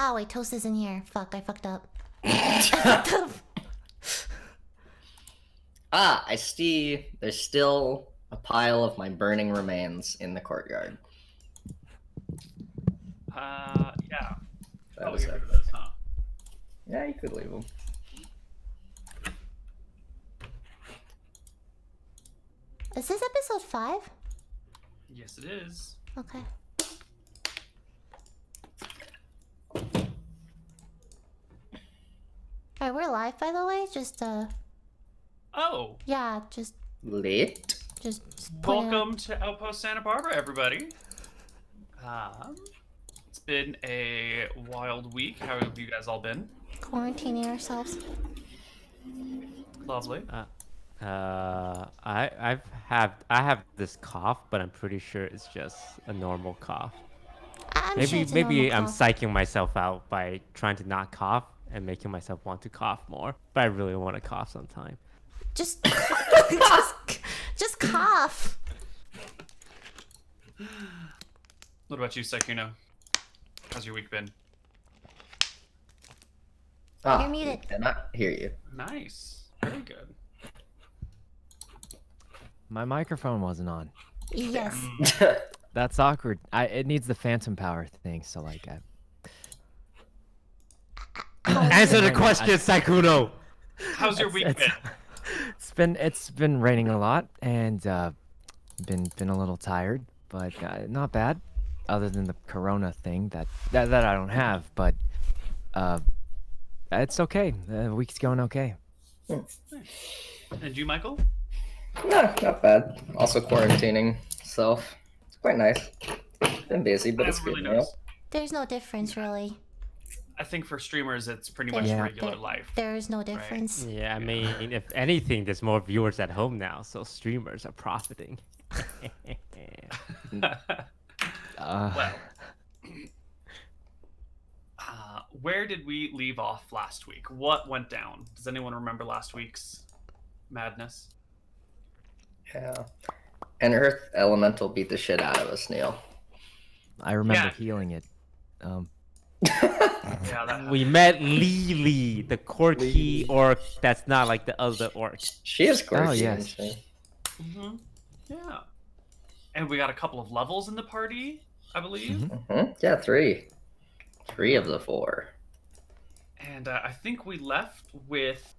Ow, wait, Toast is in here. Fuck, I fucked up. I fucked up. Ah, I see. There's still a pile of my burning remains in the courtyard. Yeah. That Oh, was get it. rid of those, huh? Yeah, you could leave them. Is this episode 5? Yes, it is. Okay. Alright, we're live, by the way. Just, Oh, yeah, just Lit. point it out. welcome to Outpost Santa Barbara, everybody. It's been a wild week. How have you guys all been? Quarantining ourselves. Lovely. I have this cough, but I'm pretty sure it's just a normal cough. I'm sure it's a Maybe normal I'm cough. psyching myself out by trying to not cough and making myself want to cough more. But I really want to cough sometime. Just, just cough. What about you, Sykkuno? How's your week been? Ah, You're muted. I cannot hear you. Nice. Very good. My microphone wasn't on. Yes. That's awkward. It needs the phantom power thing, so like Answer the question, Sykkuno! How's your week been? it's been raining a lot and been a little tired, but not bad. Other than the corona thing that I don't have, but it's okay. The week's going okay. And you, Michael? No, not bad. Also quarantining, so it's quite nice. Been busy, but I it's haven't good really now. noticed. There's no difference, really. I think for streamers, it's pretty much Yeah. regular life. There is no difference. Yeah, I mean, if anything, there's more viewers at home now, so streamers are profiting. Well, where did we leave off last week? What went down? Does anyone remember last week's madness? Yeah. And Earth Elemental beat the shit out of us, Neil. I remember Yeah. healing it. Yeah, that We met Lily, the quirky orc that's not like the other orc. She is quirky. Oh, yes. Isn't she? Yeah. And we got a couple of levels in the party, I believe. Yeah, 3. 3 of the 4. And I think we left with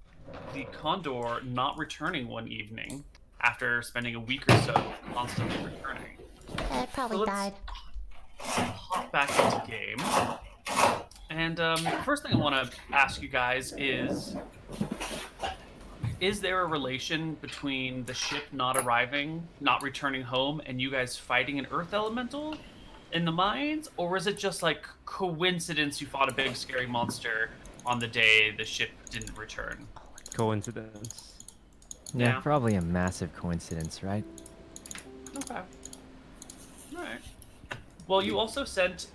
the Condor not returning one evening after spending a week or so constantly returning. It probably So let's- died. Hop back into game. And first thing I want to ask you guys is there a relation between the ship not arriving, not returning home, and you guys fighting an Earth Elemental in the mines? Or is it just like coincidence you fought a big scary monster on the day the ship didn't return? Coincidence. Yeah, Yeah. probably a massive coincidence, right? Okay. Alright. Well, you also sent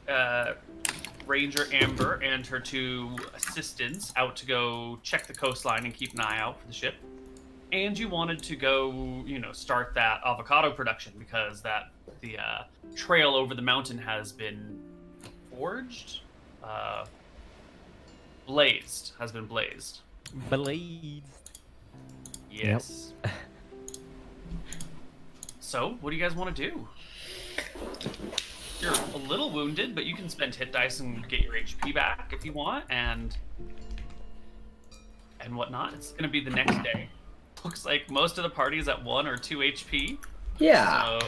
Ranger Amber and her 2 assistants out to go check the coastline and keep an eye out for the ship. And you wanted to go, start that avocado production because the trail over the mountain has been forged, has been blazed. Blades. Yes. So, what do you guys want to do? You're a little wounded, but you can spend hit dice and get your HP back if you want, and whatnot. It's gonna be the next day. Looks like most of the party is at 1 or 2 HP. Yeah.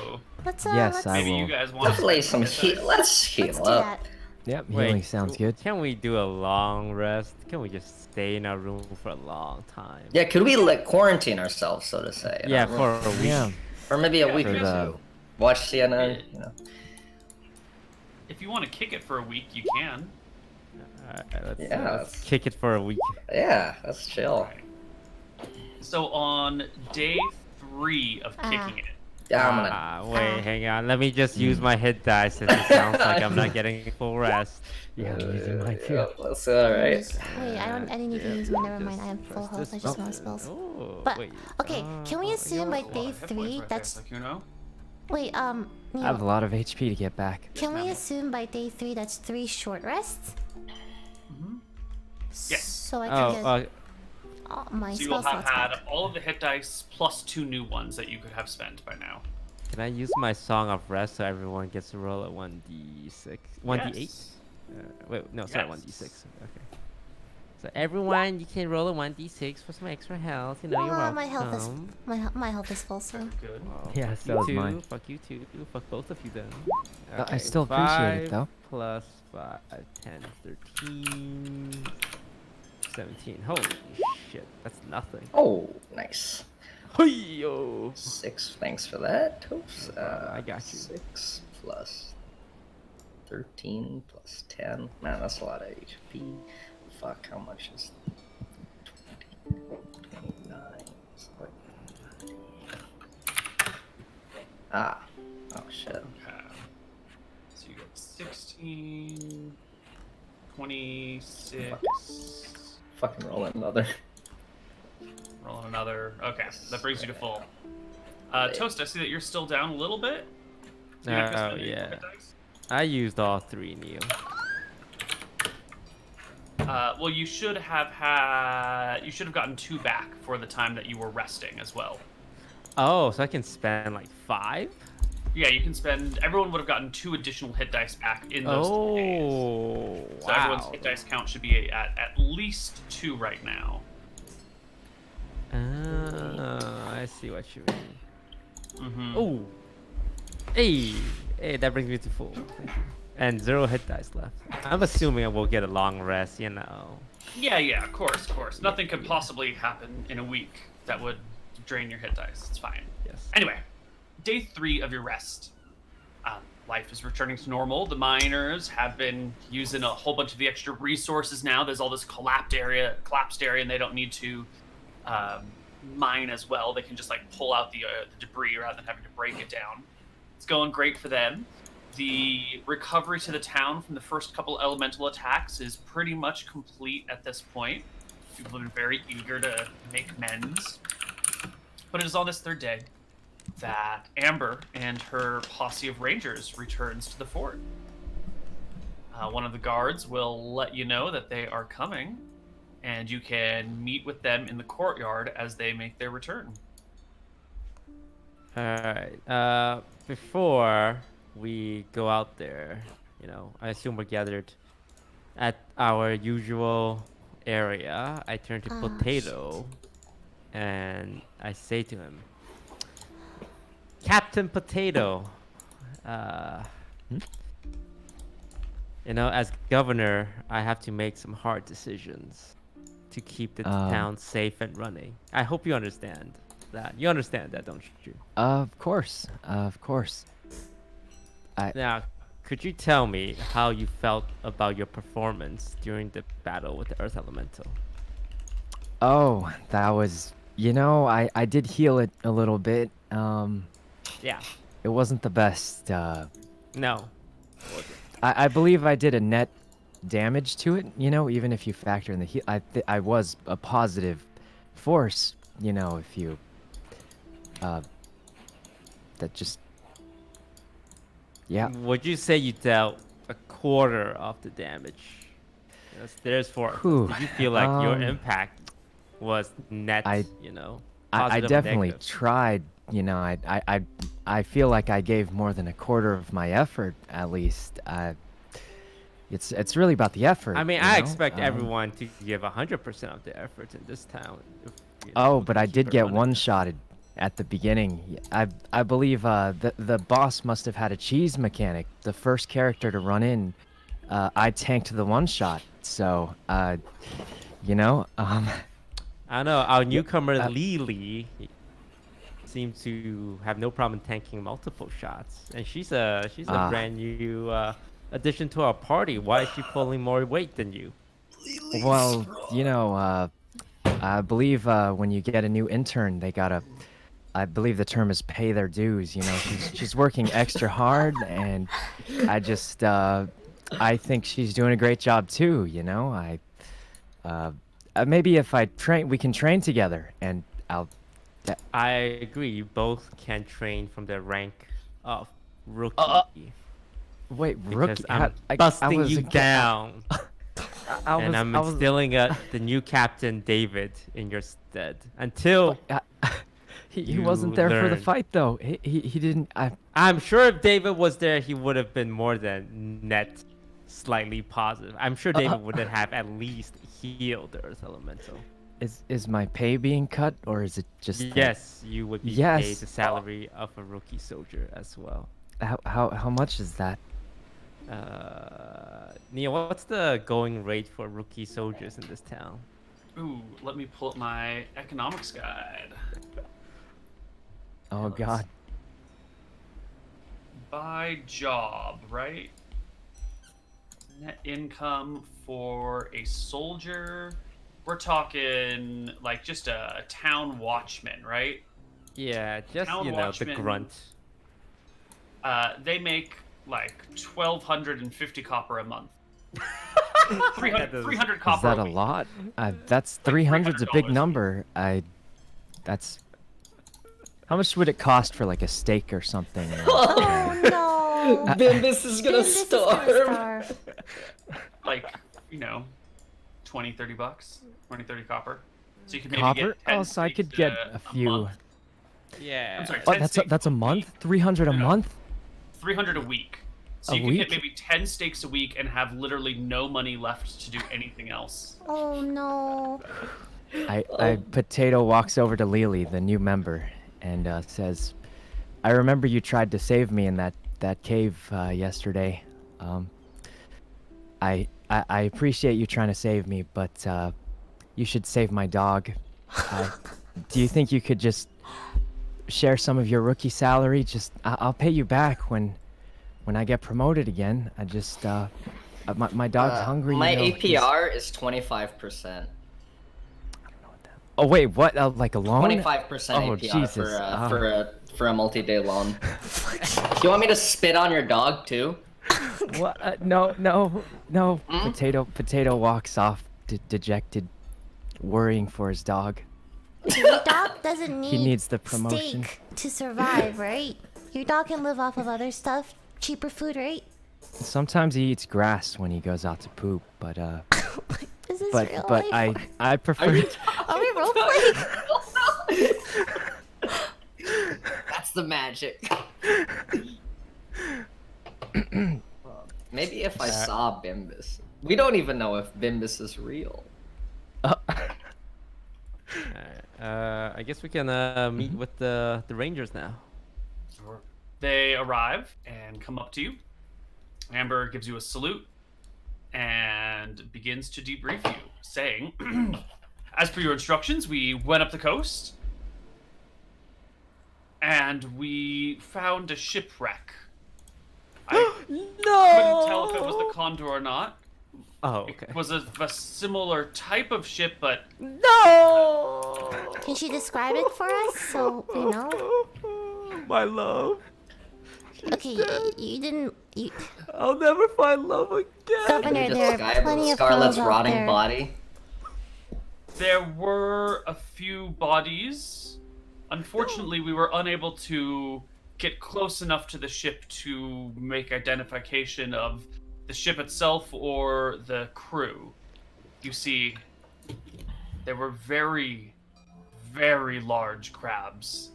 So Yes, I maybe will. you guys want Let's to lay some hit heat. dice. Let's heal Let's do up. that. Yep, Wait, healing sounds good. Can we do a long rest? Can we just stay in our room for a long time? Yeah, could we quarantine ourselves, so to say? in Yeah, our room? for a week. Yeah. Or maybe a Yeah, week for or the- 2. Watch CNN. Yeah. If you want to kick it for a week, you can. Let's Yes. kick it for a week. Yeah, that's chill. So on day 3 of kicking it, Yeah, I'm gonna. Wait, hang on. Let me just use my hit dice since it sounds like I'm not getting full rest. Yeah, I'm using mine too. Yeah, that's alright. Wait, I didn't need to use mine. Never mind. I have full health. I just know spells. Oh, But wait. okay, can we assume by a lot day of hit points 3 right there, that's Sykkuno. wait I have a Neil, lot of HP to get back. can we assume by day 3 that's 3 short rests? Yes. So I can get my So you will spell have slots had back. all of the hit dice plus 2 new ones that you could have spent by now. Can I use my Song of Rest so everyone gets to roll a 1d6? 1d8? Yes. Wait, no, sorry, Yes. 1d6. Okay. So everyone, you can roll a 1d6 for some extra health. You know, you're welcome. My health is full soon. Good. Oh, Yeah, fuck so you is too. mine. Fuck you too. Fuck both of you then. I Okay, still appreciate it, 5 though. plus 5, 10, 13, 17. Holy shit, that's nothing. Oh, nice. Hey-yo! 6. Thanks for that, Toast. I got you. 6 plus 13 plus 10. Man, that's a lot of HP. Fuck, how much is 20, 29? It's like 90. Ah. Oh, shit. Okay. So you got 16, 26. Fucking roll another. Rolling another. Okay, that brings you to full. Toast, I see that you're still down a little bit. So you're not gonna spend any more Yeah. hit dice? I used all 3, Neil. Well, you should have gotten 2 back for the time that you were resting as well. Oh, so I can spend like 5? Yeah, you can spend. Everyone would have gotten 2 additional hit dice back in those 3 days. Oh, So everyone's wow. hit dice count should be at least 2 right now. I see what you mean. Mm-hmm. Oh, hey, that brings me to full. Thank you. And 0 hit dice left. I'm assuming I will get a long rest, you know. Yeah, of course. Nothing could possibly happen in a week that would drain your hit dice. It's fine. Yes. Anyway, day 3 of your rest. Life is returning to normal. The miners have been using a whole bunch of the extra resources now. There's all this collapsed area, and they don't need to mine as well. They can just like pull out the debris rather than having to break it down. It's going great for them. The recovery to the town from the first couple elemental attacks is pretty much complete at this point. People have been very eager to make amends. But it is on this 3rd day that Amber and her posse of rangers returns to the fort. One of the guards will let you know that they are coming, and you can meet with them in the courtyard as they make their return. Alright, before we go out there, you know, I assume we're gathered at our usual area. I turn to Potato and I say to him, Captain Potato, you know, as governor, I have to make some hard decisions to keep the town safe and running. I hope you understand that. You understand that, don't you? Of course. Now, could you tell me how you felt about your performance during the battle with the Earth Elemental? Oh, that was... You know, I did heal it a little bit. Yeah. It wasn't the best. No. I believe I did a net damage to it, you know, even if you factor in the heal. I was a positive force, you know, if you... that just... Yeah. Would you say you dealt a quarter of the damage? Yes, there's 4. Whew, Did you feel like your impact was net, you know, I positive or definitely negative? tried, you know, I feel like I gave more than a quarter of my effort, at least. It's really about the effort. I mean, you I know? expect everyone to give 100% of their effort in this town. You know, Oh, we but can I keep did it get running. one-shotted at the beginning. I believe the boss must have had a cheese mechanic. The first character to run in, I tanked the one-shot. So, you know, I know our newcomer Lily seems to have no problem tanking multiple shots, and she's a brand new addition to our party. Why is she pulling more weight than you? well, you know, I believe when you get a new intern, they gotta. I believe the term is pay their dues. You know, she's working extra hard, and I think she's doing a great job too. You know, maybe if I train, we can train together, and I'll. I agree. You both can train from the rank of rookie. Wait, Because rookie? I'm I busting was you a kid. down. And I'm instilling the new captain, David, in your stead. Until he wasn't there for the learn. fight though. He didn't. I'm sure if David was there, he would have been more than net slightly positive. I'm sure David would have at least healed the Earth Elemental. Is my pay being cut, or is it just Yes, you would be Yes. paid the salary of a rookie soldier as well. How much is that? Neil, what's the going rate for rookie soldiers in this town? Ooh, let me pull up my economics guide. Oh God. By job, right? Net income for a soldier. We're talking like just a town watchman, right? Yeah, just, Town the watchman. grunt. They make like 1,250 copper a month. 300 copper Is that a week. lot? That's 300's a big $300 a number. That's. How much would it cost for like a steak or something? Oh no. Bimbus is gonna Bimbus is gonna starve. Like, 20, 30 bucks, 20, 30 copper. So you can maybe Copper? get 10 Oh, so I could steaks get a a few. month. Yeah. I'm sorry, Oh, 10 that's steaks a month? 300 a No, no. month? 300 a week. So A you can get week? maybe 10 steaks a week and have literally no money left to do anything else. Oh no. Potato walks over to Lily, the new member, and says, "I remember you tried to save me in that cave yesterday. I appreciate you trying to save me, but you should save my dog. Do you think you could just share some of your rookie salary? I'll pay you back when I get promoted again. My dog's hungry. My you know, he's- APR is 25%. Oh wait, what? Like a loan? 25% Oh, APR Jesus. for a multi-day loan. Do you want me to spit on your dog too? What? No. Potato walks off, dejected, worrying for his dog. Your dog doesn't need He needs the promotion. steak to survive, right? Your dog can live off of other stuff, cheaper food, right? Sometimes he eats grass when he goes out to poop, but Is this but real but life? I prefer. Are we role playing? That's the magic. Maybe if I saw Bimbus. We don't even know if Bimbus is real. I guess we can meet with the Rangers now. They arrive and come up to you. Amber gives you a salute and begins to debrief you, saying, as per your instructions, we went up the coast and we found a shipwreck. I couldn't tell if it was the Condor or not. Oh, okay. It was a similar type of ship, but No! Can she describe it for us so we know? My love. Okay, you didn't. I'll never find love again. Governor, there are Describe plenty of Scarlet's girls out rotting there. body. there were a few bodies. Unfortunately, we were unable to get close enough to the ship to make identification of the ship itself or the crew. You see, there were very, very large crabs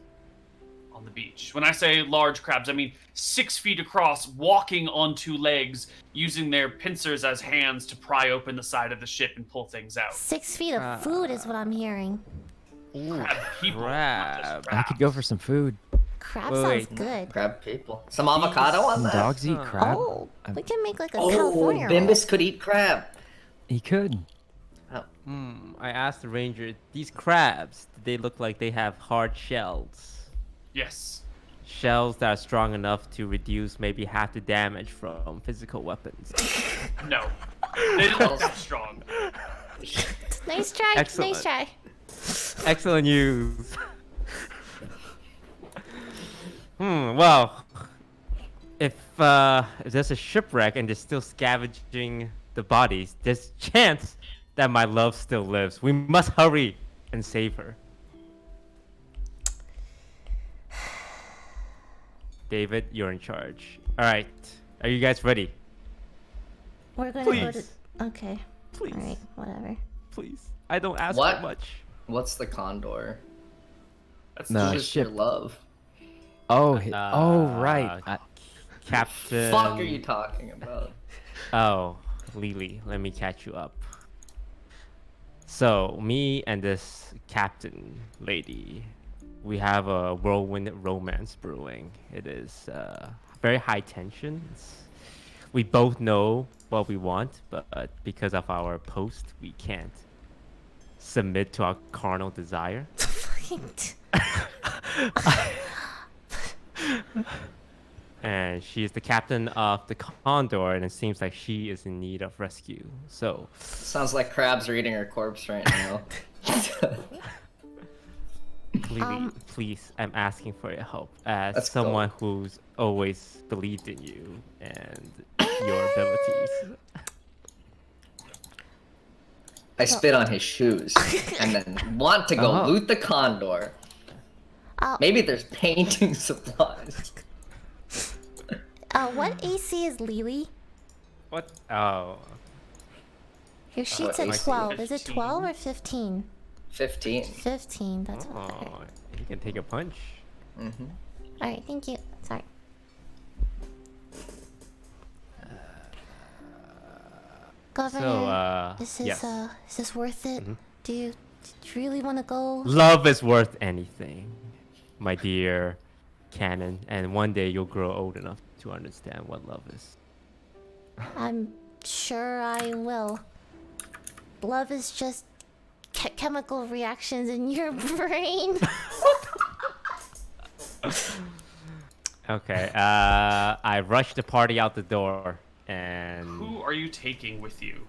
on the beach. When I say large crabs, I mean 6 feet across, walking on 2 legs, using their pincers as hands to pry open the side of the ship and pull things out. 6 feet of food is what I'm hearing. Crab people, not just I could go for some food. Crab Wait, sounds good. Crab people. Some avocado on that? Dogs eat crab. Oh, we can make like a Oh, California roll. Bimbus could eat crab. He could. I asked the ranger, these crabs, do they look like they have hard shells? Yes. Shells that are strong enough to reduce maybe half the damage from physical weapons. No. They didn't look that strong. Nice try. Excellent. Nice try. Excellent news. Well, if there's a shipwreck and they're still scavenging the bodies, there's chance that my love still lives. We must hurry and save her. David, you're in charge. All right. Are you guys ready? We're gonna go to. Please. Okay. Please. Alright, whatever. Please. I don't ask What? for much. What's the condor? That's No, Just your ship. love. Oh, right. Captain. Fuck are you talking about? Oh, Lily, let me catch you up. So, me and this captain lady, we have a whirlwind romance brewing. It is very high tension. We both know what we want, but because of our post, we can't submit to our carnal desire. And she is the captain of the Condor, and it seems like she is in need of rescue. So, Sounds like Crab's reading her corpse right now. Lily, please, I'm asking for your help as Let's someone go. who's always believed in you and your abilities. I spit on his shoes and then want to go Oh. loot the condor. Oh. Maybe there's painting supplies. What AC is Lily? What? Oh, Your sheet what said AC? 12. Is it 15? 12 or 15? 15. 15, that's what I heard. oh, you can take a punch. Mm-hmm. Alright, thank you. Sorry. Governor, Yes. is this worth it? Do you really want to go? Love is worth anything, my dear Canon, and one day you'll grow old enough to understand what love is. I'm sure I will. Love is just chemical reactions in your brain. Okay, I rushed the party out the door, and Who are you taking with you?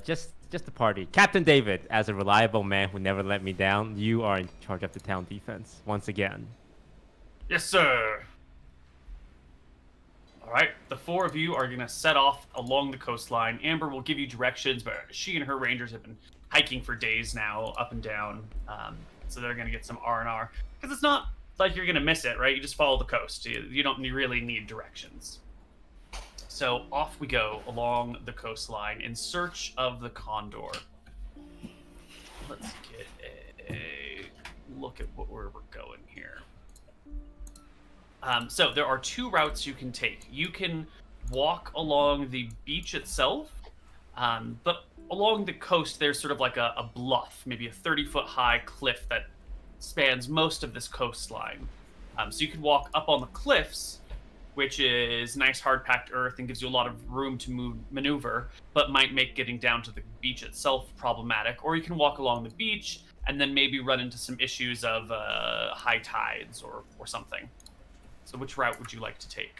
just the party. Captain David, as a reliable man who never let me down, you are in charge of the town defense once again. Yes, sir. All right, the four of you are gonna set off along the coastline. Amber will give you directions, but she and her rangers have been hiking for days now, up and down. So they're gonna get some R&R because it's not like you're gonna miss it, right? You just follow the coast. You don't really need directions. So off we go along the coastline in search of the condor. Let's get a look at where we're going here. So there are two routes you can take. You can walk along the beach itself, but along the coast there's sort of like a bluff, maybe a 30-foot high cliff that spans most of this coastline. So you could walk up on the cliffs, which is nice hard-packed earth and gives you a lot of room to maneuver, but might make getting down to the beach itself problematic. Or you can walk along the beach and then maybe run into some issues of high tides or something. So which route would you like to take?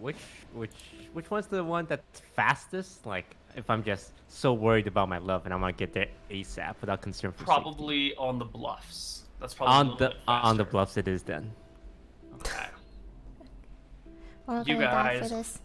Which one's the one that's fastest? Like, if I'm just so worried about my love and I want to get there ASAP without concern for safety. Probably on the bluffs. That's probably a On little the bit faster. on the bluffs it is then. Okay. We're You gonna die for guys- this.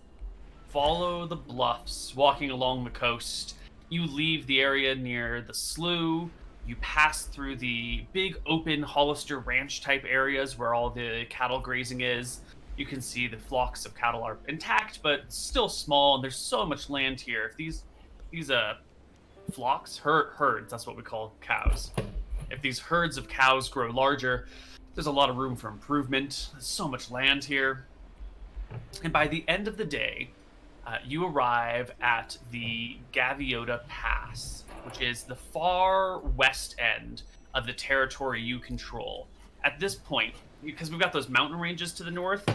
Follow the bluffs, walking along the coast. You leave the area near the slough. You pass through the big open Hollister Ranch type areas where all the cattle grazing is. You can see the flocks of cattle are intact, but still small, and there's so much land here. If these flocks, herds, that's what we call cows. If these herds of cows grow larger, there's a lot of room for improvement. There's so much land here. And by the end of the day, you arrive at the Gaviota Pass, which is the far west end of the territory you control. At this point, because we've got those mountain ranges to the north,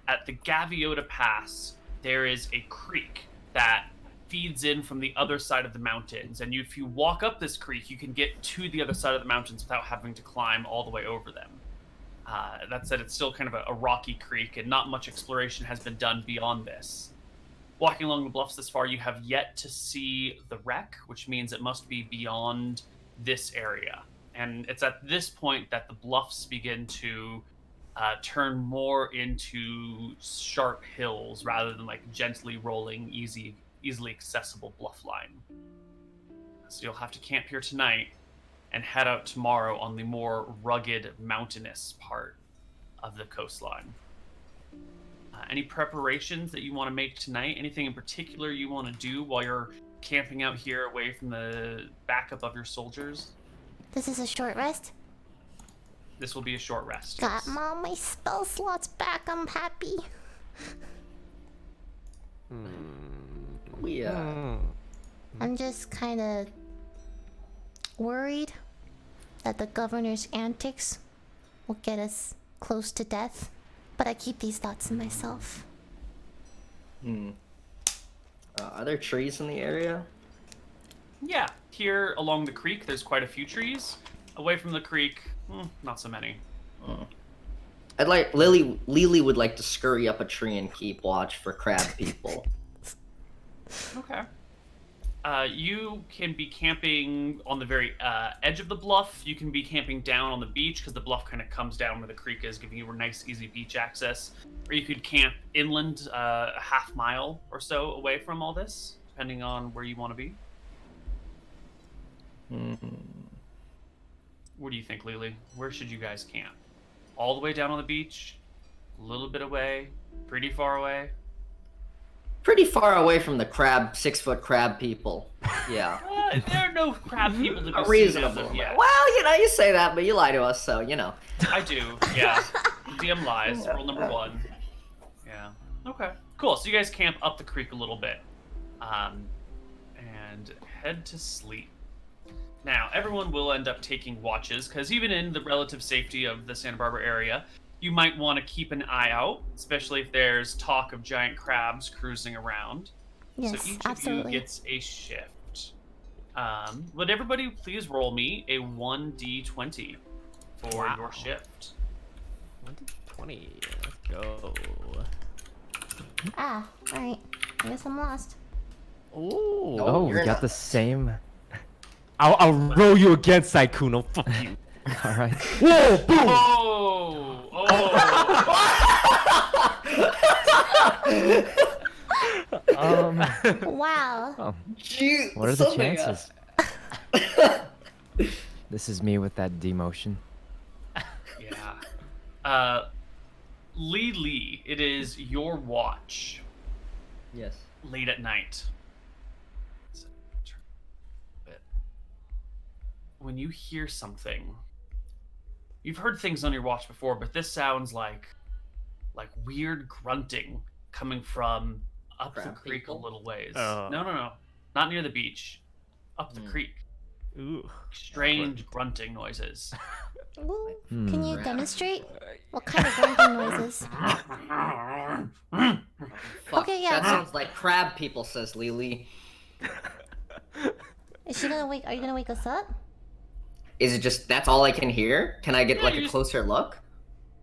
at the Gaviota Pass, there is a creek that feeds in from the other side of the mountains. And if you walk up this creek, you can get to the other side of the mountains without having to climb all the way over them. That said, it's still kind of a rocky creek, and not much exploration has been done beyond this. Walking along the bluffs this far, you have yet to see the wreck, which means it must be beyond this area. And it's at this point that the bluffs begin to turn more into sharp hills rather than like gently rolling, easily accessible bluff line. So you'll have to camp here tonight and head out tomorrow on the more rugged, mountainous part of the coastline. Any preparations that you want to make tonight? Anything in particular you want to do while you're camping out here away from the backup of your soldiers? This is a short rest. This will be a short rest. Got yes. all my spell slots back. I'm happy. We I'm just kind of worried that the governor's antics will get us close to death. But I keep these thoughts in myself. Are there trees in the area? Yeah, here along the creek, there's quite a few trees. Away from the creek, not so many. I'd like Lily would like to scurry up a tree and keep watch for crab people. Okay. You can be camping on the very edge of the bluff. You can be camping down on the beach because the bluff kind of comes down where the creek is, giving you a nice, easy beach access. Or you could camp inland a half mile or so away from all this, depending on where you want to be. What do you think, Lily? Where should you guys camp? All the way down on the beach? A little bit away? Pretty far away? Pretty far away from the 6-foot crab people. Yeah. There are no crab people to be seen Reasonable. as of yet. Well, you say that, but you lie to us, so. I do, yeah. DM lies, rule number 1. Yeah. Okay. Cool. So you guys camp up the creek a little bit, and head to sleep. Now, everyone will end up taking watches, because even in the relative safety of the Santa Barbara area, you might want to keep an eye out, especially if there's talk of giant crabs cruising around. Yes, so each absolutely. of you gets a shift. Would everybody please roll me a 1d20 for your shift? 120. Let's go. Alright. I guess I'm lost. Ooh. Oh, we you're got not. the same. I'll roll you again, Sykkuno. Fuck you. All right. Whoa, boom! Wow. What are the chances? This is me with that demotion. Yeah. Lee, it is your watch Yes. late at night. When you hear something, you've heard things on your watch before, but this sounds like weird grunting coming from up the Crab creek people? a little ways. Oh. No. Not near the beach. Up the creek. Ooh. Strange grunting noises. Ooh, Can you Crap. demonstrate? What kind of grunting noises? Fuck, Okay, yeah. That sounds like crab people, says Lily. Is she gonna wake? Are you gonna wake us up? Is it just that's all I can hear? Can I get Yeah, like you a just- closer look?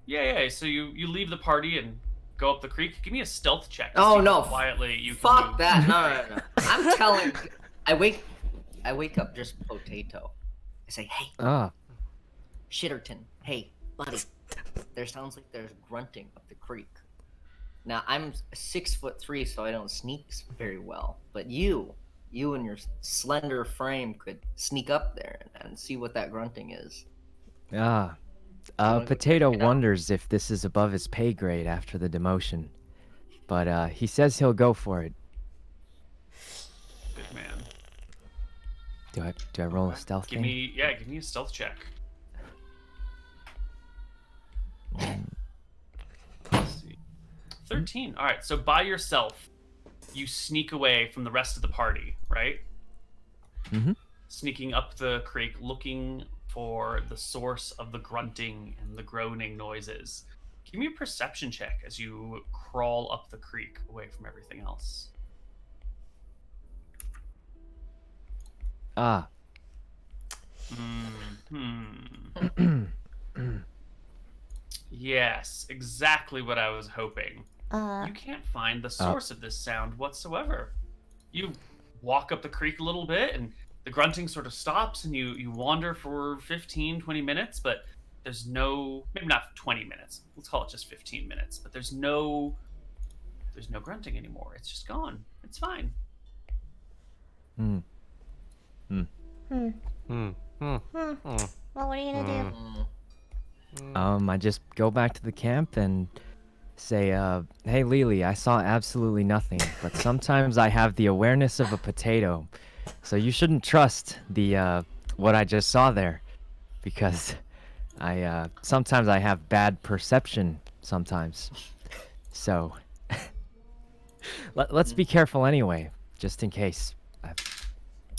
Yeah. So you leave the party and go up the creek. Give me a stealth check. to Oh, see no. how quietly you can Fuck move. that! No. I'm telling. I wake up just potato. I say, hey, Ah, Shitterton. Hey, buddy. There sounds like there's grunting up the creek. Now I'm 6'3", so I don't sneak very well. But you and your slender frame could sneak up there and see what that grunting is. ah. wanna go Potato check it out? wonders if this is above his pay grade after the demotion, but he says he'll go for it. Good man. Do I roll a stealth Give thing? me a stealth check. Let's see. 13. All right. So by yourself, you sneak away from the rest of the party, right? Mm-hmm. Sneaking up the creek, looking for the source of the grunting and the groaning noises. Give me a perception check as you crawl up the creek away from everything else. Ah. Yes, exactly what I was hoping. Uh, You can't find the source of this sound whatsoever. You walk up the creek a little bit and the grunting sort of stops and you wander for 15, 20 minutes, but there's no, maybe not 20 minutes. Let's call it just 15 minutes, but there's no grunting anymore. It's just gone. It's fine. Well, what are you gonna do? I just go back to the camp and say, "Hey, Lily, I saw absolutely nothing, but sometimes I have the awareness of a potato, so you shouldn't trust the what I just saw there, because I sometimes I have bad perception sometimes. So let's be careful anyway, just in case."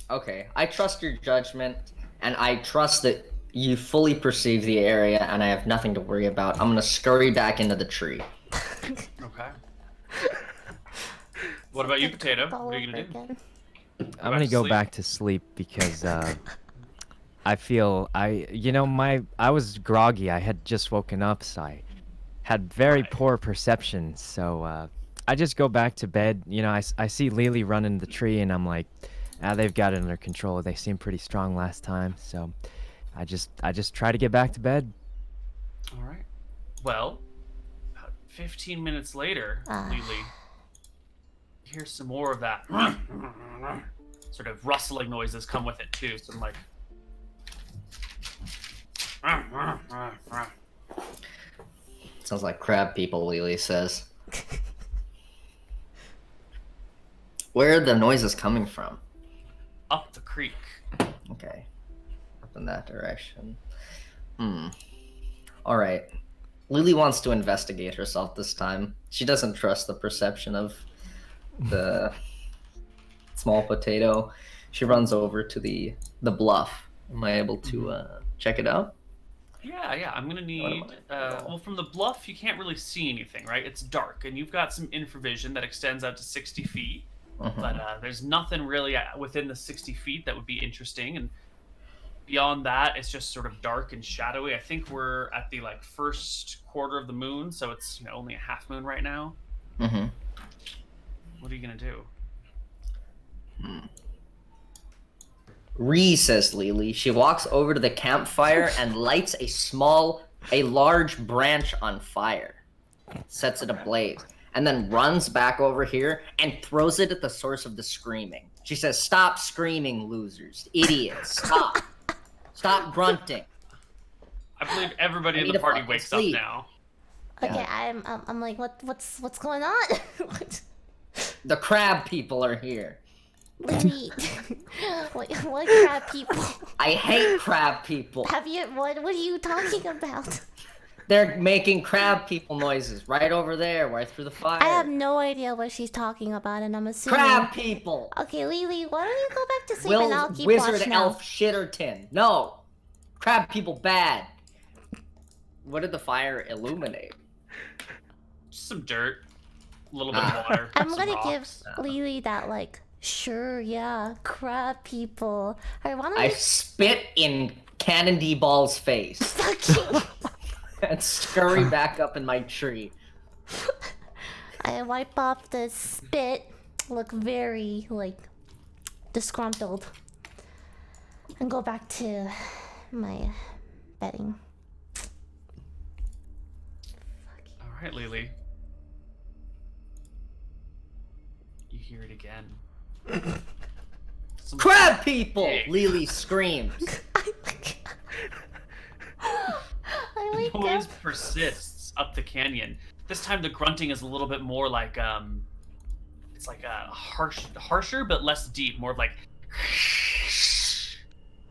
Okay, I trust your judgment, and I trust that you fully perceive the area, and I have nothing to worry about. I'm gonna scurry back into the tree. Okay. What about you, Potato? What are you gonna do? I'm gonna go back to sleep because I feel I was groggy. I had just woken up, so I had very poor perception. So I just go back to bed. I see Lily running the tree, and I'm like, they've got it under control. They seemed pretty strong last time, so I just try to get back to bed. All right. Well, about 15 minutes later, Lily, you hear some more of that sort of rustling noises come with it too. Some like. Sounds like crab people, Lily says. Where are the noises coming from? Up the creek. Okay. Up in that direction. Alright. Lily wants to investigate herself this time. She doesn't trust the perception of the small potato. She runs over to the bluff. Am I able to check it out? Yeah. I'm gonna need. Well, from the bluff, you can't really see anything, right? It's dark, and you've got some infravision that extends out to 60 feet. But there's nothing really within the 60 feet that would be interesting, and beyond that, it's just sort of dark and shadowy. I think we're at the first quarter of the moon, so it's only a half moon right now. What are you gonna do? Reeves, says Lily. She walks over to the campfire and lights a large branch on fire. Sets it ablaze. And then runs back over here and throws it at the source of the screaming. She says, "Stop screaming, losers. Idiots. Stop. Stop grunting." I believe everybody in the party wakes up now. Okay, I'm like, what's going on? The crab people are here. Lily, what crab people? I hate crab people. What are you talking about? They're making crab people noises right over there, right through the fire. I have no idea what she's talking about, and I'm assuming... Crab people! Okay, Lily, why don't you go back to sleep and I'll keep Wizard watch now. Elf Shitterton. No! Crab people bad. What did the fire illuminate? Just some dirt. A little bit of water. I'm some gonna rocks. give Lily that, sure, yeah, crab people. Alright, why don't I you... spit in Cannon Ball's face. Fuck you! And scurry back up in my tree. I wipe off the spit, look very, disgruntled, and go back to my bedding. All right, Lily. You hear it again. Some Crab people! Hey. Lily screams. I wake The noise up. persists up the canyon. This time the grunting is a little bit more like it's like a harsher but less deep, more of like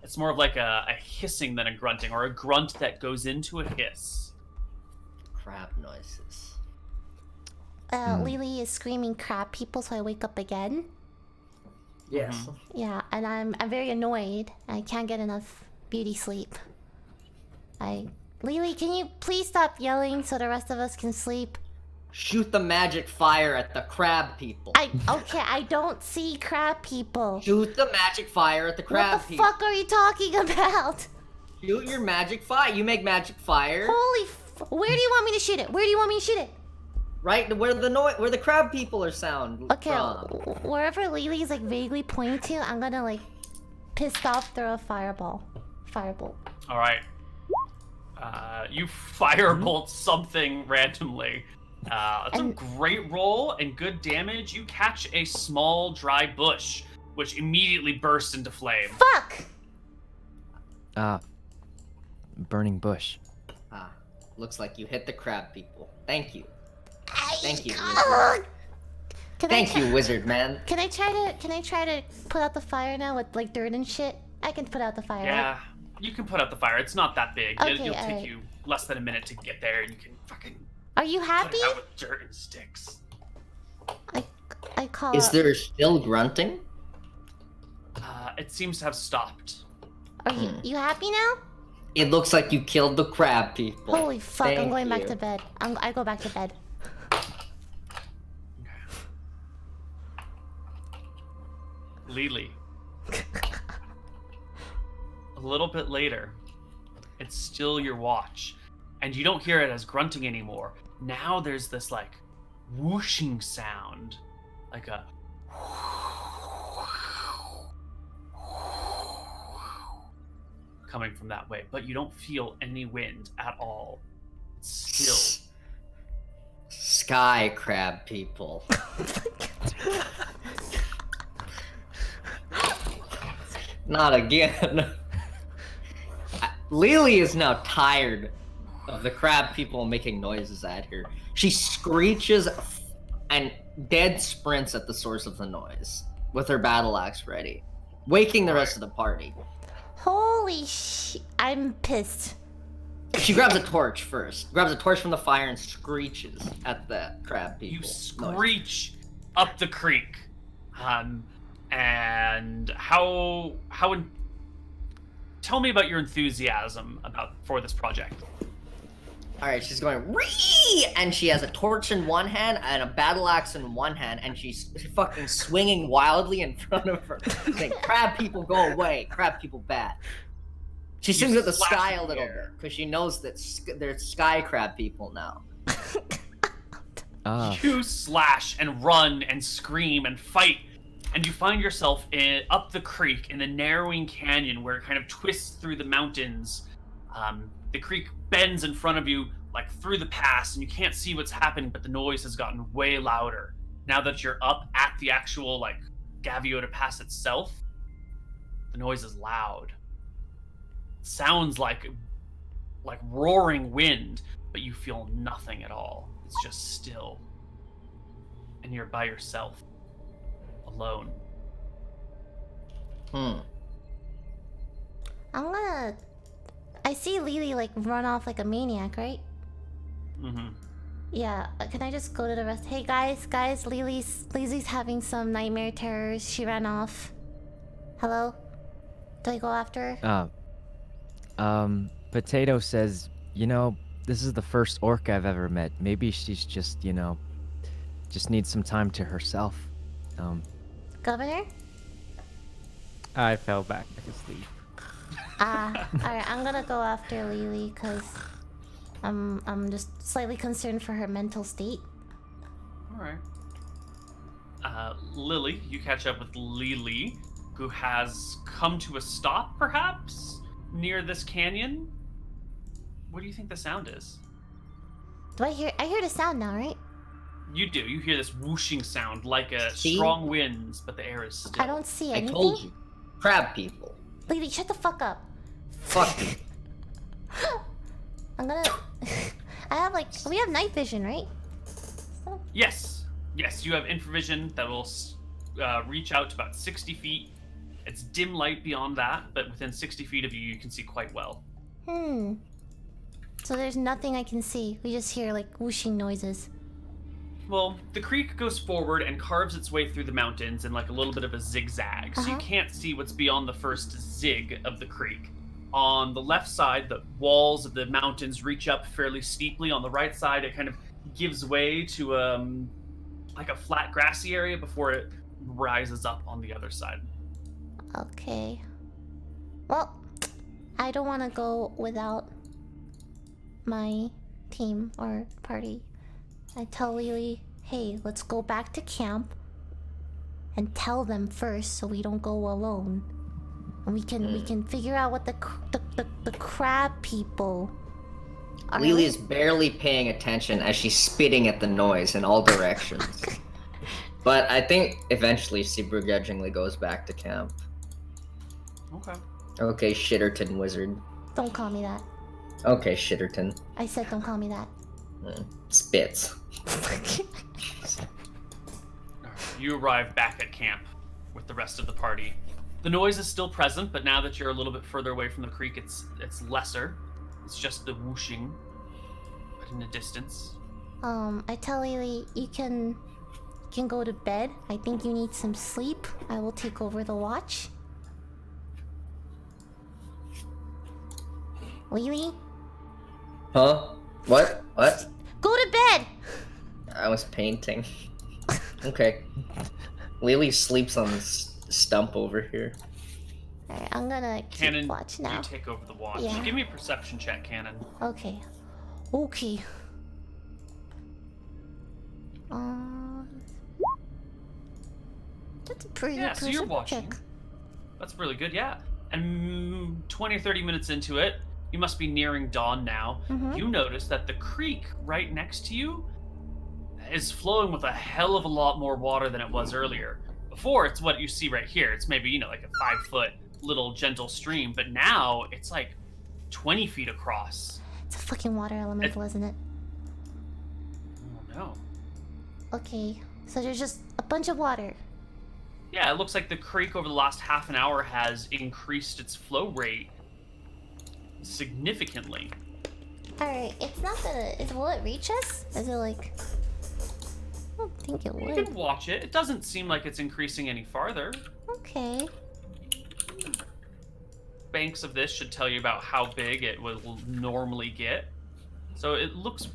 it's more of like a hissing than a grunting, or a grunt that goes into a hiss. Crab noises. Lily is screaming crab people, so I wake up again. Yes. Yeah, and I'm very annoyed. I can't get enough beauty sleep. Lily, can you please stop yelling so the rest of us can sleep? Shoot the magic fire at the crab people. Okay, I don't see crab people. Shoot the magic fire at the crab What the people. fuck are you talking about? Shoot your magic fire. You make magic fire. Holy where do you want me to shoot it? Where do you want me to shoot it? Right where the crab people are sound Okay, from. wherever Lily's vaguely pointing to, I'm gonna pissed off throw a firebolt. All right. You firebolt something randomly. It's a great roll and good damage. You catch a small dry bush, which immediately bursts into flame. Fuck! Burning bush. Looks like you hit the crab people. Thank you. Thank you, Ah! wizard. Can Thank I you, wizard man. Can I try to put out the fire now with like dirt and shit? I can put out the fire. Yeah, Right? you can put out the fire. It's not that big. Okay, It'll take alright. you less than a minute to get there, and you can fucking Are you put happy? it out with dirt and sticks. I call Is up. there still grunting? It seems to have stopped. Are you happy now? It looks like you killed the crab people. Holy fuck! I'm Thank going back you. to bed. I go back to bed. Lily. A little bit later, it's still your watch, and you don't hear it as grunting anymore. Now there's this like whooshing sound, like a coming from that way, but you don't feel any wind at all. It's still. Sky crab people. Not again. Lily is now tired of the crab people making noises at her. She screeches and dead sprints at the source of the noise with her battle axe ready, waking the rest of the party. Holy sh! I'm pissed. She grabs a torch first, grabs a torch from the fire and screeches at the crab people. You screech up the creek. And tell me about your enthusiasm for this project. All right, she's going Ree! And she has a torch in one hand and a battle axe in one hand, and she's fucking swinging wildly in front of her, saying, "Crab people, go away! Crab people, bad." She sings at the sky a little bit because she knows that there's sky crab people now. You slash and run and scream and fight, and you find yourself up the creek in the narrowing canyon where it kind of twists through the mountains. The creek bends in front of you, like through the pass, and you can't see what's happening, but the noise has gotten way louder. Now that you're up at the actual, like, Gaviota Pass itself, the noise is loud. It sounds like roaring wind, but you feel nothing at all. It's just still. And you're by yourself. Alone. I see Lily like run off like a maniac, right? Mm-hmm. Yeah. Can I just go to the rest? Hey guys, Lily's having some nightmare terrors. She ran off. Hello? Do I go after her? Potato says, this is the first orc I've ever met. Maybe she's just, just needs some time to herself. Governor? I fell back asleep. Alright, I'm gonna go after Lily because I'm just slightly concerned for her mental state. Alright. Lily, you catch up with Lily, who has come to a stop, perhaps, near this canyon. What do you think the sound is? I hear the sound now, right? You do. You hear this whooshing sound like a strong winds, but the air is still. I don't see anything. I told you. Crab people. Lily, shut the fuck up. Fuck you. I'm gonna... we have night vision, right? Yes, you have infravision that will reach out to about 60 feet. It's dim light beyond that, but within 60 feet of you, you can see quite well. So there's nothing I can see. We just hear like whooshing noises. Well, the creek goes forward and carves its way through the mountains in like a little bit of a zigzag, so you can't see what's beyond the first zig of the creek. On the left side, the walls of the mountains reach up fairly steeply. On the right side, it kind of gives way to like a flat grassy area before it rises up on the other side. Okay. Well, I don't want to go without my team or party. I tell Lily, hey, let's go back to camp and tell them first so we don't go alone. And we can figure out what the crab people are. Lily is barely paying attention as she's spitting at the noise in all directions. But I think eventually she begrudgingly goes back to camp. Okay. Okay, Shitterton wizard. Don't call me that. Okay, Shitterton. I said don't call me that. Spits. You arrive back at camp with the rest of the party. The noise is still present, but now that you're a little bit further away from the creek, it's lesser. It's just the whooshing, but in the distance. I tell Lily, you can go to bed. I think you need some sleep. I will take over the watch. Lily? Huh? What? What? Go to bed! I was painting. Okay. Lily sleeps on this stump over here. Alright, I'm gonna keep Cannon, watch now. you take over the watch. Yeah. Give me a perception check, Cannon. Okay. Okay. That's a pretty Yeah, good so you're perception watching. check. That's really good, yeah. And 20 or 30 minutes into it, you must be nearing dawn now. Mhm. You notice that the creek right next to you is flowing with a hell of a lot more water than it was earlier. Before, it's what you see right here. It's maybe, like a 5-foot little gentle stream, but now it's like 20 feet across. It's a fucking water elemental, isn't it? Oh no. Okay, so there's just a bunch of water. Yeah, it looks like the creek over the last half an hour has increased its flow rate significantly. Alright, it's not gonna... will it reach us? Is it like... I don't think it You would. can watch it. It doesn't seem like it's increasing any farther. Okay. Banks of this should tell you about how big it will normally get. So it looks,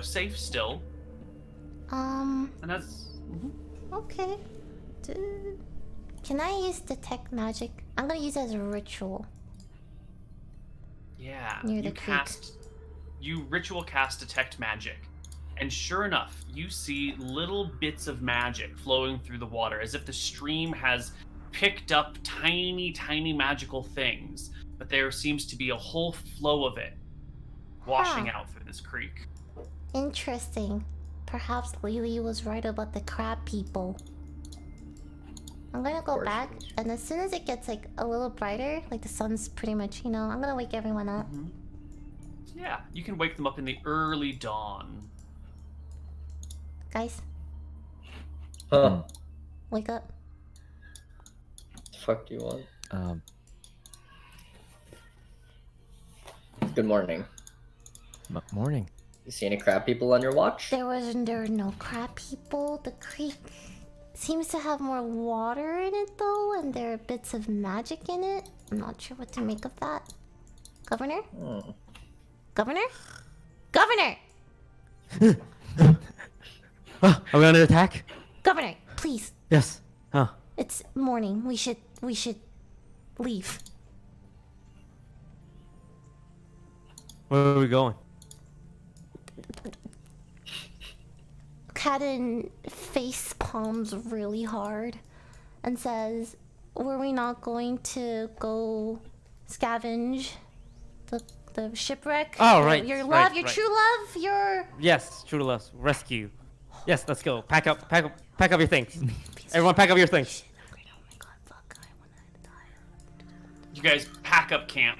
safe still. And that's... Okay. Can I use detect magic? I'm gonna use it as a ritual. Yeah. Near the creek. You ritual cast detect magic. And sure enough, you see little bits of magic flowing through the water, as if the stream has picked up tiny, tiny magical things. But there seems to be a whole flow of it washing out through this creek. Interesting. Perhaps Lily was right about the crab people. I'm gonna go back, and as soon as it gets like a little brighter, like the sun's pretty much, I'm gonna wake everyone up. Yeah, you can wake them up in the early dawn. Guys, Huh? wake up. The fuck do you want? Good morning. Morning. You see any crab people on your watch? There were no crab people. The creek seems to have more water in it though, and there are bits of magic in it. I'm not sure what to make of that. Governor? Governor? Governor! Are we under attack? Governor, please. Yes. Huh. It's morning. We should leave. Where are we going? Cadden face palms really hard and says, were we not going to go scavenge the shipwreck? Oh, right. Your right, love, your right. true love, your... Yes, true love. Rescue. Yes, let's go. Pack up your things. Everyone pack up your things. Oh my god, fuck, I wanna die. You guys pack up camp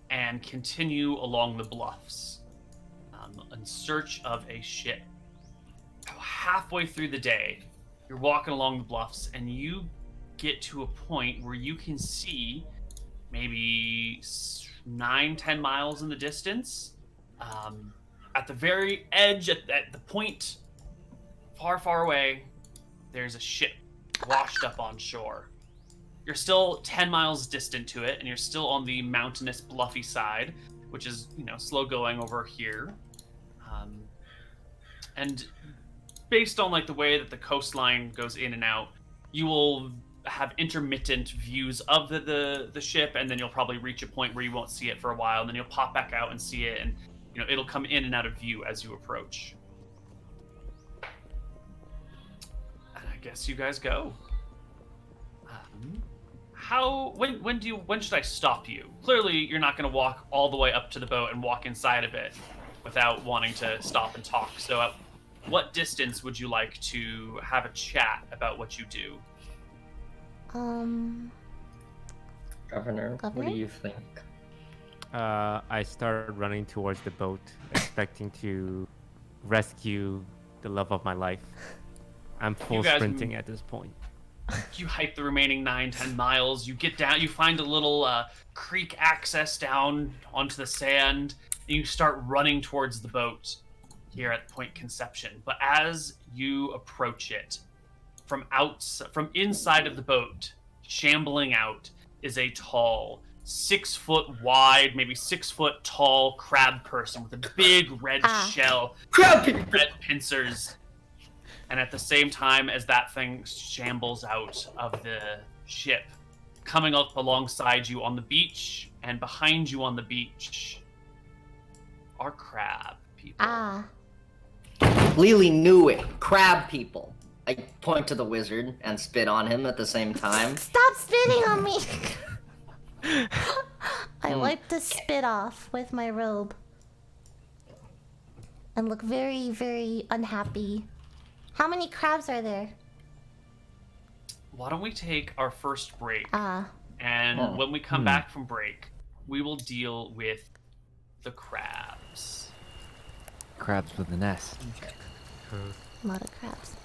and continue along the bluffs in search of a ship. Halfway through the day, you're walking along the bluffs and you get to a point where you can see maybe 9-10 miles in the distance. At the very edge, at the point far away, there's a ship washed up on shore. You're still 10 miles distant to it, and you're still on the mountainous, bluffy side, which is, slow going over here. And based on like the way that the coastline goes in and out, you will have intermittent views of the ship, and then you'll probably reach a point where you won't see it for a while, and then you'll pop back out and see it, and it'll come in and out of view as you approach. And I guess you guys go. When should I stop you? Clearly, you're not going to walk all the way up to the boat and walk inside of it without wanting to stop and talk. So at what distance would you like to have a chat about what you do? Governor, what do you think? I started running towards the boat, expecting to rescue the love of my life. I'm full guys sprinting at this point. You hike the remaining 9-10 miles. You get down. You find a little creek access down onto the sand, and you start running towards the boat here at Point Conception. But as you approach it, from inside of the boat, shambling out, is a tall, 6 foot wide, maybe 6 foot tall crab person with a big red shell, red pincers. And at the same time as that thing shambles out of the ship, coming up alongside you on the beach and behind you on the beach are crab people. Lily knew it. Crab people. I point to the wizard and spit on him at the same time. Stop spitting on me! I wipe the spit off with my robe. And look very, very unhappy. How many crabs are there? Why don't we take our first break? And when we come back from break, we will deal with the crabs. Crabs with an S. Okay. a lot of crabs.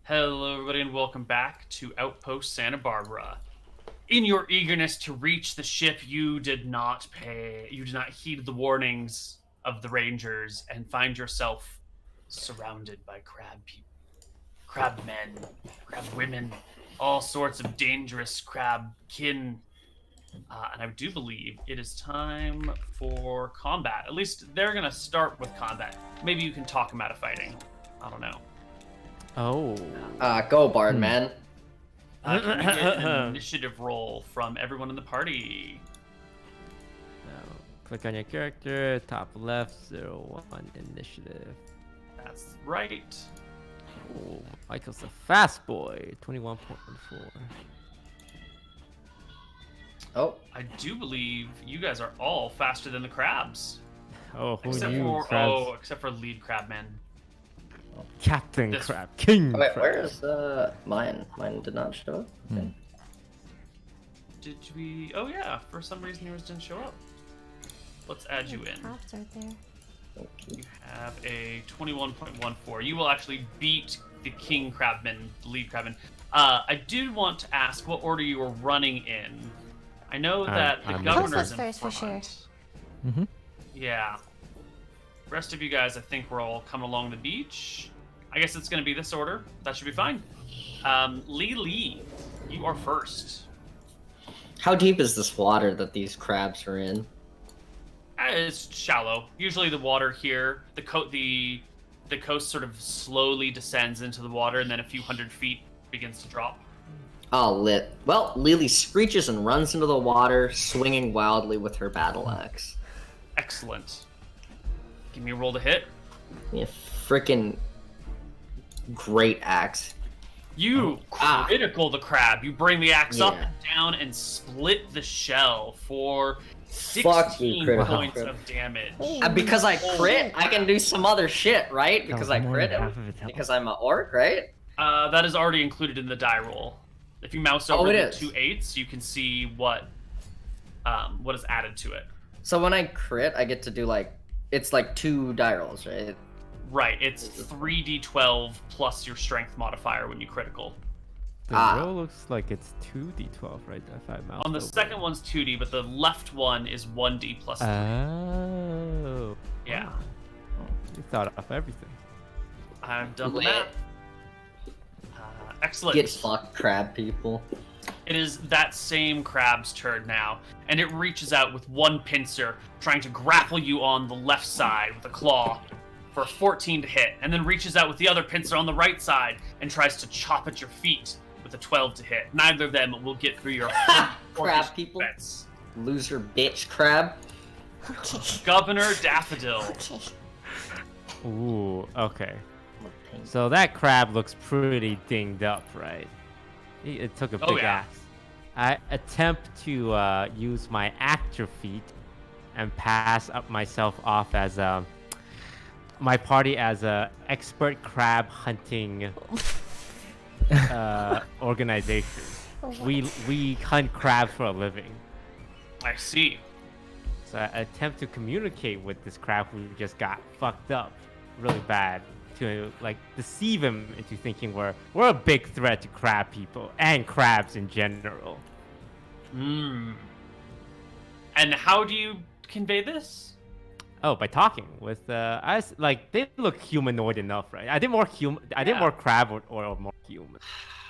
Hello, everybody, and welcome back to Outpost Santa Barbara. In your eagerness to reach the ship, you did not heed the warnings of the Rangers and find yourself surrounded by crab people, crab men, crab women, all sorts of dangerous crab kin. And I do believe it is time for combat. At least they're going to start with combat. Maybe you can talk them out of fighting. I don't know. Oh. Go, Bard, man. Can we get an initiative roll from everyone in the party? Now, click on your character, top left, 01 initiative. That's right. Oh, Michael's a fast boy, 21.14. Oh, I do believe you guys are all faster than the crabs. Oh, who Except knew? for Crabs? except for lead crabman. Captain This- Crab, King wait, Crab. where's mine? Mine did not show up. Okay. Did we? Oh yeah, for some reason yours didn't show up. Let's add you in. Crabs are there. You have a 21.14. You will actually beat the king crabman, the lead crabman. I do want to ask what order you were running in. I know that the I'm governor's in Closest first, for front. Mm-hmm. Yeah. Rest of you guys, I think we're all coming along the beach. I guess it's going to be this order. That should be fine. Lily, you are first. How deep is this water that these crabs are in? It's shallow. Usually the water here, the coast sort of slowly descends into the water, and then a few hundred feet begins to drop. Oh, lit. Well, Lily screeches and runs into the water, swinging wildly with her battle axe. Excellent. Give me a roll to hit. Yeah, freaking great axe. You critical the crab. You bring the axe up Yeah. and down and split the shell for Fuck you, 16 critical. points of damage. Because I crit, I can do some other shit, right? That Because was I more crit than him. half of its health. Because I'm an orc, right? That is already included in the die roll. If you mouse Oh, over it the is. 2 8s, you can see what is added to it. So when I crit, I get to do it's like 2 die rolls, right? Right, it's 3d12 plus your strength modifier when you critical. The roll looks like it's 2d12, right? If I mouse On the over. second one's 2d, but the left one is 1d plus 3. Oh. Yeah, You thought of everything. I've done the Lit. math. Excellent. Get fucked, crab people. It is that same crab's turn now, and it reaches out with one pincer, trying to grapple you on the left side with a claw for a 14 to hit, and then reaches out with the other pincer on the right side and tries to chop at your feet with a 12 to hit. Neither of them will get through your Crab people. defense. Loser bitch crab. Okay. Governor Daffodil. Okay. Ooh, okay. So that crab looks pretty dinged up, right? It took a Oh, big yeah. axe. I attempt to use my actor feat and pass up myself off as my party as a expert crab hunting organization. We hunt crabs for a living. I see. So I attempt to communicate with this crab who just got fucked up really bad to like deceive him into thinking we're a big threat to crab people and crabs in general. Hmm. And how do you convey this? Oh, by talking with us, like they look humanoid enough, right? I did more Yeah. more crab or more human,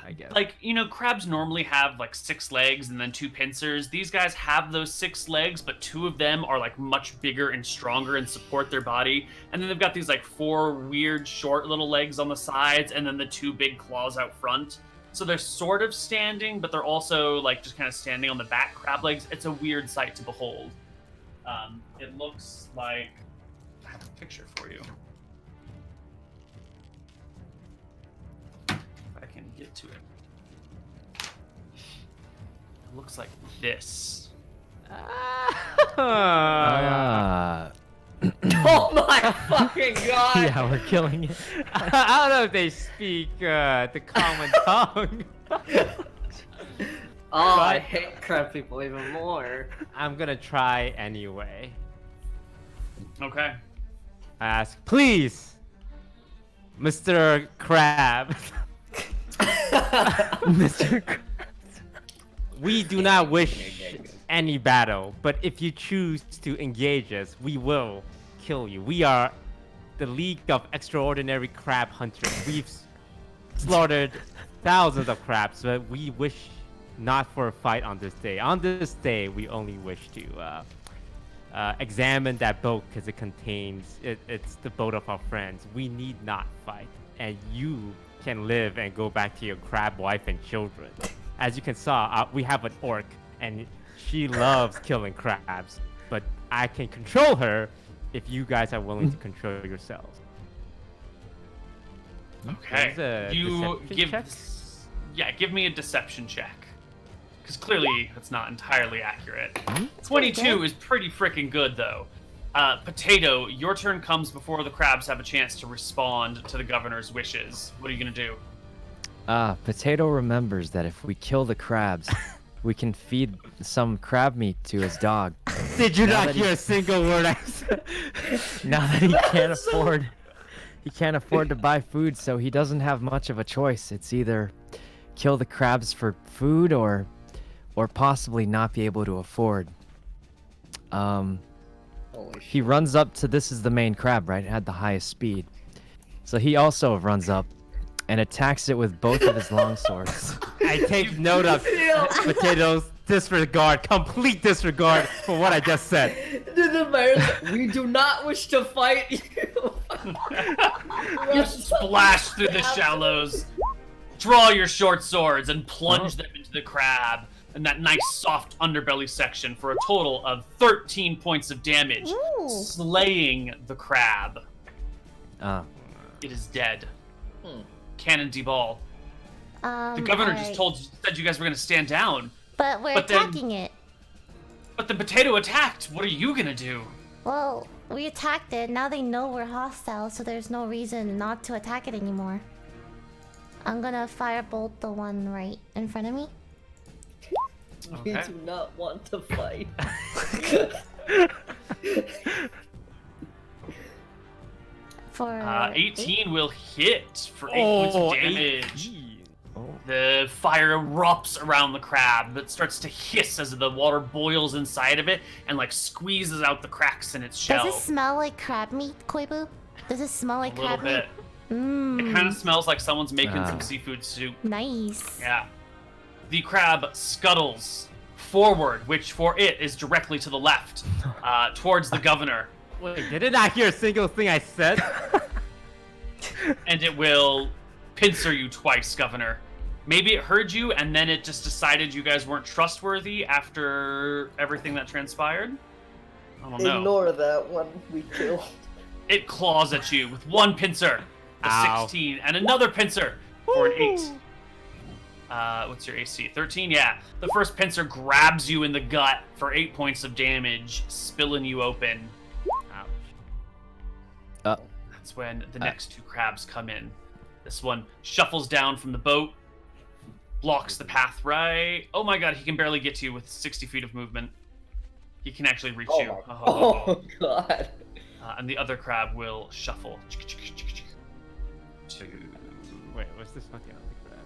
I guess. Like, crabs normally have like 6 legs and then 2 pincers. These guys have those 6 legs, but 2 of them are like much bigger and stronger and support their body. And then they've got these like 4 weird short little legs on the sides and then the 2 big claws out front. So they're sort of standing, but they're also like just kind of standing on the back crab legs. It's a weird sight to behold. It looks like I have a picture for you. If I can get to it. It looks like this. Ah. Oh my fucking god! Yeah, we're killing it. I don't know if they speak the common tongue. Oh, I hate crab people even more. I'm gonna try anyway. Okay. I ask, please, Mr. Crab, Mr. We do not wish any battle, but if you choose to engage us, we will kill you. We are the League of Extraordinary Crab Hunters. We've slaughtered thousands of crabs, but we wish not for a fight on this day. On this day, we only wish to examine that boat because it contains, it's the boat of our friends. We need not fight, and you can live and go back to your crab wife and children. As you can saw, we have an orc, and she loves killing crabs, but I can control her if you guys are willing to control yourselves. Okay. You give check? give me a deception check. Because clearly it's not entirely accurate. pretty 22 good. is pretty freaking good though. Potato, your turn comes before the crabs have a chance to respond to the governor's wishes. What are you gonna do? Potato remembers that if we kill the crabs, we can feed some crab meat to his dog. Did you not that hear he- a single word I said? Now that he can't afford to buy food, so he doesn't have much of a choice. It's either kill the crabs for food or possibly not be able to afford. Holy He runs up to, this is the main crab, right? It had the highest speed. So he also runs up and attacks it with both of his long swords. I take note of Potato's disregard, complete disregard for what I just said. We do not wish to fight you. You splash through the shallows, draw your short swords, and plunge them into the crab in that nice soft underbelly section for a total of 13 points of damage, Ooh. slaying the crab. It is dead. Cannon deball. The governor just said you guys were going to stand down. But we're but then- attacking it. But the potato attacked. What are you going to do? Well, we attacked it. Now they know we're hostile, so there's no reason not to attack it anymore. I'm gonna firebolt the one right in front of me. We Okay. do not want to fight. For 18 will hit for 8 points of damage. The fire erupts around the crab. It starts to hiss as the water boils inside of it and like squeezes out the cracks in its shell. Does it smell like crab meat, Koibu? Does it smell like A little crab bit. meat? Mmm. It kind of smells like someone's making some seafood soup. Nice. Yeah. The crab scuttles forward, which for it is directly to the left, towards the governor. Wait, did it not hear a single thing I said? And it will pincer you twice, Governor. Maybe it heard you, and then it just decided you guys weren't trustworthy after everything that transpired? I don't know. Ignore that one we killed. It claws at you with one pincer, a Ow. 16, and another pincer for an 8. What's your AC? 13? Yeah. The first pincer grabs you in the gut for 8 points of damage, spilling you open. Ouch. That's when the next two crabs come in. This one shuffles down from the boat, blocks the path right. Oh my god, he can barely get to you with 60 feet of movement. He can actually reach you. Oh god. And the other crab will shuffle to Wait, what's this fucking other crab?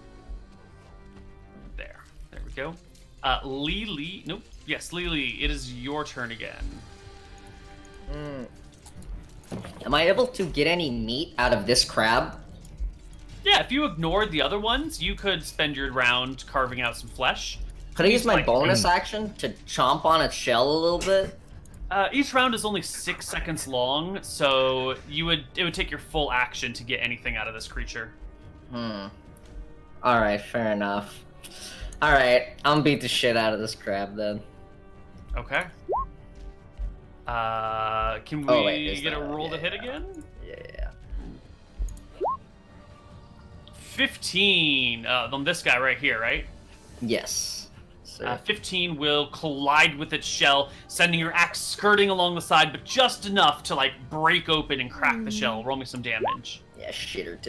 there. There we go. Lily. Nope. Yes, Lily. It is your turn again. Am I able to get any meat out of this crab? Yeah, if you ignored the other ones, you could spend your round carving out some flesh. Could I use my Like- bonus action to chomp on its shell a little bit? Each round is only 6 seconds long, so it would take your full action to get anything out of this creature. Alright, fair enough. Alright, I'm beat the shit out of this crab then. Okay. Can we Oh, wait, is get a that- roll to yeah, hit yeah. again? Yeah. 15 on this guy right here, right? Yes. So, 15 will collide with its shell, sending your axe skirting along the side, but just enough to like break open and crack the shell. Roll me some damage. yeah, shitterton.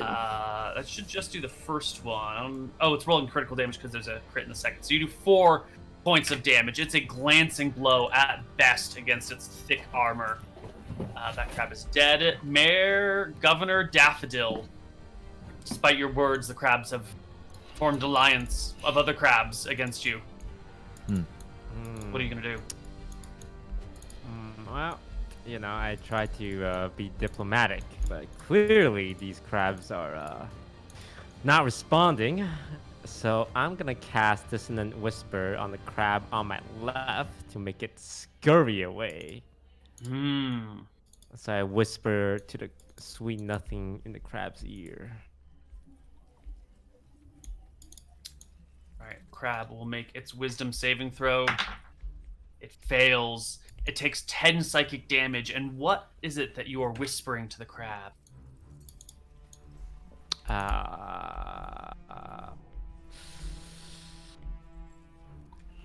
That should just do the first one. Oh, it's rolling critical damage because there's a crit in the second. So you do 4 points of damage. It's a glancing blow at best against its thick armor. That crab is dead. Mayor Governor Daffodil. Despite your words, the crabs have formed alliance of other crabs against you. What are you gonna do? Well, you know, I try to be diplomatic, but clearly these crabs are not responding. So I'm gonna cast Dissonant Whisper on the crab on my left to make it scurry away. So I whisper to the sweet nothing in the crab's ear. All right, crab will make its wisdom saving throw. It fails. It takes 10 psychic damage. And what is it that you are whispering to the crab?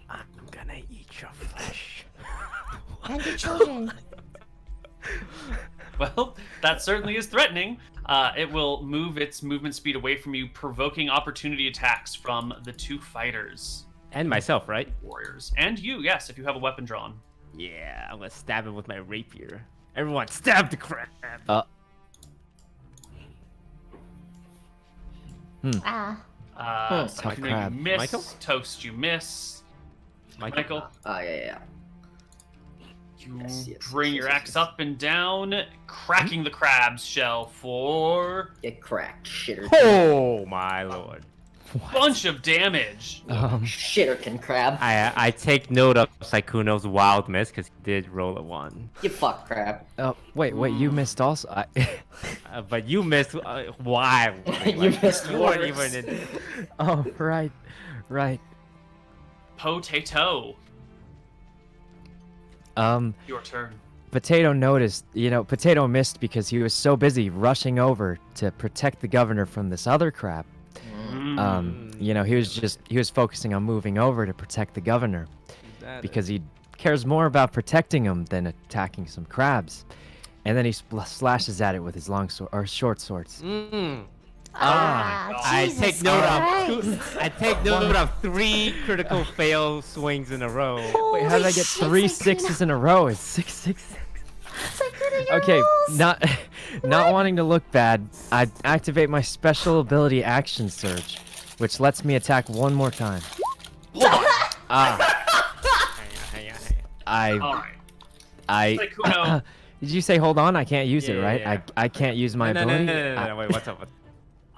I'm gonna eat your flesh. And the children. Well, that certainly is threatening. It will move its movement speed away from you, provoking opportunity attacks from the two fighters. And myself, right? Warriors. And you, yes, if you have a weapon drawn. Yeah, I'm gonna stab him with my rapier. Everyone, stab the crab! Sykkuno, crab. you miss. Michael? Toast, you miss. Michael, Yeah. you Yes, bring yes, your yes, axe yes. up and down, cracking the crab's shell for Get cracked, shitter. Oh my lord. bunch of damage. Shitterkin crab. I take note of Sykkuno's wild miss because he did roll a 1. You fuck crab. Oh, wait, you missed also. But you missed wild. You missed You weren't worse. even in. Oh, right. Potato, your turn. Potato noticed, Potato missed because he was so busy rushing over to protect the governor from this other crab. He was focusing on moving over to protect the governor because he cares more about protecting him than attacking some crabs. And then he slashes at it with his long sword or short swords. I Jesus take note Christ. I take note of 3 critical fail swings in a row. Wait, how did I get Holy 3 shit, 6s in a row? It's 6 6. Sykkuno, your Okay, rolls. not wanting to look bad, I activate my special ability Action Surge, which lets me attack one more time. Hold on. I All right. I Sykkuno, Did you say hold on? I can't use it, right? Yeah. I can't use my No, ability. no, wait, what's up?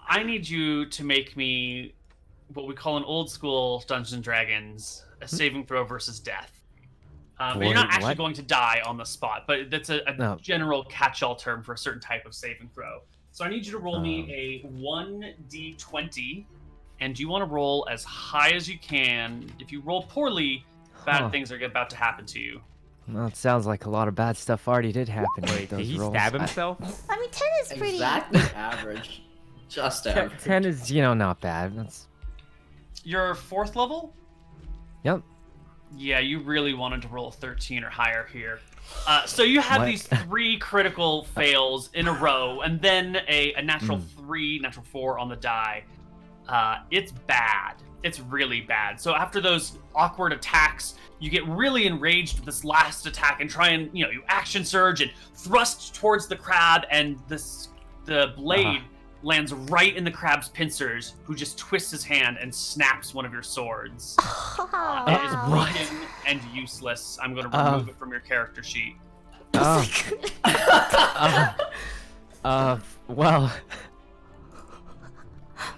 I need you to make me what we call in old school Dungeons and Dragons a saving throw versus death. But you're not Wait, actually what? going to die on the spot, but that's a No. general catch-all term for a certain type of saving throw. So I need you to roll me a 1d20, and you want to roll as high as you can. If you roll poorly, bad things are about to happen to you. Well, it sounds like a lot of bad stuff already did happen. with Wait, those did he rolls. stab himself? I mean, 10 is pretty. Exactly average. Just average. 10 is, not bad. That's Your 4th level? Yep. Yeah, you really wanted to roll a 13 or higher here. So you have What? these 3 critical fails in a row, and then a natural 3, natural 4 on the die. It's bad. It's really bad. So after those awkward attacks, you get really enraged with this last attack and try and, you action surge and thrust towards the crab, and the blade lands right in the crab's pincers, who just twists his hand and snaps one of your swords. Oh, It is wow. broken and useless. I'm going to remove it from your character sheet. Well,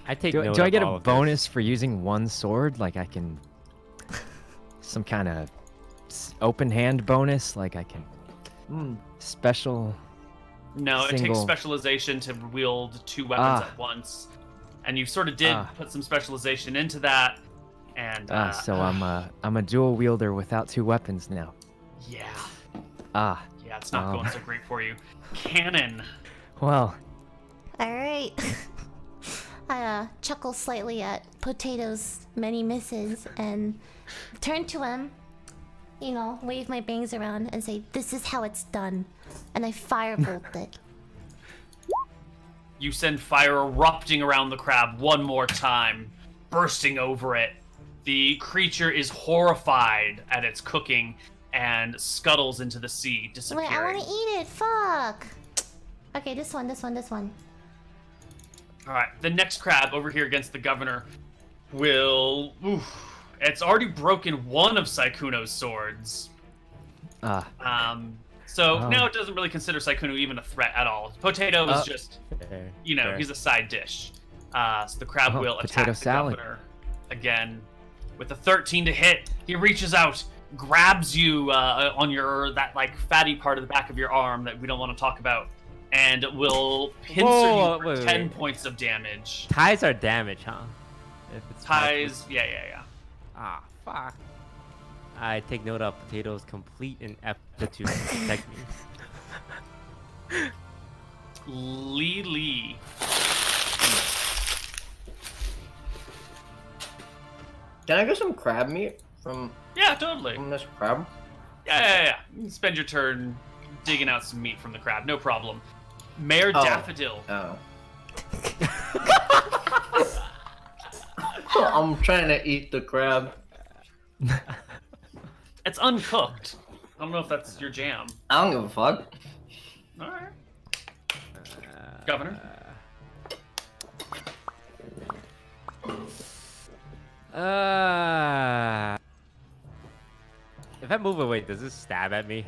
I take do note I of get all a of bonus for using one sword? Like I can, some kind of open hand bonus? Like I can, special. No, it takes Single. specialization to wield 2 weapons at once, and you sort of did put some specialization into that. And So I'm a dual wielder without 2 weapons now. yeah, Yeah, it's not going so great for you. Cannon. well, Alright. I chuckle slightly at Potato's many misses and turn to him, wave my bangs around and say, "This is how it's done." And I firebolt it. You send fire erupting around the crab one more time, bursting over it. The creature is horrified at its cooking and scuttles into the sea, Wait, disappearing. I want to eat it. Fuck. Okay, this one. All right, the next crab over here against the governor will. It's already broken one of Sykkuno's swords. So now it doesn't really consider Sykkuno even a threat at all. Potato is just, Fair. he's a side dish. So the crab will attack the governor again with a 13 to hit. He reaches out, grabs you on that like fatty part of the back of your arm that we don't want to talk about, and will pincer you for 10 points of damage. Ties are damage, huh? If it's Ties, yeah. Ah, fuck. I take note of Potato's complete ineptitude to protect me. Lily. Can I get some crab meat from Yeah, totally. this crab? Yeah. You can spend your turn digging out some meat from the crab, no problem. Mayor Daffodil. Oh. I'm trying to eat the crab. It's uncooked. I don't know if that's your jam. I don't give a fuck. All right. Governor. If I move away, does this stab at me?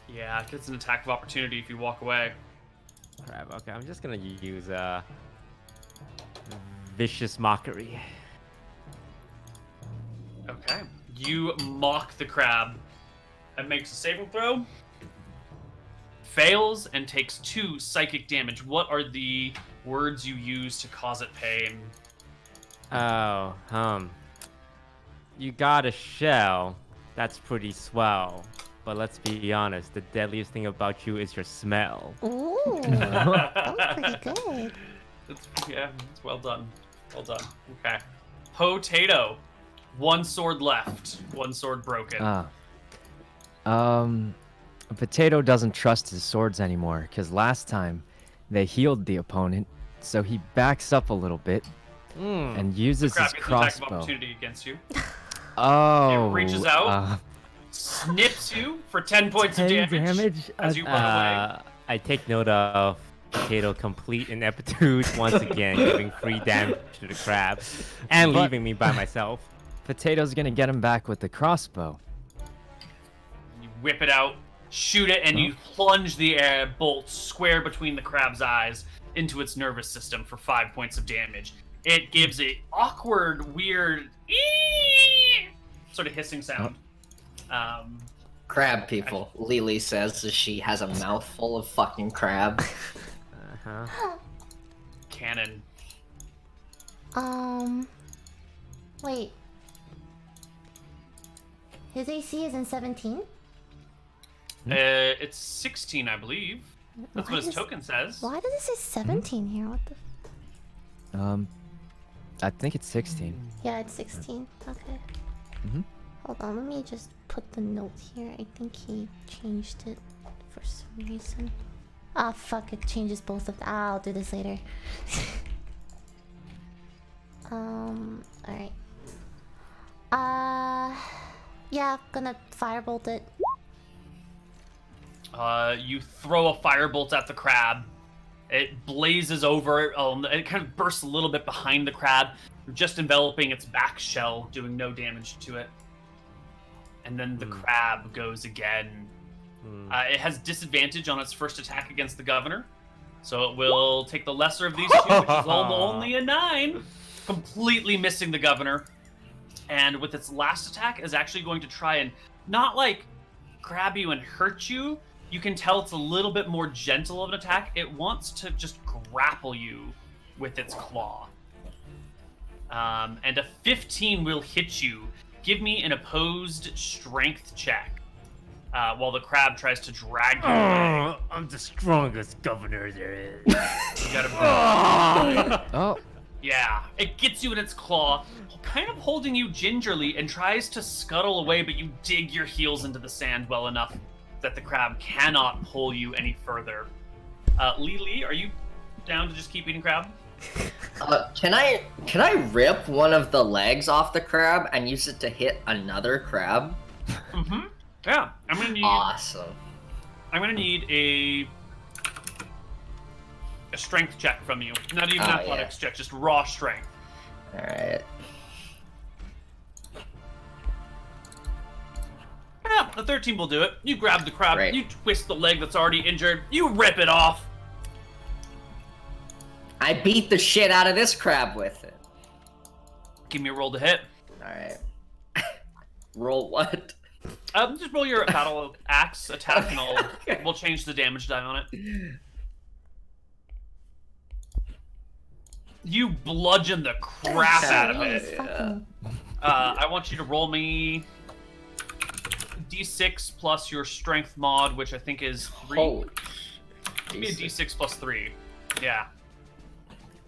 Yeah, it gets an attack of opportunity if you walk away. Crap, okay, I'm just gonna use Vicious Mockery. Okay. You mock the crab. It makes a saving throw. Fails and takes 2 psychic damage. What are the words you use to cause it pain? Oh, you got a shell. That's pretty swell. But let's be honest, the deadliest thing about you is your smell. Ooh, that was pretty good. It's well done. Well done. Okay. Potato. 1 sword left. 1 sword broken. Potato doesn't trust his swords anymore, because last time they healed the opponent, so he backs up a little bit and uses his Crab gets an attack of crossbow. opportunity against you. Oh. It reaches out, snips you for 10 points of 10 damage as you run away. I take note of Potato complete ineptitude once again, giving free damage to the crab and leaving me by myself. Potato's gonna get him back with the crossbow. You whip it out, shoot it, and you plunge the bolt square between the crab's eyes into its nervous system for 5 points of damage. It gives a awkward, weird, sort of hissing sound. Crab people. Lily says that she has a mouthful of fucking crab. Cannon. Wait. His AC is in 17? It's 16, I believe. That's what his token says. Why does it say 17 here? What the? I think it's 16. Yeah, it's 16. Okay. Hold on, let me just put the note here. I think he changed it for some reason. Ah, fuck, it changes both of them. I'll do this later. Alright. Yeah, gonna firebolt it. You throw a firebolt at the crab. It blazes over. It kind of bursts a little bit behind the crab, just enveloping its back shell, doing no damage to it. And then the crab goes again. It has disadvantage on its first attack against the governor, so it will take the lesser of these two, which is only a 9, completely missing the governor. And with its last attack, is actually going to try and not like grab you and hurt you. You can tell it's a little bit more gentle of an attack. It wants to just grapple you with its claw. And a 15 will hit you. Give me an opposed strength check while the crab tries to drag you away. I'm the strongest governor there is. You gotta Oh. Yeah, it gets you in its claw, kind of holding you gingerly, and tries to scuttle away, but you dig your heels into the sand well enough that the crab cannot pull you any further. Lily, are you down to just keep eating crab? Can I rip one of the legs off the crab and use it to hit another crab? Yeah, I'm gonna need. Awesome. I'm gonna need a strength check from you. Not even an athletics check, just raw strength. All right. the 13 will do it. You grab the crab, Right. you twist the leg that's already injured, you rip it off. I beat the shit out of this crab with it. Give me a roll to hit. Alright. Roll what? Just roll your battle axe attack and Okay. we'll change the damage die on it. You bludgeon the crap out of Jeez, it. fucking- I want you to roll me d6 plus your strength mod, which I think is 3. Holy. Give me a d6 plus 3. Yeah.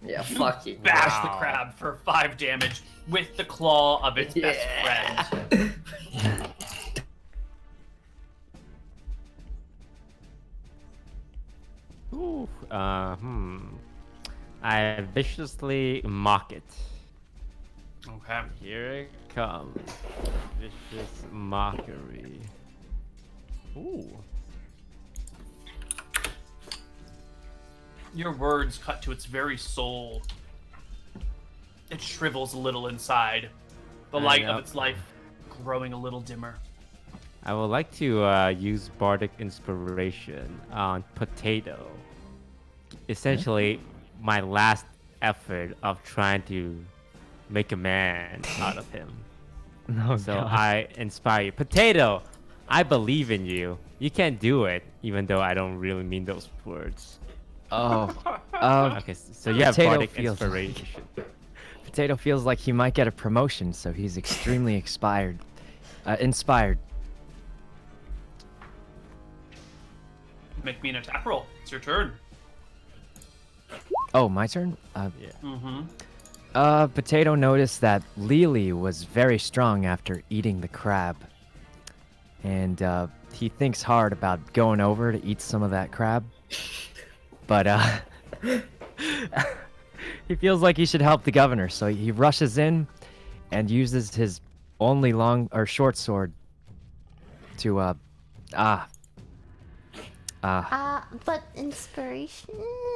Yeah, fuck you. Bash the Wow. crab for 5 damage with the claw of its best friend. Ooh, I viciously mock it. Okay. Here it comes. Vicious mockery. Ooh. Your words cut to its very soul. It shrivels a little inside, the I light know. of its life growing a little dimmer. I would like to use bardic inspiration on Potato. Essentially, my last effort of trying to make a man out of him. No, So I inspire you. Potato, I believe in you. You can do it, even though I don't really mean those words. Oh. Okay, so you have Potato bardic feels like- inspiration. Potato feels like he might get a promotion, so he's extremely inspired. Make me an attack roll. It's your turn. Oh, my turn? Yeah. Mm-hmm. Potato noticed that Lily was very strong after eating the crab. And, he thinks hard about going over to eat some of that crab. But, he feels like he should help the governor, so he rushes in and uses his only short sword to, but inspiration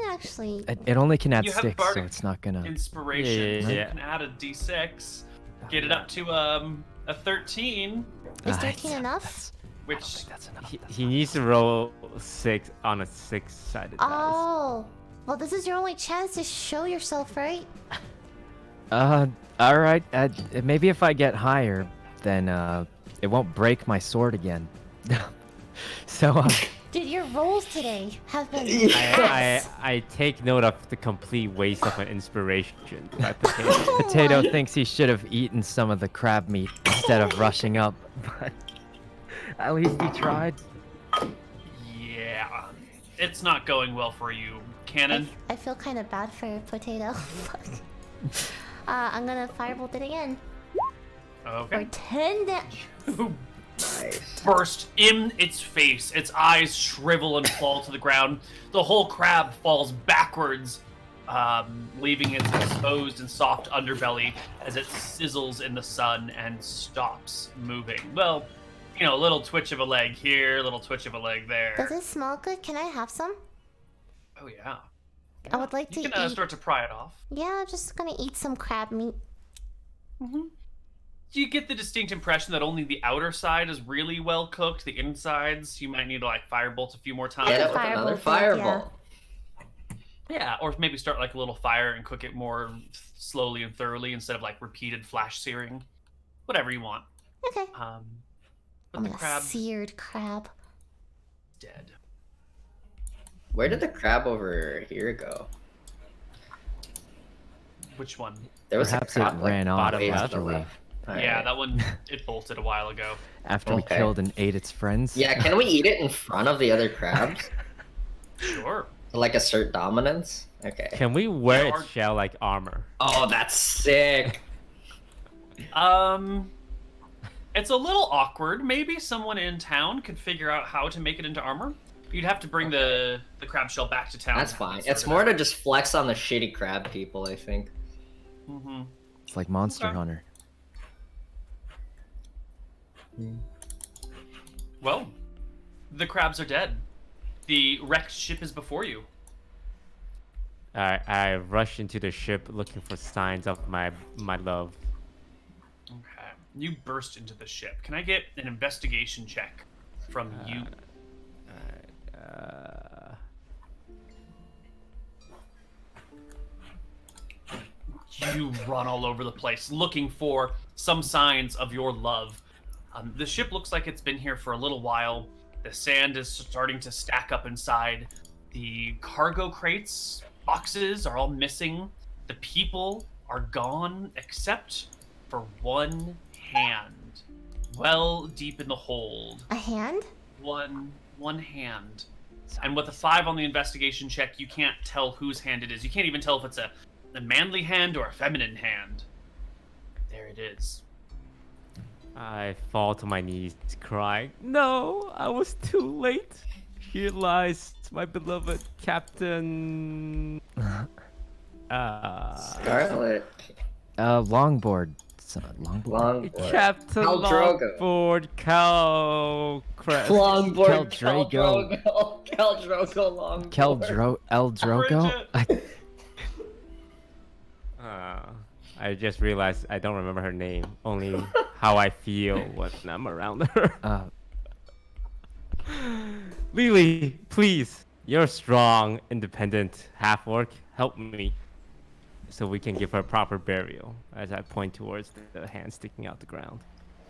actually. it only can add You have 6, so bardic it's not gonna... Inspiration. So Yeah. you can add a d6. Get it up to a 13, Is Ah, 13 enough? which That's enough. He needs to roll 6 on a 6-sided dice. Oh, well, this is your only chance to show yourself, right? Alright. Maybe if I get higher, then, it won't break my sword again. So, Dude, your rolls today have been. I take note of the complete waste of an inspiration by Potato. Potato thinks he should have eaten some of the crab meat instead of rushing up, but at least he tried. yeah, it's not going well for you, Cannon. I feel kind of bad for Potato. Fuck. I'm gonna firebolt it again. For Okay. 10 damage. Nice. Burst in its face. Its eyes shrivel and fall to the ground. The whole crab falls backwards, leaving its exposed and soft underbelly as it sizzles in the sun and stops moving. Well, you know, a little twitch of a leg here, a little twitch of a leg there. Does it smell good? Can I have some? Oh yeah. I would like You to can eat. start to pry it off. Yeah, I'm just gonna eat some crab meat. You get the distinct impression that only the outer side is really well cooked. The insides, you might need to like firebolt a few more times. Get it with another fireball. Yeah, or maybe start like a little fire and cook it more slowly and thoroughly instead of like repeated flash searing. Whatever you want. Okay. But I'm the a crab's seared crab. dead. Where did the crab over here go? Which one? There was Perhaps a it crab ran off bottom way to the after we left. Alright. Yeah, that one it bolted a while ago. after we Okay. killed and ate its friends. Yeah, can we eat it in front of the other crabs? Sure. To, like assert dominance? Okay. Can we wear There are- its shell like armor? Oh, that's sick. It's a little awkward. Maybe someone in town could figure out how to make it into armor. You'd have to bring the crab shell back to town. That's fine. It's more to just flex on the shitty crab people, I think. Mm-hmm. It's like Monster Okay. Hunter. Well, the crabs are dead. The wrecked ship is before you. I rush into the ship looking for signs of my love. Okay. You burst into the ship. Can I get an investigation check from you? You run all over the place looking for some signs of your love. The ship looks like it's been here for a little while. The sand is starting to stack up inside. The cargo crates, boxes are all missing. The people are gone except for one hand. Well deep in the hold. A hand? One hand. And with a 5 on the investigation check, you can't tell whose hand it is. You can't even tell if it's a manly hand or a feminine hand. There it is. I fall to my knees, crying. No, I was too late. Here lies my beloved Captain. Scarlet. Longboard. Longboard. Captain Khal Drogo. Longboard Cal Crest. Longboard. Khal Drogo. Khal Drogo. Longboard. El Drogo? I just realized I don't remember her name. Only how I feel when I'm around her. Lily, please. You're strong, independent half-orc. Help me. So we can give her proper burial. As I point towards the hand sticking out the ground.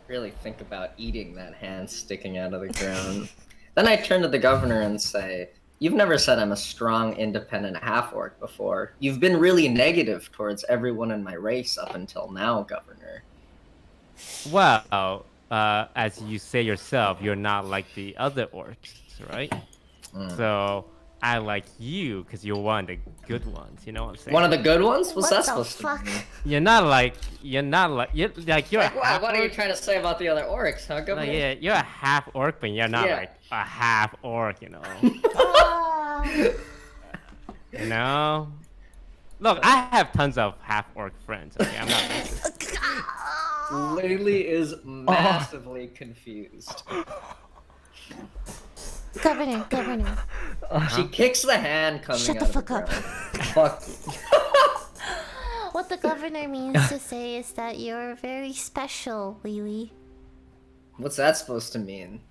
Really think about eating that hand sticking out of the ground. Then I turn to the governor and say, "You've never said I'm a strong, independent half-orc before. You've been really negative towards everyone in my race up until now, Governor." Well, as you say yourself, you're not like the other orcs, right? So I like you because you're one of the good ones. You know what I'm saying? One of the good ones? What's What that the supposed fuck? to mean? You're like you're Like, a half what are you orc. trying to say about the other orcs, huh, Governor? Like, yeah, you're a half orc, but you're not Yeah. like a half orc. You know. Ah. You know. Look, I have tons of half orc friends. Okay, I'm not racist. Lily is massively confused. Governor. She kicks the hand coming Shut out the of fuck up. ground. Fuck. What the governor means to say is that you're very special, Lily. What's that supposed to mean?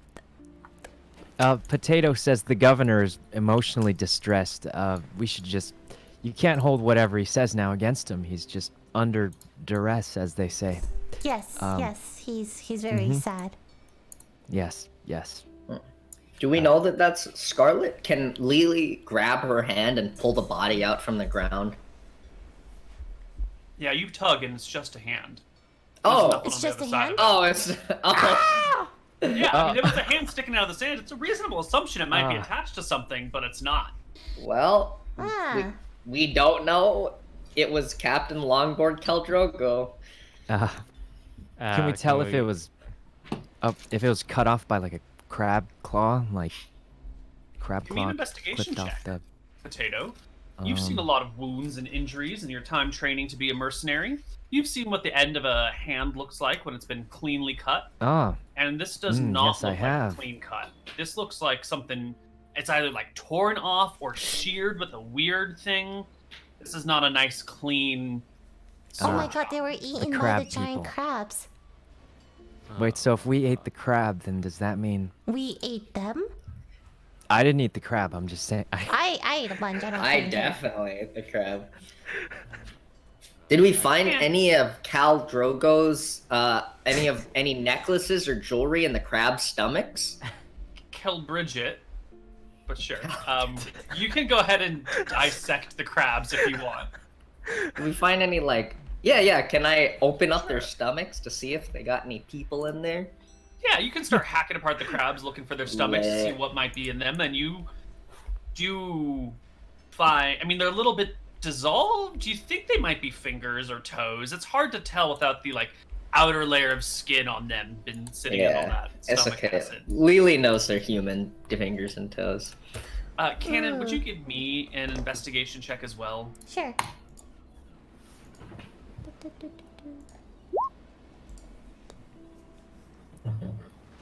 Potato says the governor is emotionally distressed. We should just... You can't hold whatever he says now against him. He's just under duress, as they say. Yes, he's very sad. Yes. Do we know that that's Scarlet? Can Lily grab her hand and pull the body out from the ground? Yeah, you tug and it's just a hand. Oh, There's nothing It's on the just other a side hand? of it. oh, it's oh. Yeah, I mean, if it's a hand sticking out of the sand, it's a reasonable assumption it might be Ah. attached to something, but it's not. Well, Ah. we don't know. It was Captain Longboard Khal Drogo. Can we tell if it was cut off by like a crab claw, like crab Give me claw an investigation clipped off check. the... Potato. You've seen a lot of wounds and injuries in your time training to be a mercenary. You've seen what the end of a hand looks like when it's been cleanly cut. Oh, And this does not yes, I look like have. a clean cut. This looks like something, it's either like torn off or sheared with a weird thing. This is not a nice, clean... Oh my god, they were eaten by crab the giant people. crabs. wait, so if we ate the crab, then does that mean... We ate them? I didn't eat the crab, I'm just saying... I ate a bunch. I don't I think definitely ate the crab. Did we find any of Khal Drogo's any necklaces or jewelry in the crab's stomachs? Kill Bridget, but sure. You can go ahead and dissect the crabs if you want. Did we find any like? Yeah. Can I open up their stomachs to see if they got any people in there? Yeah, you can start hacking apart the crabs, looking for their stomachs to see Lit. what might be in them, and you do find. I mean, they're a little bit dissolved. Do you think they might be fingers or toes? It's hard to tell without the like outer layer of skin on them been sitting in all that it's stomach okay. acid. Lily knows they're human fingers and toes. Cannon, would you give me an investigation check as well? Sure.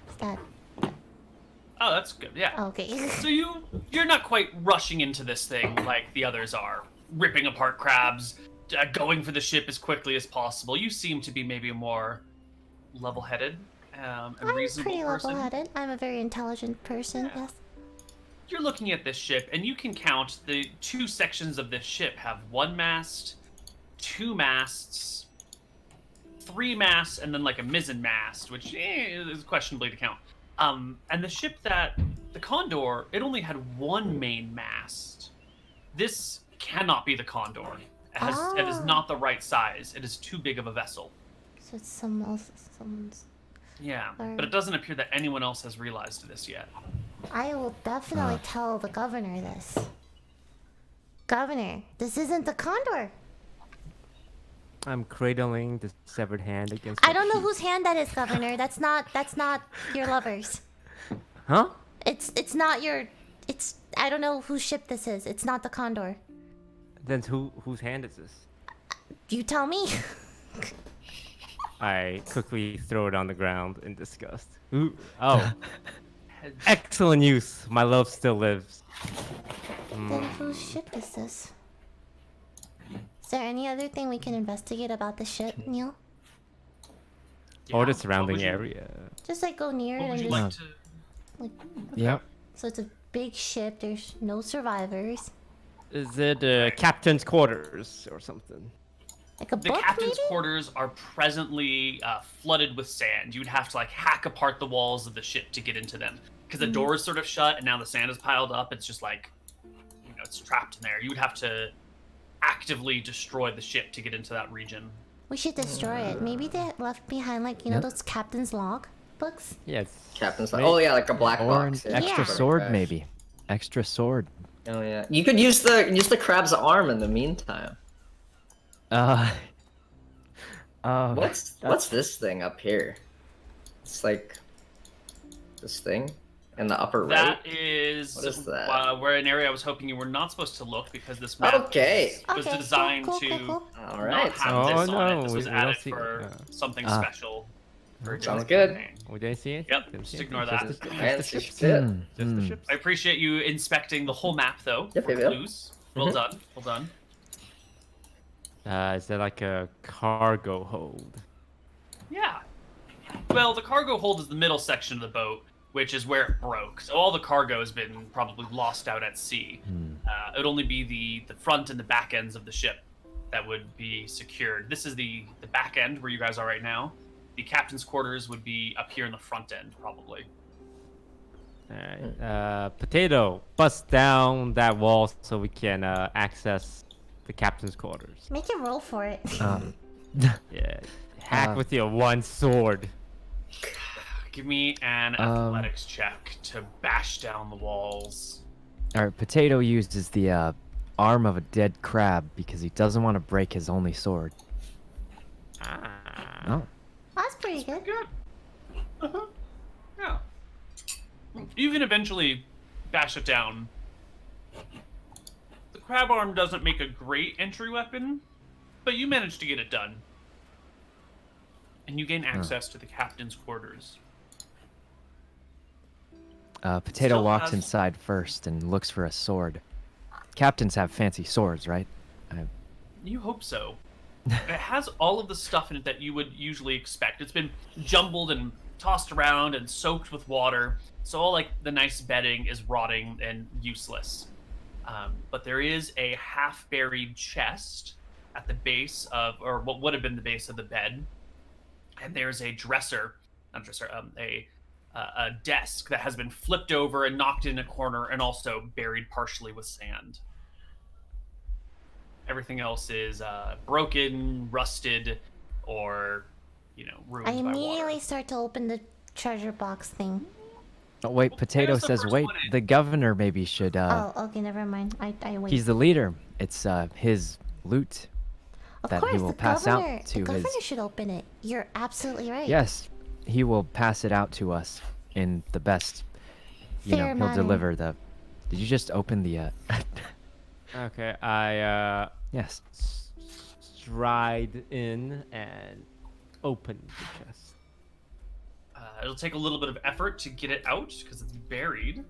Is that Oh, that's good. Yeah. okay? So you're not quite rushing into this thing like the others are, ripping apart crabs, going for the ship as quickly as possible. You seem to be maybe more level-headed and I'm reasonable pretty person. level-headed. I'm a very intelligent person. Yeah. Yes. You're looking at this ship, and you can count the 2 sections of this ship have 1 mast, 2 masts, 3 masts, and then like a mizzen mast, which is questionably to count. And the ship the Condor, it only had 1 main mast. This cannot be the Condor. It is not the right size. It is too big of a vessel. So it's someone's. Yeah, Alright. but it doesn't appear that anyone else has realized this yet. I will definitely tell the governor this. Governor, this isn't the Condor. I'm cradling the severed hand against. I my don't know cheek. whose hand that is, Governor. That's not your lover's. Huh? It's not your. I don't know whose ship this is. It's not the Condor. Then whose hand is this? You tell me. I quickly throw it on the ground in disgust. Ooh. Oh. Excellent use. My love still lives. Then whose ship is this? Is there any other thing we can investigate about the ship, Neil? Or the Yeah, surrounding what would you- area. Just like go near What it would and you just like to? Yep. so it's a big ship. There's no survivors. Is it captain's quarters or something? Like a The book, captain's maybe? quarters are presently flooded with sand. You'd have to like hack apart the walls of the ship to get into them because the door is sort of shut and now the sand is piled up. It's just like, it's trapped in there. You would have to actively destroy the ship to get into that region. We should destroy it. Maybe they left behind like you know Yep. those captain's log books. Yeah, it's Captain's like, oh yeah, like a black Or an box. extra Yeah. sword, maybe. Extra sword. Oh yeah. You could use the crab's arm in the meantime. What's this thing up here? It's like this thing in the upper right. That is, What is that? where an area I was hoping you were not supposed to look because this map Okay. was Okay, designed cool. to All not right. have Oh, this on no, it. This we- was we don't added see- for something Ah. special. For a Sounds different good. campaign. We didn't see it. Yep, just ignore that. Just the And ships. ships it. Just the ships. I appreciate you inspecting the whole map, though. Yep, for yep, yep. clues. Well Mhm. done. Well done. Is there like a cargo hold? Yeah. Well, the cargo hold is the middle section of the boat, which is where it broke. So all the cargo has been probably lost out at sea. It would only be the front and the back ends of the ship that would be secured. This is the back end where you guys are right now. The captain's quarters would be up here in the front end, probably. Alright. Potato, bust down that wall so we can access the captain's quarters. Make him roll for it. Yeah. Hack with your one sword. Give me an athletics check to bash down the walls. Alright, Potato uses the arm of a dead crab because he doesn't want to break his only sword. Oh. That's pretty good. Good. Yeah. You can eventually bash it down. The crab arm doesn't make a great entry weapon, but you manage to get it done. And you gain access to the captain's quarters. Potato Still walks has- inside first and looks for a sword. Captains have fancy swords, right? You hope so. It has all of the stuff in it that you would usually expect. It's been jumbled and tossed around and soaked with water, so all like the nice bedding is rotting and useless. But there is a half-buried chest at the base of, or what would have been the base of the bed, and there's a a desk that has been flipped over and knocked in a corner and also buried partially with sand. Everything else is broken, rusted, or, ruined I by immediately water. start to open the treasure box thing. Oh, wait, Well, Potato Potato's the says, first wait, one in. the governor maybe should, Oh, okay, never mind. I wait. he's the leader. It's, his loot. Of that he course, will the pass out governor, to the governor his- should open it. You're absolutely right. Yes, he will pass it out to us in the best, Fair he'll manner. deliver the... Did you just open the, Okay, I Yes. stride in and open the chest. It'll take a little bit of effort to get it out because it's buried.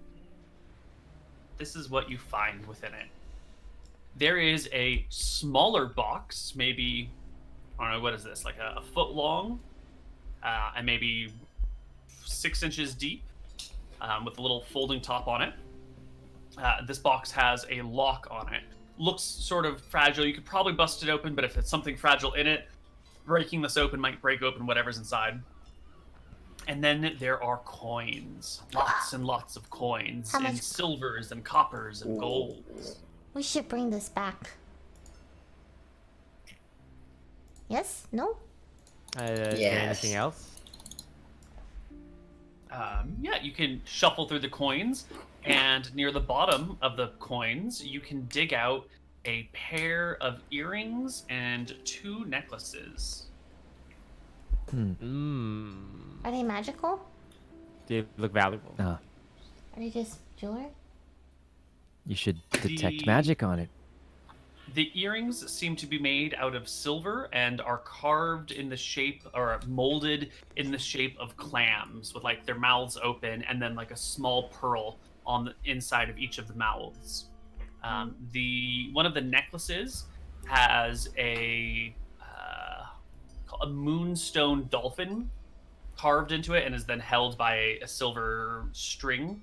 This is what you find within it. There is a smaller box, maybe, I don't know, what is this, like a foot long? and maybe 6 inches deep, with a little folding top on it. This box has a lock on it. Looks sort of fragile. You could probably bust it open, but if it's something fragile in it, breaking this open might break open whatever's inside. And then there are coins. Lots and lots of coins. How In much? silvers and coppers and golds. We should bring this back. Yes? No? Is there Yes. anything else? Yeah, you can shuffle through the coins, and near the bottom of the coins, you can dig out a pair of earrings and 2 necklaces. Are they magical? They look valuable. Are they just jewelry? You should detect The- magic on it. The earrings seem to be made out of silver and are carved in the shape, or molded in the shape of clams, with like their mouths open and then like a small pearl on the inside of each of the mouths. The one of the necklaces has a moonstone dolphin carved into it and is then held by a silver string.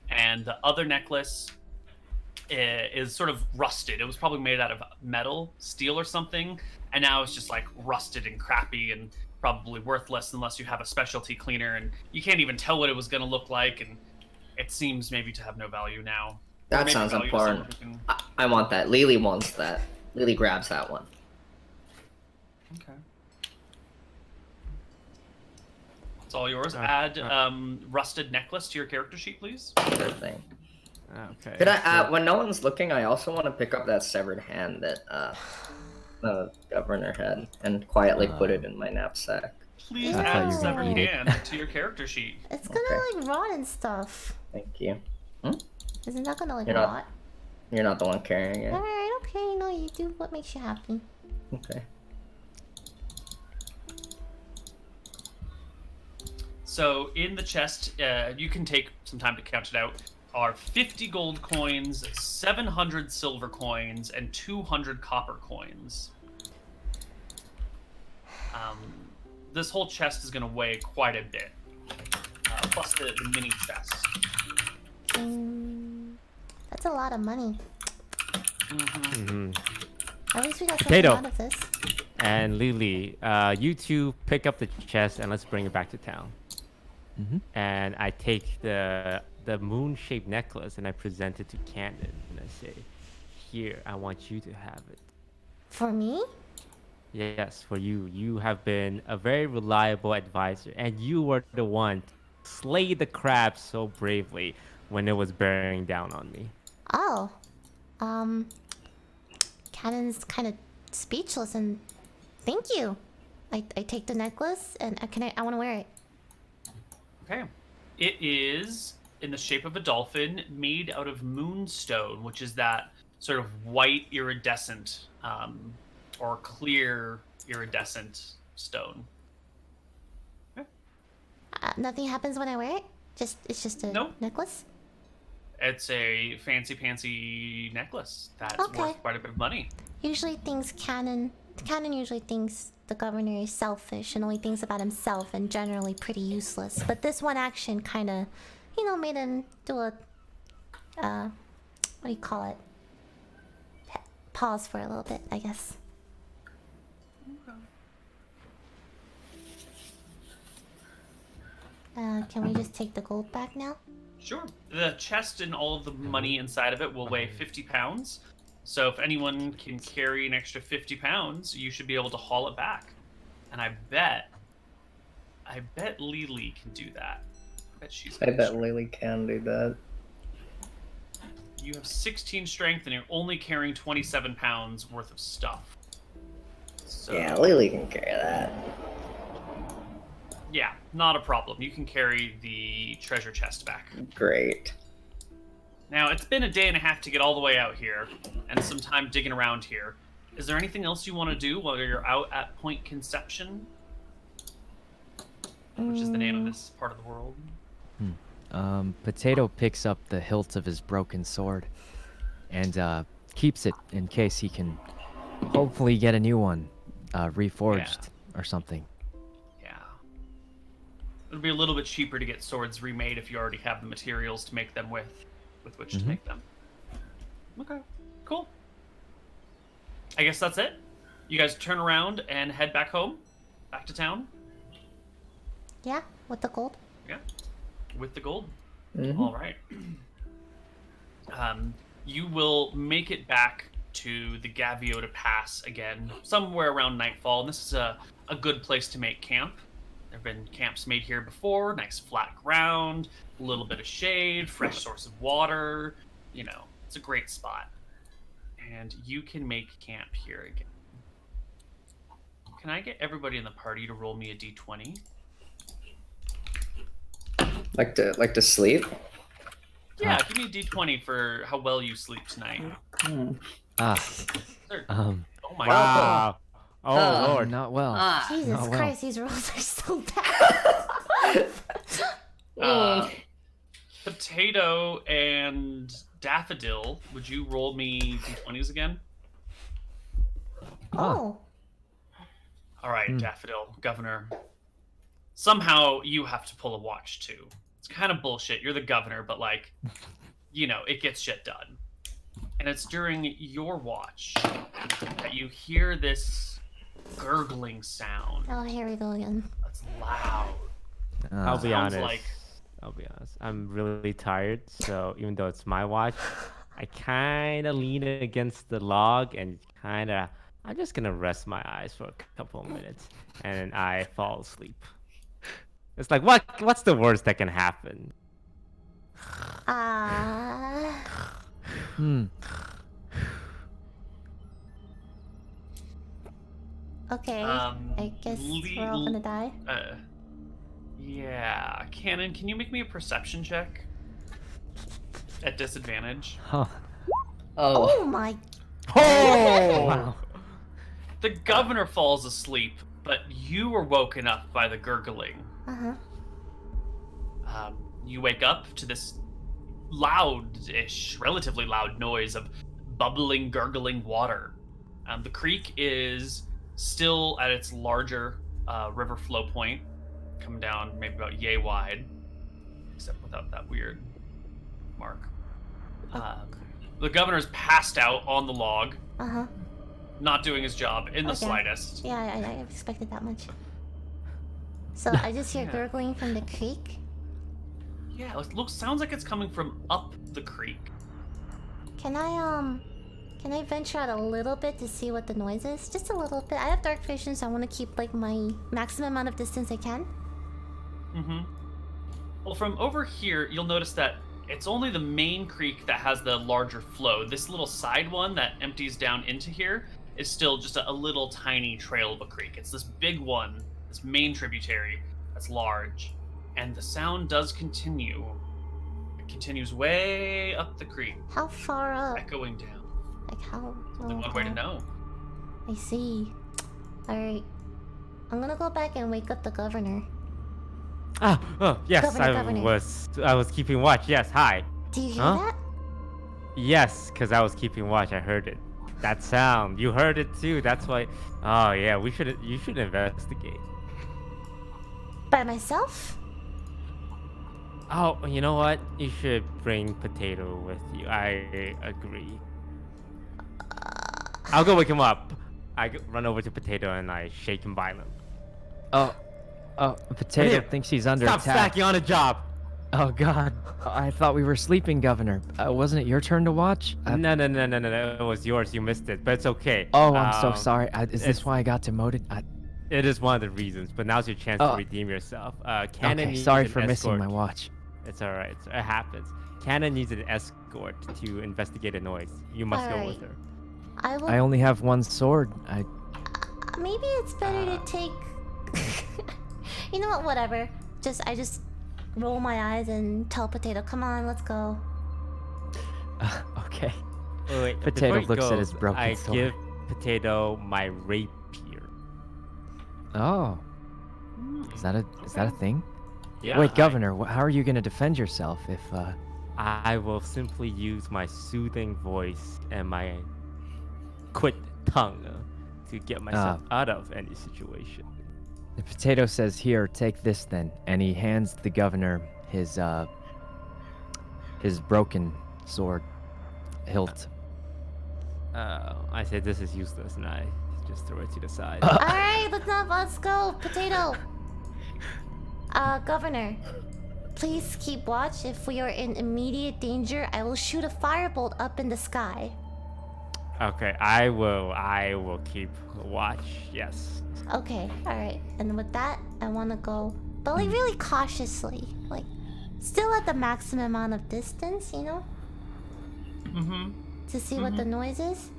And the other necklace is sort of rusted. It was probably made out of metal, steel or something, and now it's just like rusted and crappy and probably worthless unless you have a specialty cleaner, and you can't even tell what it was going to look like, and it seems maybe to have no value now. Or That maybe sounds value to someone important. who can- I want that. Lily wants that. Lily grabs that one. Okay. It's all yours. Uh, Add rusted necklace to your character sheet, please. Sure thing. Okay. Could I, so- when no one's looking, I also want to pick up that severed hand that the governor had and quietly put it in my knapsack. Please I thought add you were gonna severed eat it. hand to your character sheet. It's gonna Okay. like rot and stuff. Thank you. Isn't that gonna like You're not- rot? You're not the one carrying it. Alright, okay, no, you do what makes you happy. Okay. So in the chest, you can take some time to count it out, are 50 gold coins, 700 silver coins, and 200 copper coins. This whole chest is going to weigh quite a bit, plus the mini chest. That's a lot of money. Mhm. At least we got something Potato. out of this. And Lily, you two pick up the chest and let's bring it back to town. And I take the moon-shaped necklace and I present it to Cannon and I say, "Here, I want you to have it." For me? Yes, for you. You have been a very reliable advisor, and you were the one to slay the crab so bravely when it was bearing down on me. Oh. Cannon's kind of speechless and thank you. I take the necklace and I want to wear it. Okay. It is in the shape of a dolphin made out of moonstone, which is that sort of white iridescent or clear iridescent stone. Nothing happens when I wear it? It's just a Nope. necklace? It's a fancy necklace that's Okay. worth quite a bit of money. Usually Cannon usually thinks the governor is selfish and only thinks about himself and generally pretty useless. But this one action kind of, made him do a, what do you call it? Pause for a little bit, I guess. Can we just take the gold back now? Sure. The chest and all of the money inside of it will weigh 50 pounds. So if anyone can carry an extra 50 pounds, you should be able to haul it back. And I bet Lily can do that. I bet Lily can do that. You have 16 strength and you're only carrying 27 pounds worth of stuff. So, Yeah, Lily can carry that. yeah, not a problem. You can carry the treasure chest back. Great. Now, it's been a day and a half to get all the way out here, and some time digging around here. Is there anything else you want to do while you're out at Point Conception? Which is the name of this part of the world. Potato picks up the hilt of his broken sword and keeps it in case he can hopefully get a new one reforged or something. Yeah. It'll be a little bit cheaper to get swords remade if you already have the materials to make them with which to make them. Okay, cool. I guess that's it. You guys turn around and head back home, back to town. Yeah, with the gold. Yeah, with the gold. Mhm. All right. You will make it back to the Gaviota Pass again, somewhere around nightfall. And this is a good place to make camp. There have been camps made here before. Nice flat ground, a little bit of shade, fresh source of water. You know, it's a great spot. And you can make camp here again. Can I get everybody in the party to roll me a d20? Like to sleep. Yeah, give me a d20 for how well you sleep tonight. Ah, Sure. oh my god. Wow. Oh Oh, lord. not well. Jesus Oh, well. Christ, these rolls are so bad. Potato and Daffodil, would you roll me d20s again? Oh. All right, Daffodil, Governor. Somehow you have to pull a watch too. It's kind of bullshit. You're the governor, but like, you know, it gets shit done. And it's during your watch that you hear this gurgling sound. Oh, here we go again. That's loud. I'll be Sounds honest. like- I'll be honest. I'm really tired, so even though it's my watch, I kind of lean against the log and I'm just gonna rest my eyes for a couple of minutes, and I fall asleep. It's like what's the worst that can happen? Okay. I guess we're all gonna die. Yeah. Cannon, can you make me a perception check? At disadvantage. Huh. Oh my. Oh! Wow. The governor falls asleep, but you are woken up by the gurgling. Uh-huh. You wake up to this loud-ish, relatively loud noise of bubbling, gurgling water. The creek is still at its larger river flow point, come down maybe about yay wide, except without that weird mark. The governor's passed out on the log, Uh-huh. not doing his job in the Okay. slightest. Yeah, I expected that much. So I just hear Yeah. gurgling from the creek. Yeah, it sounds like it's coming from up the creek. Can I venture out a little bit to see what the noise is? Just a little bit. I have dark vision, so I want to keep like my maximum amount of distance I can. Mm-hmm. Well, from over here, you'll notice that it's only the main creek that has the larger flow. This little side one that empties down into here is still just a little tiny trail of a creek. It's this big one, this main tributary that's large. And the sound does continue. It continues way up the creek, How far up? echoing down. Like how? Only one way to know. I see. Alright. I'm gonna go back and wake up the governor. Oh, yes, Governor. I was keeping watch. Yes, hi. Do you hear Huh? that? Yes, because I was keeping watch. I heard it. That sound. You heard it too. That's why. Oh yeah, you should investigate. By myself? Oh, you know what? You should bring Potato with you. I agree. I'll go wake him up. Run over to Potato and I shake him violently. Oh, Potato Here, thinks he's under Stop attack. stacking on a job. Oh God, I thought we were sleeping, Governor. Wasn't it your turn to watch? No. It was yours. You missed it, but it's okay. Oh, I'm so Um, sorry. Is this it's- why I got demoted? It is one of the reasons, but now's your chance to redeem yourself. Cannon Okay, needs sorry an for missing escort. my watch. It's alright. It happens. Cannon needs an escort to investigate a noise. You must go with Alright. her. I will. I only have one sword. Maybe it's better to take. You know what? Whatever. I just roll my eyes and tell Potato, "Come on, let's go." Okay. Wait, Potato before you looks at go, his broken I sword. give Potato my rapier. Oh. Is that a thing? Yeah. Wait, Governor, how are you gonna defend yourself if? I will simply use my soothing voice and my quick tongue to get myself out of any situation. The potato says, "Here, take this then," and he hands the governor his broken sword hilt. I say this is useless, and I just throw it to the side. Alright, let's go, potato. Governor, please keep watch. If we are in immediate danger, I will shoot a firebolt up in the sky. Okay, I will keep watch. Yes. Okay, alright. And with that, I want to go, but like really cautiously. Like, still at the maximum amount of distance, you know? Mm-hmm. To see what the noise is.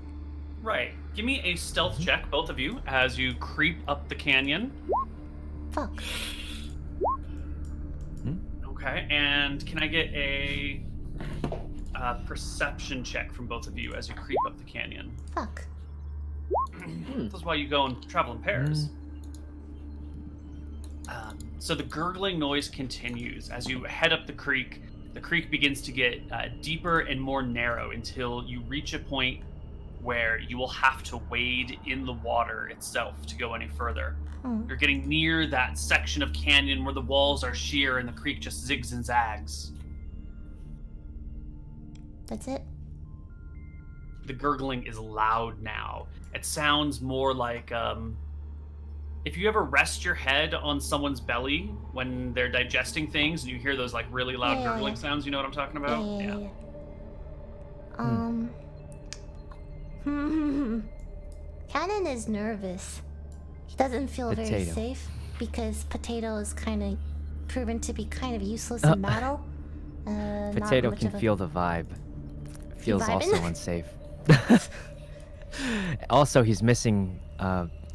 Right. Give me a stealth check, both of you, as you creep up the canyon. Fuck. Okay, and can I get a perception check from both of you as you creep up the canyon? Fuck. This is why you go and travel in pairs. So the gurgling noise continues as you head up the creek. The creek begins to get deeper and more narrow until you reach a point where you will have to wade in the water itself to go any further. You're getting near that section of canyon where the walls are sheer and the creek just zigs and zags. That's it? The gurgling is loud now. It sounds more like if you ever rest your head on someone's belly when they're digesting things and you hear those like really loud gurgling sounds, you know what I'm talking about? Yeah. Cannon is nervous. He doesn't feel very Potato. safe because Potato is kind of proven to be kind of useless in battle. Not Potato much can of a- feel the vibe. Feels vibing? also unsafe. Also, he's missing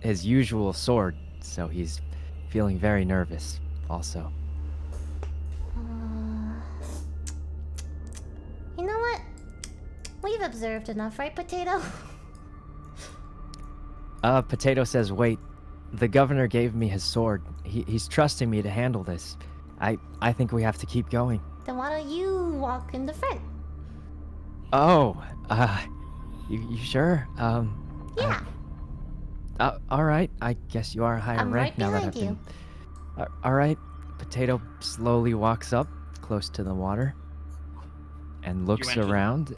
his usual sword, so he's feeling very nervous. Also, You know what? We've observed enough, right, Potato? Potato says, "Wait, the governor gave me his sword. He's trusting me to handle this. I think we have to keep going." Then why don't you walk in the front? Oh, you sure? Yeah, All right. I guess you are higher I'm rank right now that I've behind been. All right. Potato slowly walks up close to the water and looks enter the- around.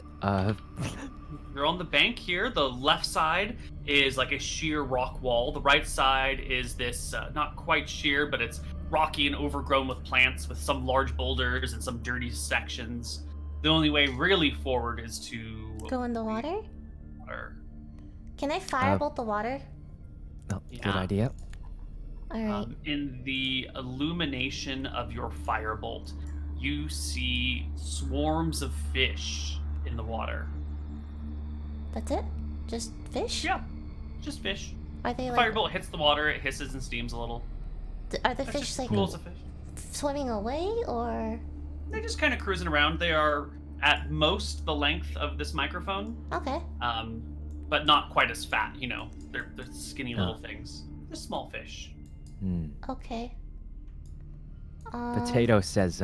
You're on the bank here. The left side is like a sheer rock wall. The right side is this, not quite sheer, but it's rocky and overgrown with plants with some large boulders and some dirty sections. The only way really forward is to go in the water. water. Can I firebolt the water? Oh, good Yeah. idea. All right. In the illumination of your firebolt, you see swarms of fish in the water. That's it? Just fish? Yeah, just fish. Are they like? Firebolt hits the water, it hisses and steams a little. Are the That's fish just like pools of fish. swimming away or? They're just kind of cruising around. They are at most the length of this microphone, Okay. but not quite as fat. You know, they're skinny little things. They're small fish. Okay. Potato says,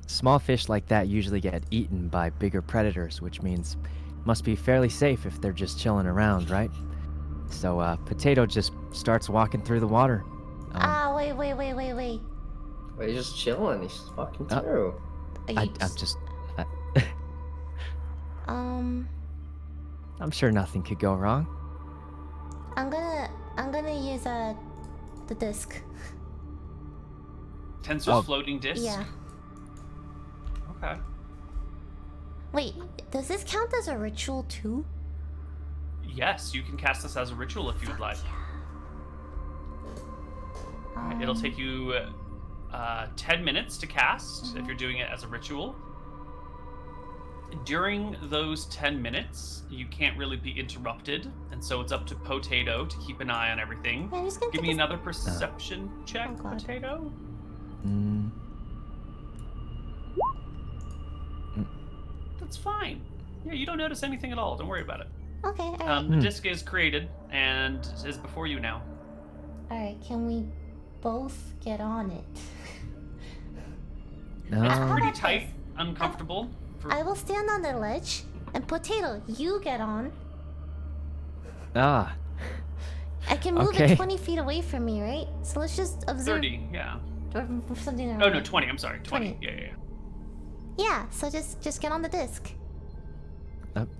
small fish like that usually get eaten by bigger predators, which means must be fairly safe if they're just chilling around, right? So, Potato just starts walking through the water. Wait. Wait, he's just chilling. He's just walking through. Are you I'm just... um. I'm sure nothing could go wrong. I'm gonna use the disc. Tensor's floating disc. Yeah. Okay. Wait, does this count as a ritual too? Yes, you can cast this as a ritual if you would like. Alright, it'll take you 10 minutes to cast if you're doing it as a ritual. During those 10 minutes, you can't really be interrupted, and so it's up to Potato to keep an eye on everything. Yeah, I'm just gonna Give take me a- another perception check, Oh, God. Potato. That's fine. Yeah, you don't notice anything at all. Don't worry about it. Okay, alright. The disc is created and is before you now. Alright, can we both get on it? It's How pretty about tight, this? uncomfortable. I will stand on the ledge, and Potato, you get on. I can move Okay. it 20 feet away from me, right? So let's just observe. 30, yeah. Or something. Oh no, 20. I'm sorry, 20. 20. Yeah. Yeah. So just get on the disc.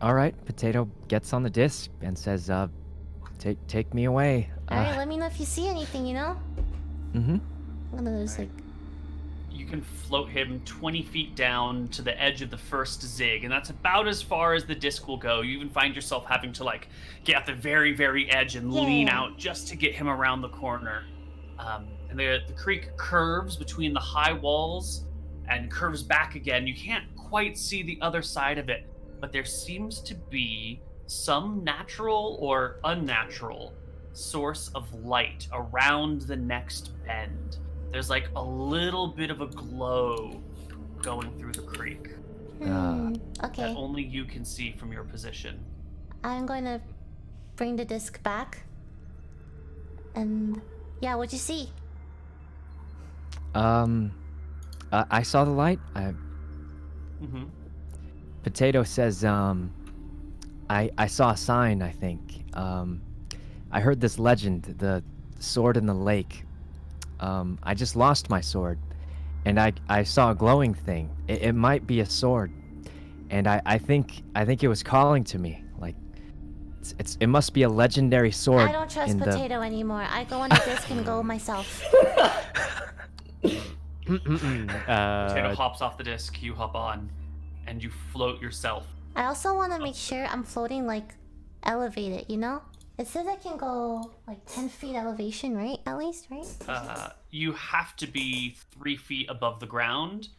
All right. Potato gets on the disc and says, take me away. All right. Let me know if you see anything. You know. Mm-hmm. I'm gonna just like. You can float him 20 feet down to the edge of the first zig, and that's about as far as the disc will go. You even find yourself having to like get at the very, very edge and lean Yeah. out just to get him around the corner. And the creek curves between the high walls and curves back again. You can't quite see the other side of it, but there seems to be some natural or unnatural source of light around the next bend. There's like a little bit of a glow going through the creek Okay. that only you can see from your position. I'm going to bring the disc back. And yeah, what'd you see? I saw the light. Mm-hmm. Potato says, I saw a sign, I think. I heard this legend, the sword in the lake. I just lost my sword, and I saw a glowing thing. It might be a sword, and I think it was calling to me. Like, it must be a legendary sword. I don't trust in Potato anymore. I go on the disc and go myself. Potato hops off the disc, you hop on, and you float yourself. I also want to make sure I'm floating like elevated, you know? It says I can go like 10 feet elevation, right? At least, right? You have to be 3 feet above the ground,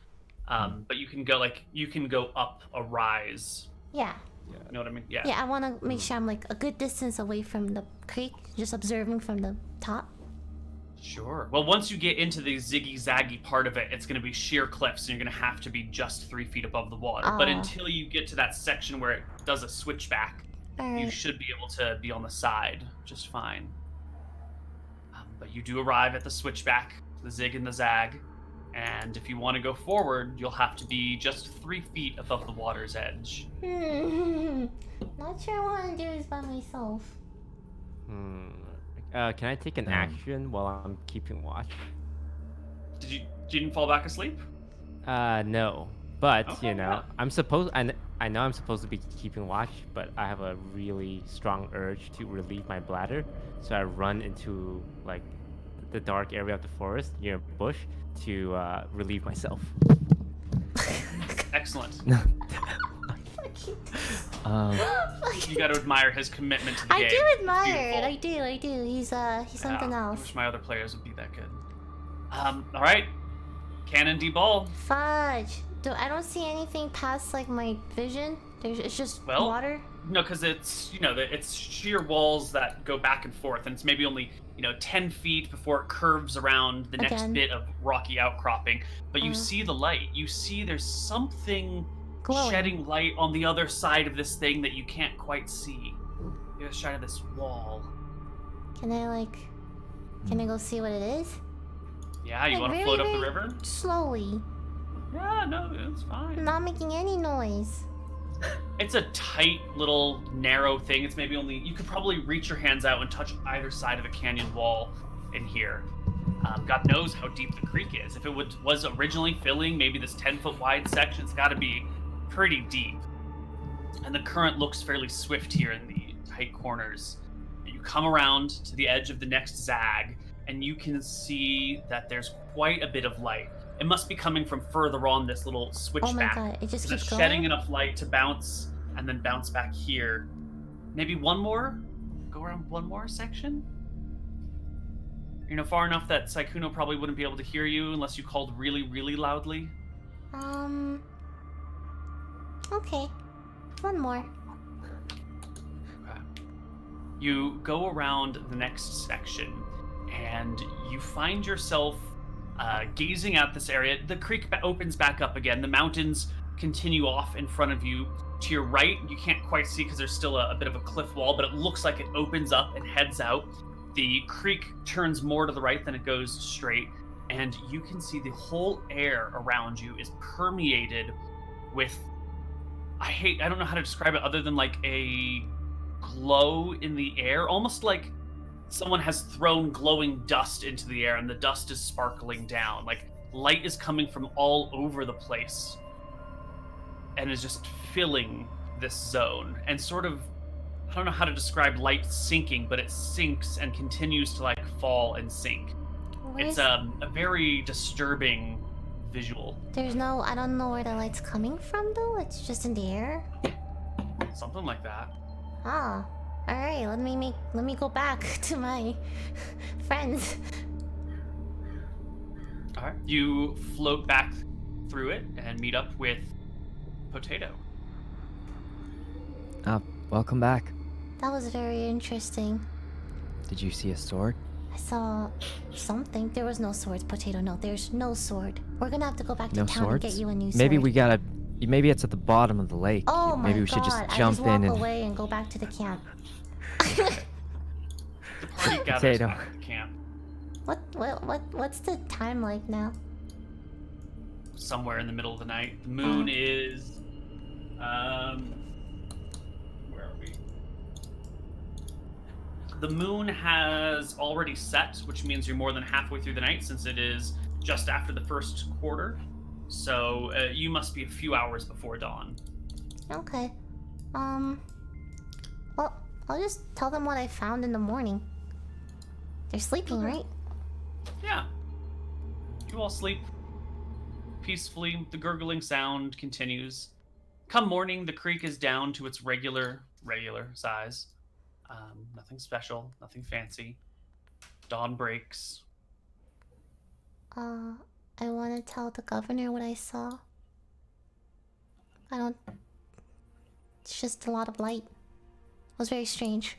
but you can go up a rise. Yeah. You know what I mean? Yeah. Yeah, I want to make sure I'm like a good distance away from the creek, just observing from the top. Sure. Well, once you get into the ziggy-zaggy part of it, it's going to be sheer cliffs, and you're going to have to be just 3 feet above the water. But until you get to that section where it does a switchback, you should be able to be on the side just fine. But you do arrive at the switchback, the zig and the zag, and if you want to go forward, you'll have to be just 3 feet above the water's edge. Not sure what I want to do this by myself. Can I take an action while I'm keeping watch? You didn't fall back asleep? No. But, Okay, you know, yeah. I know I'm supposed to be keeping watch, but I have a really strong urge to relieve my bladder. So I run into, like, the dark area of the forest near a bush to relieve myself. Excellent. You You got to admire his commitment to the game. I do It's admire it. beautiful. I do. He's something I else. wish my other players would be that good. All right. Cannon D-ball. Fudge. I don't see anything past like my vision. It's just water. No, because it's it's sheer walls that go back and forth, and it's maybe only 10 feet before it curves around the next Again. bit of rocky outcropping. But you see the light. You see there's something Glowing. shedding light on the other side of this thing that you can't quite see. The other side of this wall. Can I go see what it is? Yeah, you Like, want to really, float up the really river? Slowly. Yeah, no, it's fine. Not making any noise. It's a tight little narrow thing. It's maybe only you could probably reach your hands out and touch either side of the canyon wall in here. God knows how deep the creek is. If it was originally filling maybe this 10-foot wide section, it's got to be pretty deep. And the current looks fairly swift here in the tight corners. You come around to the edge of the next zag, and you can see that there's quite a bit of light. It must be coming from further on this little switchback. Oh my god, it just It's keeps going? shedding enough light to bounce and then bounce back here. Maybe one more? Go around one more section? Far enough that Sykkuno probably wouldn't be able to hear you unless you called really, really loudly. Okay. One more. Okay. You go around the next section, and you find yourself gazing at this area. The creek opens back up again. The mountains continue off in front of you. To your right, you can't quite see because there's still a bit of a cliff wall, but it looks like it opens up and heads out. The creek turns more to the right than it goes straight, and you can see the whole air around you is permeated with... I don't know how to describe it other than like a glow in the air, almost like someone has thrown glowing dust into the air, and the dust is sparkling down. Like light is coming from all over the place, and is just filling this zone. And sort of, I don't know how to describe light sinking, but it sinks and continues to like fall and sink. Where's... It's a very disturbing visual. There's no... I don't know where the light's coming from, though. It's just in the air. Something like that. Ah. Alright, let me go back to my friends. Alright. You float back through it and meet up with Potato. Welcome back. That was very interesting. Did you see a sword? I saw something. There was no swords, Potato. No, there's no sword. We're gonna have to go back to No town swords? and get you a new sword. Maybe we gotta. Maybe it's at the bottom of the lake. Oh my Maybe we god! should just I jump just walk in and. away and go back to the camp. The party gathers Potato. back at the camp. What's the time like now? Somewhere in the middle of the night. The moon is where are we? The moon has already set, which means you're more than halfway through the night since it is just after the first quarter. So you must be a few hours before dawn. Okay. Well, I'll just tell them what I found in the morning. They're sleeping, right? Yeah. You all sleep peacefully. The gurgling sound continues. Come morning, the creek is down to its regular size. Nothing special, nothing fancy. Dawn breaks. I want to tell the governor what I saw. It's just a lot of light. It was very strange.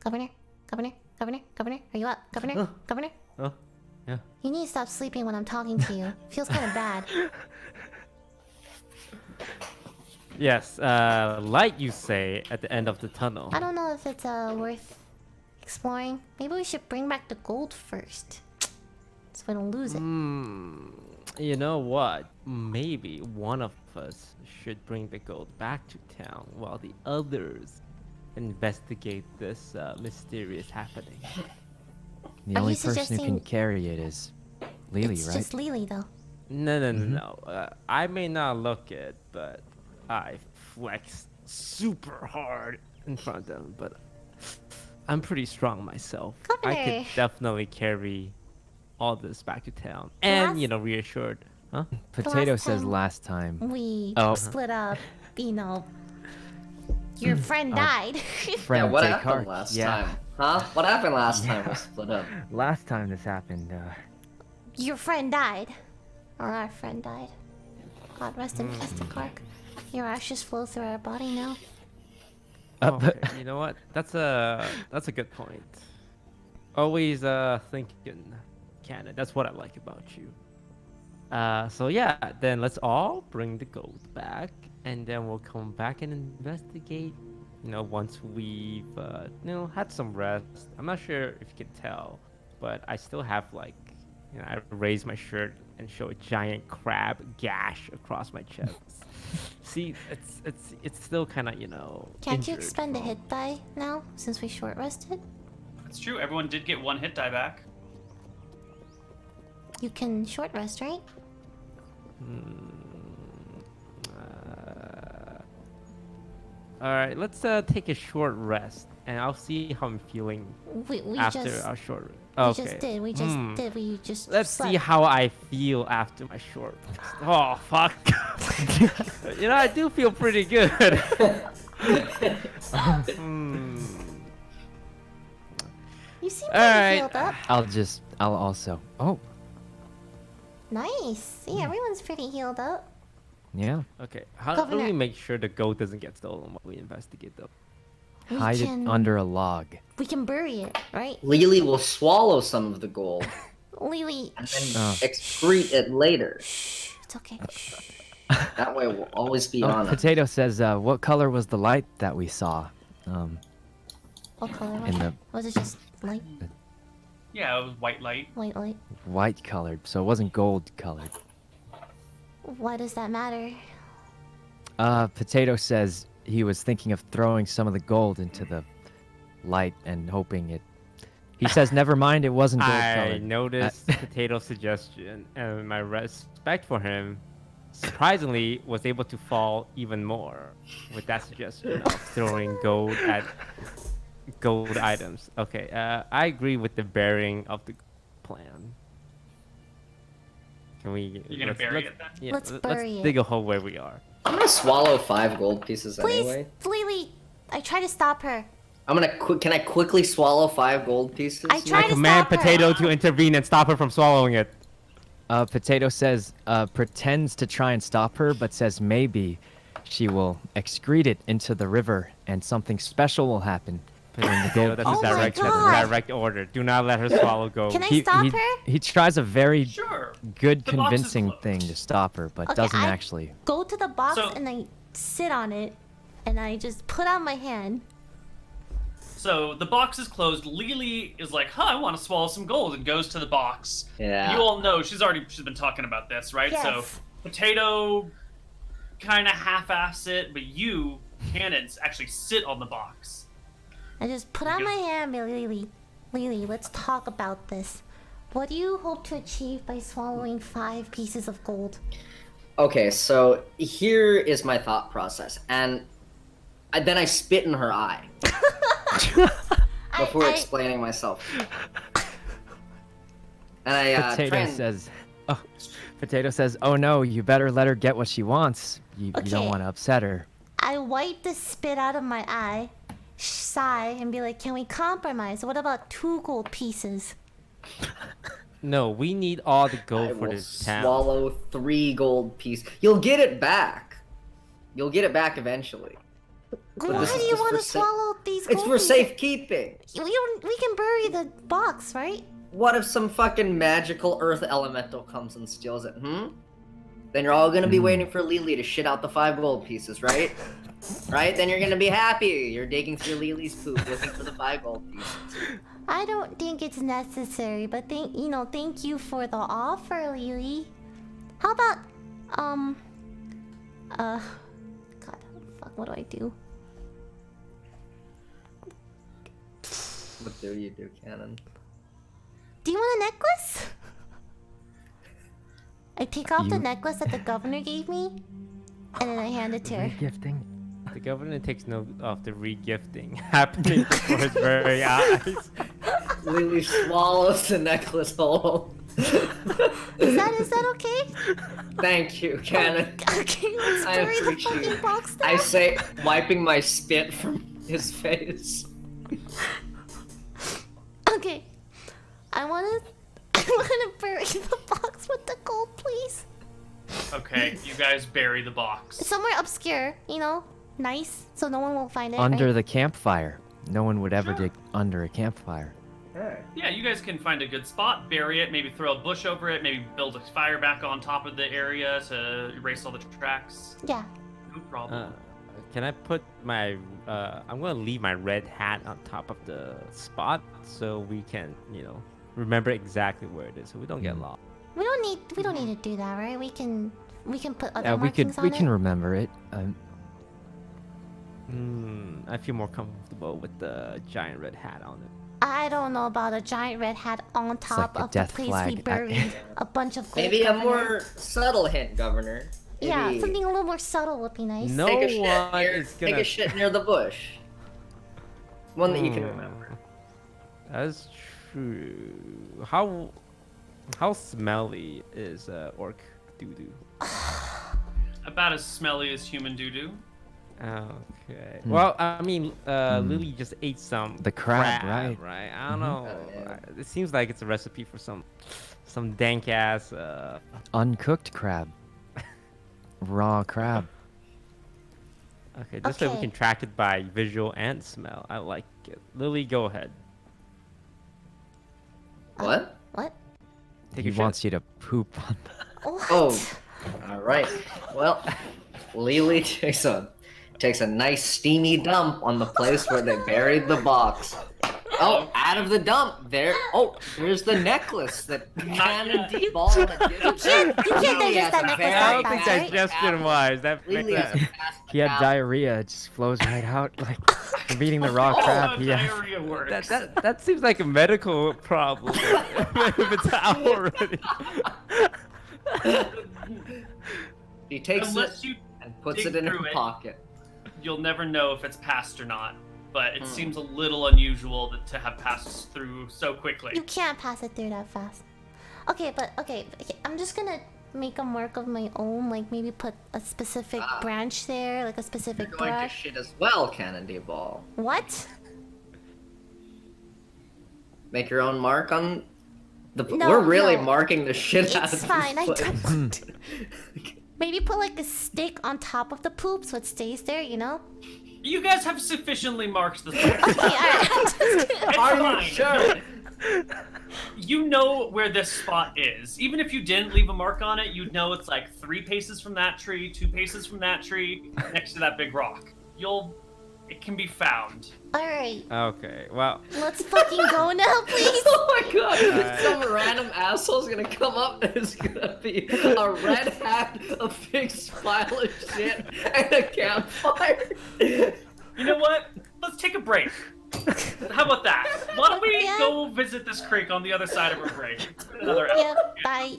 Governor? Governor? Governor? Governor? Are you up? Governor? Governor? Oh, yeah. You need to stop sleeping when I'm talking to you. Feels kind of bad. Yes, light you say at the end of the tunnel. I don't know if it's worth exploring. Maybe we should bring back the gold first. So we don't lose it. You know what? Maybe one of us should bring the gold back to town while the others investigate this mysterious happening. The Are only you person who can suggesting- carry it is Lily, It's right? just Lily, though. No. I may not look it, but I flex super hard in front of them. But I'm pretty strong myself. I could Governor. definitely carry all this back to town, and Last- reassured. Huh? Potato last says time- last time. We Oh. split up, your friend died. Friend Yeah, what Descartes. happened last Yeah. time? Huh? What happened last time we split up? Last time this happened, Your friend died. Or our friend died. God rest in peace, Clark. Your ashes flow through our body now. Okay, you know what? That's a good point. Always thinking canon. That's what I like about you. So yeah, then let's all bring the gold back, and then we'll come back and investigate. Once we've had some rest. I'm not sure if you can tell, but I still have I raise my shirt and show a giant crab gash across my chest. See, it's still kind of Can't you injured expend a from- hit die now, since we short rested? It's true, everyone did get one hit die back. You can short rest, right? All right, let's take a short rest, and I'll see how I'm feeling We after just our short. we Okay. just did. We just did. We just Let's slept. see how I feel after my short rest. Oh fuck! I do feel pretty good. You seem All pretty right. healed up. I'll also. Oh, Nice. See, everyone's pretty healed up. yeah. Okay, how do Governor- we make sure the gold doesn't get stolen while we investigate though? We Hide can it under a log. we can bury it, right? Lily will swallow some of the gold Lily, and then Oh. excrete it later. it's okay. Shh. That way we'll always be Oh, on it. Potato says, what color was the light that we saw? What color was In it? the Was it just light, Yeah, it was white light. white light? white colored, so it wasn't gold colored. Why does that matter? Potato says he was thinking of throwing some of the gold into the light and hoping it. He says, "Never mind, it wasn't gold I colored." noticed Potato's suggestion, and my respect for him, surprisingly, was able to fall even more with that suggestion of throwing gold at gold items. Okay, I agree with the bearing of the plan. Can we? You're gonna bury it then? Yeah, Let's let's bury dig it. a hole where we are. I'm gonna swallow 5 gold pieces Please, anyway. Lily. I try to stop her. I'm gonna can I quickly swallow 5 gold pieces? I try I to command stop her. Potato to intervene and stop her from swallowing it. Potato says, pretends to try and stop her, but says maybe she will excrete it into the river and something special will happen. When the Potato, gold that's Oh a my direct, that's a God. direct order. Do not let her swallow gold. Can I stop her? He tries a very Sure. good, The box is convincing closed. thing to stop her, but Okay, doesn't I- actually. Go to the box So- and I sit on it, and I just put out my hand. So the box is closed. Lily is like, "Huh, I want to swallow some gold," and goes to the box. Yeah. You all know she's been talking about this, right? So Yes. Potato kind of half-ass it, but you, Cannons, actually sit on the box. I just put out Yep. my hand, Lily. Lily, let's talk about this. What do you hope to achieve by swallowing 5 pieces of gold? Okay, so here is my thought process, and then I spit in her eye before I- explaining myself. And I try Potato and says, "Oh, Potato says, oh no, you better let her get what she wants. You Okay. don't want to upset her." I wipe the spit out of my eye, sigh, and be like, can we compromise? What about 2 gold pieces? No, we need all the I gold for will this town. swallow 3 gold pieces. You'll get it back. You'll get it back eventually. Why this do is you just want for to sa- swallow these gold It's for pieces? safekeeping. We can bury the box, right? What if some fucking magical earth elemental comes and steals it, Then you're all gonna be waiting for Lily to shit out the 5 gold pieces, right? Right? Then you're gonna be happy. You're digging through Lily's poop looking for the 5 gold pieces. I don't think it's necessary, but thank you for the offer, Lily. How about God, fuck, what do I do? What do you do, Cannon? Do you want a necklace? I take off the You- necklace that the governor gave me, and then I hand it to her. Gifting. The governor takes note of the regifting happening before his very eyes. Lily swallows the necklace whole. Is that okay? Thank you, Cannon. Okay, let's I bury the appreciate fucking it. box I now. say, wiping my spit from his face. Okay, I wanna bury the box with the gold, please. Okay, you guys bury the box. Somewhere obscure, nice, so no one will find it. Under right? the campfire. No one would ever Sure. dig under a campfire. Yeah, you guys can find a good spot, bury it, maybe throw a bush over it, maybe build a fire back on top of the area to erase all the tracks. Yeah. No problem. Can I put my? I'm gonna leave my red hat on top of the spot so we can, remember exactly where it is, so we don't get lost. We don't need to do that, right? We can put other Yeah, markings on we it. can remember it. I feel more comfortable with the giant red hat on it. I don't know about a giant red hat on top like a of the death place we flag. buried a bunch of gold. Maybe a Governor. more subtle hint, Governor. Yeah, Maybe something a little more subtle would be nice. No take a shit one near, is take gonna. a shit near the bush. One that you can remember. That's true. How smelly is orc doo doo? About as smelly as human doo-doo. Okay. Well, I mean, Lily just ate some The crab, right? Right. I don't know. Oh, yeah. It seems like it's a recipe for some dank ass. Uncooked crab. Raw crab. Okay, just so we Okay. can track it by visual and smell. I like it. Lily, go ahead. What? What? Take He a shit. wants you to poop on What? Oh, all right. Well, Lily takes a nice steamy dump on the place where they buried the box. Oh, out of the dump. There. Oh, there's the necklace that Cannon yet. D ball. You can't digest that necklace I that don't think fast, right? digestion-wise, that Lily has a fast He had metabolism. diarrhea. It just flows right out like from eating the raw crab. He had. Diarrhea works. that seems like a medical problem. If it's out already. He takes Unless it you and puts dig it in her through it. pocket. You'll never know if it's passed or not. But it seems a little unusual to have passed through so quickly. You can't pass it through that fast. Okay, I'm just gonna make a mark of my own, like maybe put a specific branch there, like a specific You're going to brush. shit as well, Cannon D ball. What? Make your own mark on the. No, We're really no. marking the shit out of It's this fine. I place. don't. Maybe put like a stick on top of the poop so it stays there, you know? You guys have sufficiently marked the spot. Okay, alright. I'm just kidding. It's Are fine. you sure? You know where this spot is. Even if you didn't leave a mark on it, you'd know it's like 3 paces from that tree, 2 paces from that tree, next to that big rock. It can be found. Alright, Okay, well, let's fucking go now, please. Oh my god! Some random asshole's gonna come up and it's gonna be a red hat, a big pile of shit, and a campfire. You know what? Let's take a break. How about that? Why don't we Yeah. go visit this creek on the other side of our break? It's been another hour. Yeah, bye.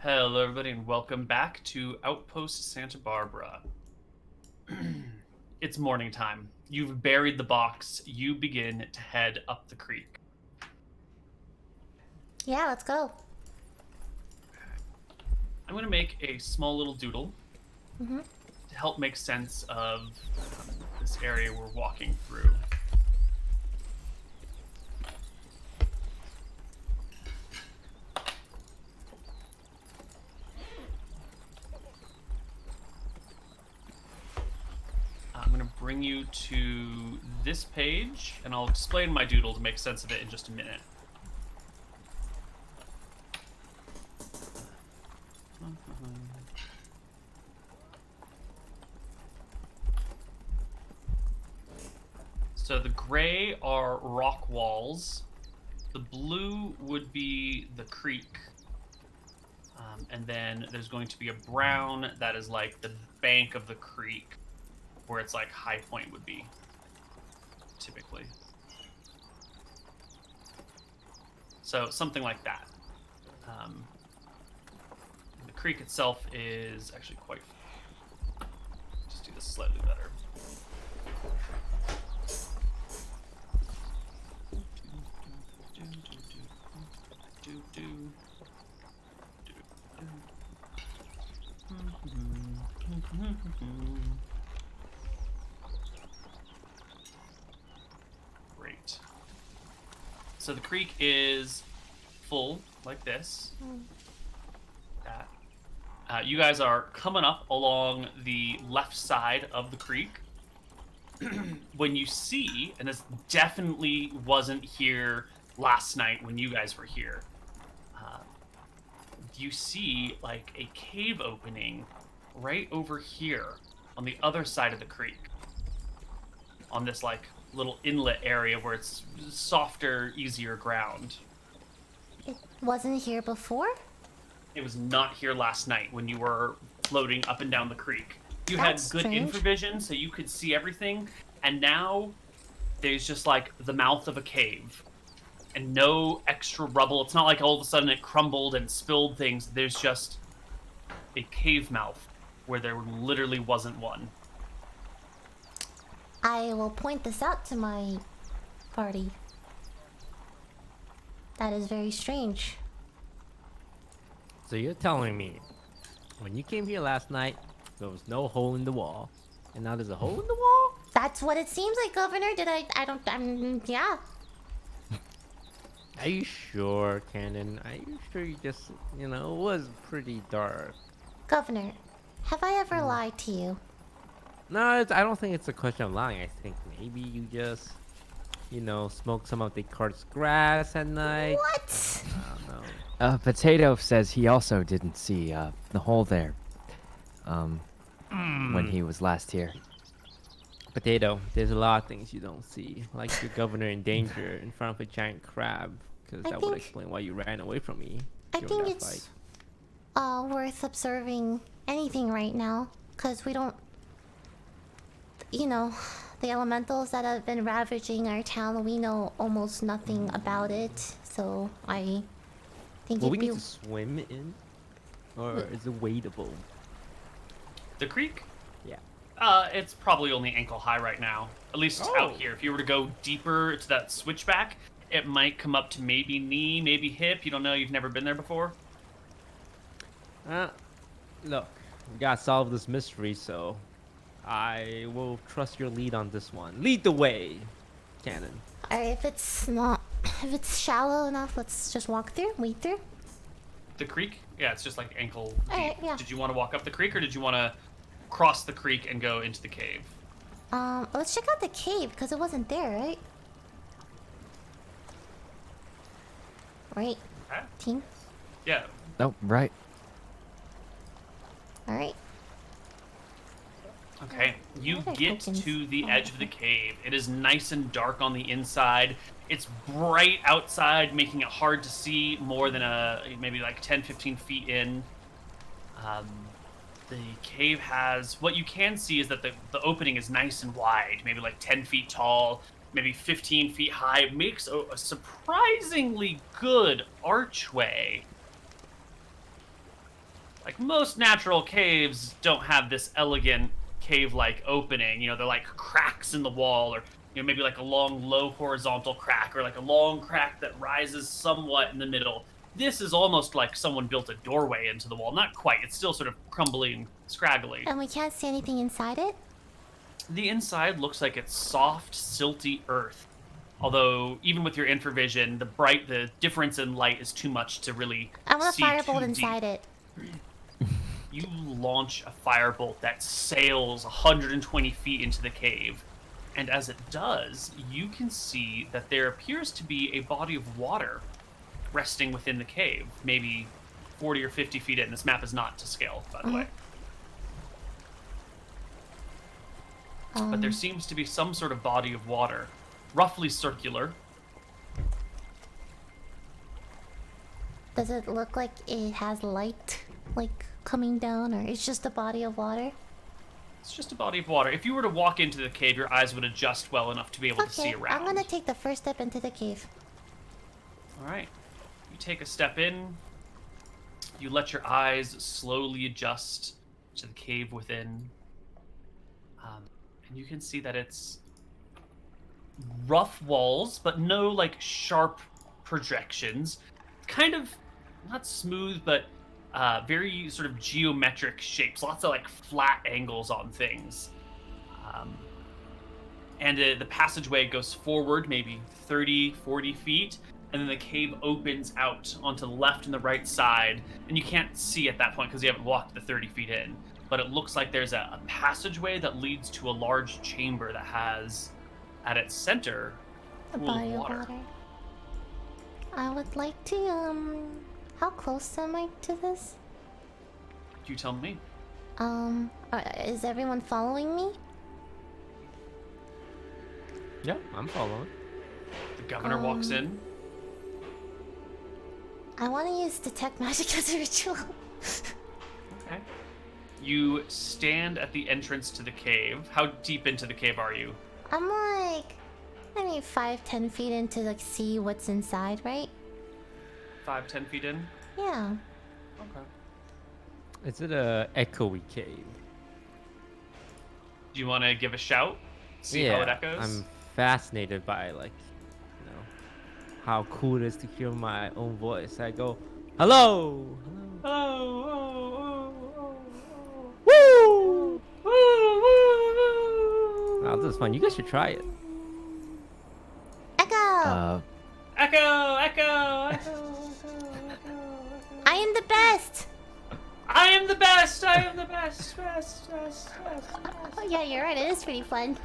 Hello, everybody, and welcome back to Outpost Santa Barbara. It's morning time. You've buried the box. You begin to head up the creek. Yeah, let's go. I'm going to make a small little doodle Mm-hmm. to help make sense of this area we're walking through. I'm going to bring you to this page, and I'll explain my doodle to make sense of it in just a minute. So the gray are rock walls. The blue would be the creek. And then there's going to be a brown that is like the bank of the creek, where it's like high point would be, typically. So something like that. The creek itself is actually quite... Just do this slightly better. Great. So the creek is full, like this. That. You guys are coming up along the left side of the creek. When you see, and this definitely wasn't here last night when you guys were here, you see like a cave opening right over here on the other side of the creek, on this like little inlet area where it's softer, easier ground. It wasn't here before? It was not here last night when you were floating up and down the creek. You That's had good strange. infravision, so you could see everything, and now there's just like the mouth of a cave and no extra rubble. It's not like all of a sudden it crumbled and spilled things. There's just a cave mouth where there literally wasn't one. I will point this out to my party. That is very strange. So you're telling me, when you came here last night, there was no hole in the wall, and now there's a hole in the wall? That's what it seems like, Governor. Yeah. Are you sure, Cannon? Are you sure you just, it was pretty dark? Governor, have I ever lied to you? No, I don't think it's a question of lying. I think maybe you just, smoke some of the cart's grass at night. What? I don't know. Potato says he also didn't see the hole there when he was last here. Potato, there's a lot of things you don't see, like your governor in danger in front of a giant crab, because I that would think- explain why you ran away from me. I during think that it's fight. worth observing anything right now, because we don't... the elementals that have been ravaging our town, we know almost nothing about it, so I think Will we it'd need be... to swim in, or is it wadable? The creek? Yeah. It's probably only ankle high right now. At least Oh. out here. If you were to go deeper to that switchback, it might come up to maybe knee, maybe hip. You don't know. You've never been there before. Look, we gotta solve this mystery, so I will trust your lead on this one. Lead the way, Cannon. Alright, if it's shallow enough, let's just walk through, wade through. The creek? Yeah, it's just like ankle deep. Alright, yeah. Did you want to walk up the creek, or did you want to cross the creek and go into the cave? Let's check out the cave, because it wasn't there, right? Right, Okay. team? Yeah. Oh, right. Alright. Okay. You What are get tokens? to the Oh, edge of the cave. It is nice and dark on the inside. It's bright outside, making it hard to see more than maybe like 10, 15 feet in. The cave has... What you can see is that the opening is nice and wide, maybe like 10 feet tall, maybe 15 feet high. It makes a surprisingly good archway. Like most natural caves don't have this elegant cave-like opening. You know, they're like cracks in the wall, or maybe like a long, low horizontal crack, or like a long crack that rises somewhat in the middle. This is almost like someone built a doorway into the wall. Not quite. It's still sort of crumbly and scraggly. And we can't see anything inside it? The inside looks like it's soft, silty earth. Although, even with your infravision, the difference in light is too much to really I want a see firebolt too inside deep. it. You launch a firebolt that sails 120 feet into the cave. And as it does, you can see that there appears to be a body of water resting within the cave. Maybe 40 or 50 feet in. This map is not to scale, by the way. But there seems to be some sort of body of water, roughly circular. Does it look like it has light, like, coming down, or it's just a body of water? It's just a body of water. If you were to walk into the cave, your eyes would adjust well enough to be able to see Okay, around. I'm gonna take the first step into the cave. All right. You take a step in. You let your eyes slowly adjust to the cave within. And you can see that it's rough walls, but no, like, sharp projections. Kind of, not smooth, but very sort of geometric shapes. Lots of, like, flat angles on things. And the passageway goes forward maybe 30, 40 feet, and then the cave opens out onto the left and the right side. And you can't see at that point because you haven't walked the 30 feet in. But it looks like there's a passageway that leads to a large chamber that has, at its center, A pool body of of water. water. I would like to, how close am I to this? You tell me. Is everyone following me? Yeah, I'm following. The governor walks in. I want to use detect magic as a ritual. Okay. You stand at the entrance to the cave. How deep into the cave are you? I'm like, maybe 5-10 feet in to like see what's inside, right? 5-10 feet in? Yeah. Okay. Is it a echoey cave? Do you want to give a shout? See how it echoes? I'm fascinated by, like, you know, how cool it is to hear my own voice. I go, hello! Woo! Wow, this is fun. You guys should try it. Echo! Echo! I am the best! I am the best! I am the best! Best. Oh yeah, you're right. It is pretty fun.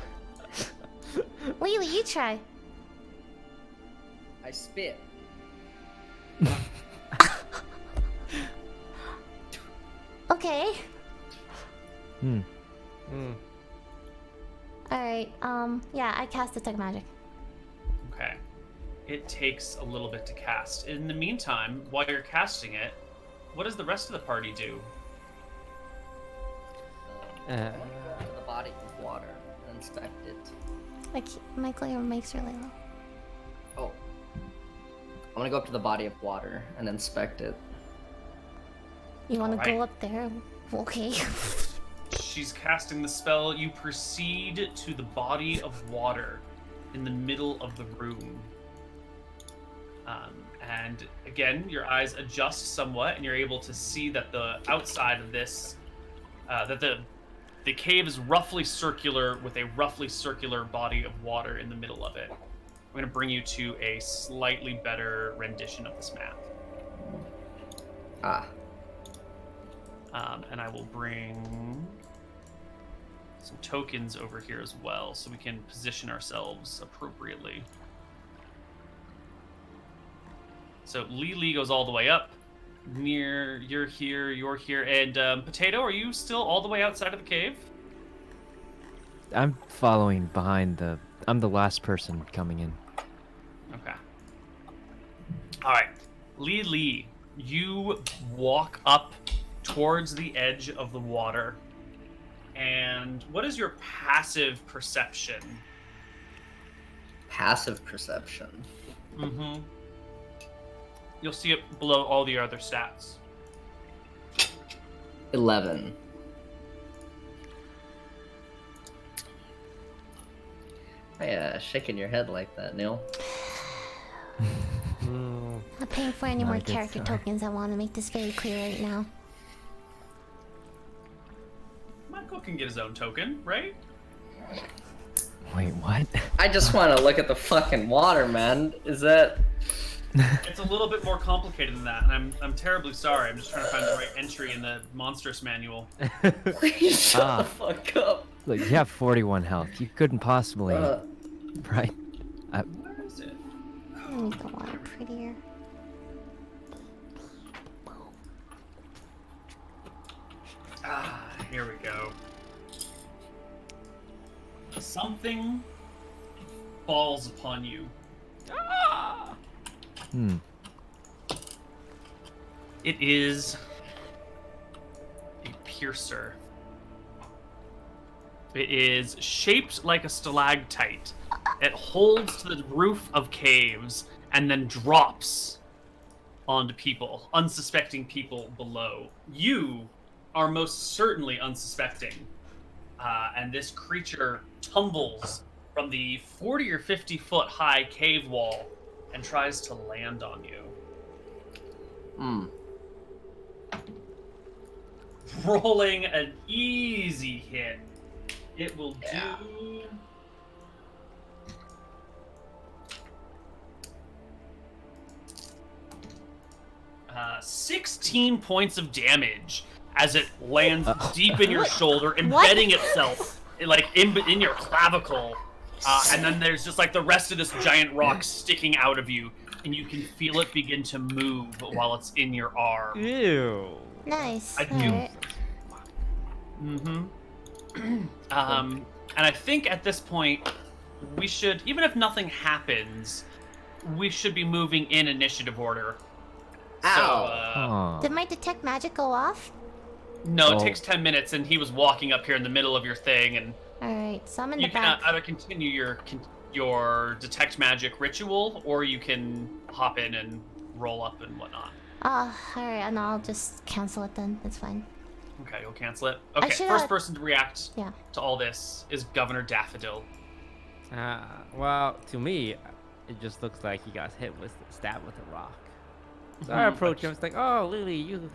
Lily, you try. I spit. Okay. Hmm. Alright, yeah, I cast detect magic. Okay. It takes a little bit to cast. In the meantime, while you're casting it, what does the rest of the party do? To the body of water and inspect it. Like, my glare makes really low. Oh. I'm gonna go up to the body of water and inspect it. You wanna Alright. go up there? Okay. She's casting the spell. You proceed to the body of water in the middle of the room. And again, your eyes adjust somewhat, and you're able to see that the outside of this, that the cave is roughly circular with a roughly circular body of water in the middle of it. I'm going to bring you to a slightly better rendition of this map. Ah. And I will bring some tokens over here as well, so we can position ourselves appropriately. So Lily goes all the way up. You're here, and Potato, are you still all the way outside of the cave? I'm following behind I'm the last person coming in. Okay. All right. Lily, you walk up towards the edge of the water. And what is your passive perception? Passive perception. Mm-hmm. You'll see it below all the other stats. 11. Yeah, shaking your head like that, Neil. Not paying for any Not more a good character start. tokens. I want to make this very clear right now. Michael can get his own token, right? Wait, what? I just want to look at the fucking water, man. Is that... It's a little bit more complicated than that, and I'm terribly sorry. I'm just trying to find the right entry in the monstrous manual. Please shut Ah. the fuck up. Look, you have 41 health. You couldn't possibly, right? Where is it? I make the water prettier. Ah, here we go. Something falls upon you. Hmm. It is a piercer. It is shaped like a stalactite. It holds to the roof of caves and then drops onto people, unsuspecting people below. You are most certainly unsuspecting. And this creature tumbles from the 40 or 50 foot high cave wall and tries to land on you. Hmm. Rolling an easy hit. It will do... 16 points of damage as it lands deep in your shoulder, embedding itself like in your clavicle. And then there's just like the rest of this giant rock sticking out of you, and you can feel it begin to move while it's in your arm. Ew. Nice. I do. Alright. And I think at this point, we should, even if nothing happens, we should be moving in initiative order. Ow. Aw. Did my detect magic go off? No, it Oh. takes 10 minutes, and he was walking up here in the middle of your thing, and Alright, so I'm in you the can back. either continue your detect magic ritual, or you can hop in and roll up and whatnot. Alright, and I'll just cancel it then. It's fine. Okay, you'll cancel it. I Okay, should, first person to react Yeah. to all this is Governor Daffodil. Well, to me, it just looks like he got stabbed with a rock. So I approach him. It's like, oh, Lily, you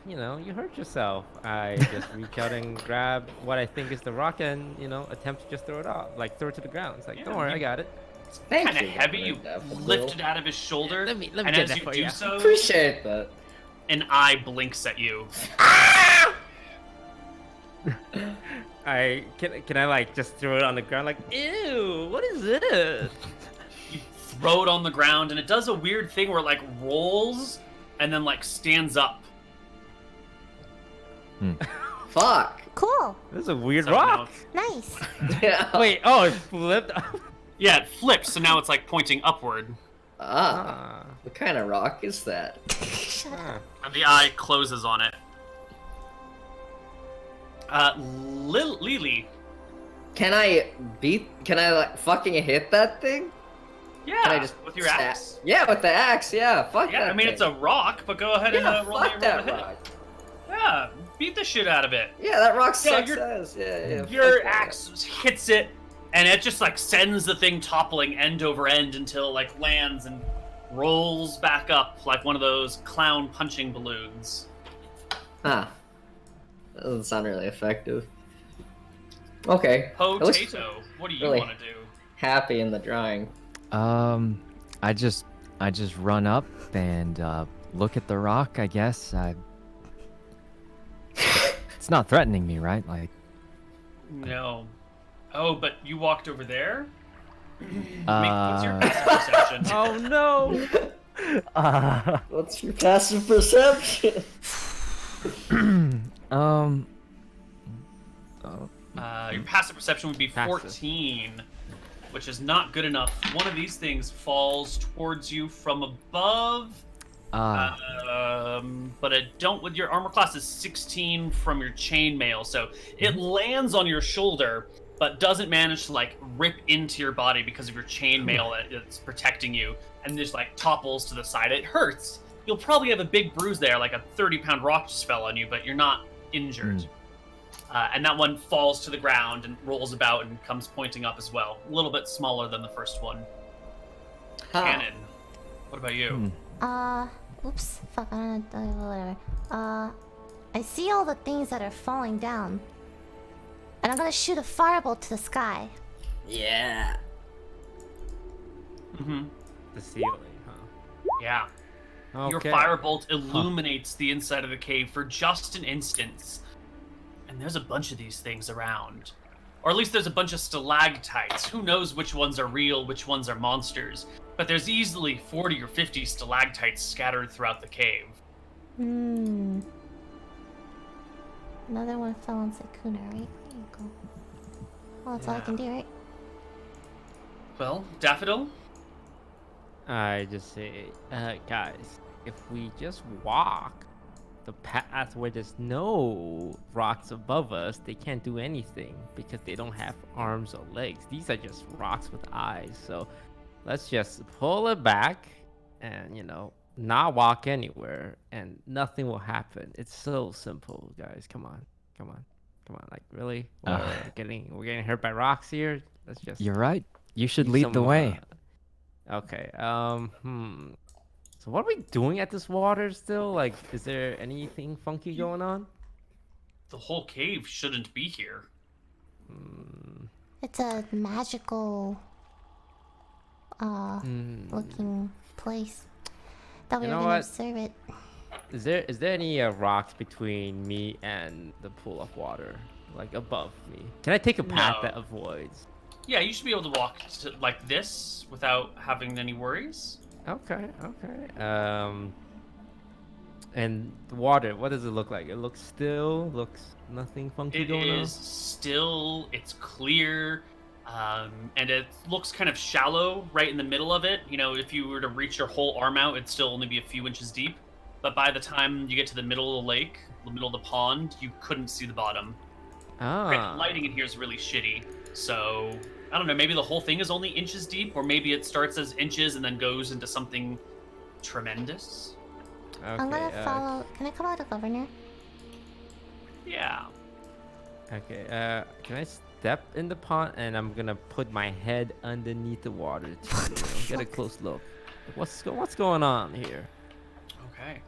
hurt yourself. I just reach out and grab what I think is the rock and, attempt to just throw it off, like throw it to the ground. It's like, Yeah, don't worry, I got it. Thank Kind of you, heavy, you Governor Daffodil. lift it out of his shoulder, Let me and get as that you for do you. so, Appreciate that. an eye blinks at you. Can I like just throw it on the ground like, ew, what is this? You throw it on the ground, and it does a weird thing where it like rolls and then like stands up. Fuck. Cool. This is a weird So now rock. Nice. Yeah. Wait, oh, it flipped. Yeah, it flips, so now it's like pointing upward. Ah. What kind of rock is that? Shut up. And the eye closes on it. Lily. Can I like fucking hit that thing? Yeah, Can I just with your stab- axe. Yeah, with the axe. Yeah, fuck Yeah, that I mean, thing. it's a rock, but go ahead yeah, and roll fuck me that a hit. rock. Yeah, beat the shit out of it. Yeah, that rock Yeah, sucks your- ass. Yeah. Your fuck that axe hits it, and it just like sends the thing toppling end over end until it like lands and rolls back up like one of those clown punching balloons. rock. Huh. That doesn't sound really effective. Okay. It looks Potato, what do you really- want to do? happy in the drawing. I just run up and look at the rock. I guess it's not threatening me, right? Like, No. Oh, but you walked over there? What's your uh, passive perception? Oh no! What's your passive perception? Your passive perception would be Passive. 14, which is not good enough. One of these things falls towards you from above, but it don't. With your armor class is 16 from your chainmail, so it lands on your shoulder, but doesn't manage to like rip into your body because of your chainmail that's protecting you, and just like topples to the side. It hurts. You'll probably have a big bruise there, like a 30-pound rock just fell on you, but you're not injured. And that one falls to the ground and rolls about and comes pointing up as well. A little bit smaller than the first one. Cannon, what about you? Oops. Fuck, whatever. I see all the things that are falling down. And I'm gonna shoot a firebolt to the sky. Yeah. The ceiling, huh? Yeah. Your Okay. firebolt illuminates the inside of the cave for just an instant. And there's a bunch of these things around. Or at least there's a bunch of stalactites. Who knows which ones are real, which ones are monsters. But there's easily 40 or 50 stalactites scattered throughout the cave. Another one fell on Sykkuno, right? There you go. Well, that's all I can do, right? Well, Daffodil? I just say, guys, if we just walk the path where there's no rocks above us, they can't do anything because they don't have arms or legs. These are just rocks with eyes. So let's just pull it back and, not walk anywhere and nothing will happen. It's so simple, guys. Come on. Like, really? We're getting hurt by rocks here? Let's just... You're right. You should use lead the some, way. Okay. So what are we doing at this water still? Like, is there anything funky going on? The whole cave shouldn't be here. It's a magical, looking place. Thought we You were know gonna what? observe it. Is there any rocks between me and the pool of water, like above me? Can I take a path No. that avoids? Yeah, you should be able to walk like this without having any worries. Okay. And the water, what does it look like? It looks still, looks nothing funky It going on? is still, it's clear, and it looks kind of shallow right in the middle of it. If you were to reach your whole arm out, it'd still only be a few inches deep. But by the time you get to the middle of the lake, the middle of the pond, you couldn't see the bottom. Ah. Lighting in here is really shitty, so I don't know, maybe the whole thing is only inches deep, or maybe it starts as inches and then goes into something tremendous. Okay, I'm gonna follow. Can I come out of Governor? Yeah. Okay, can I step in the pond and I'm gonna put my head underneath the water to get a close look. What's going on here? Okay.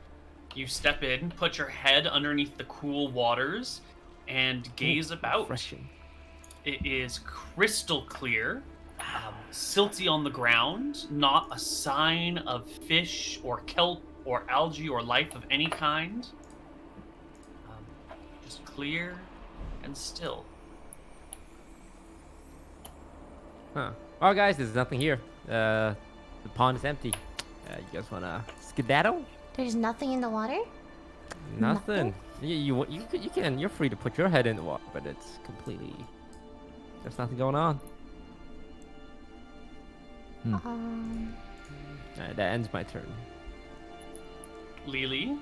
You step in, put your head underneath the cool waters, and gaze about. Refreshing. It is crystal clear, silty on the ground, not a sign of fish or kelp or algae or life of any kind. Just clear and still. Huh. Well, guys, there's nothing here. The pond is empty. You guys wanna skedaddle? There's nothing in the water? Nothing. You're free to put your head in the water, but it's completely... There's nothing going on. Alright, that ends my turn. Lily?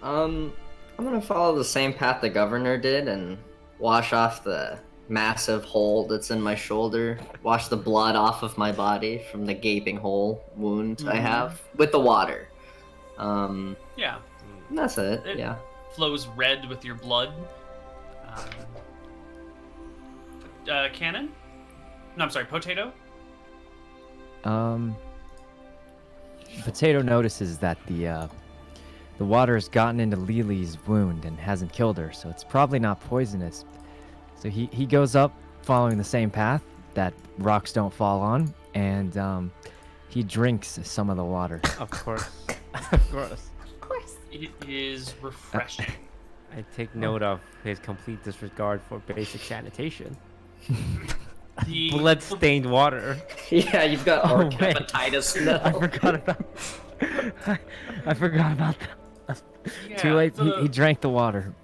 I'm gonna follow the same path the governor did and wash off the massive hole that's in my shoulder. Wash the blood off of my body from the gaping hole wound I have with the water. Yeah. That's it. It Yeah. flows red with your blood. Cannon? No, I'm sorry, Potato? Potato notices that the water has gotten into Lily's wound and hasn't killed her, so it's probably not poisonous. So he goes up following the same path that rocks don't fall on, and he drinks some of the water. Of course. Of course. Of course. It is refreshing. I take note of his complete disregard for basic sanitation. Blood-stained water. Yeah, you've got wait. hepatitis now. I forgot about that. Yeah, Too late. He drank the water.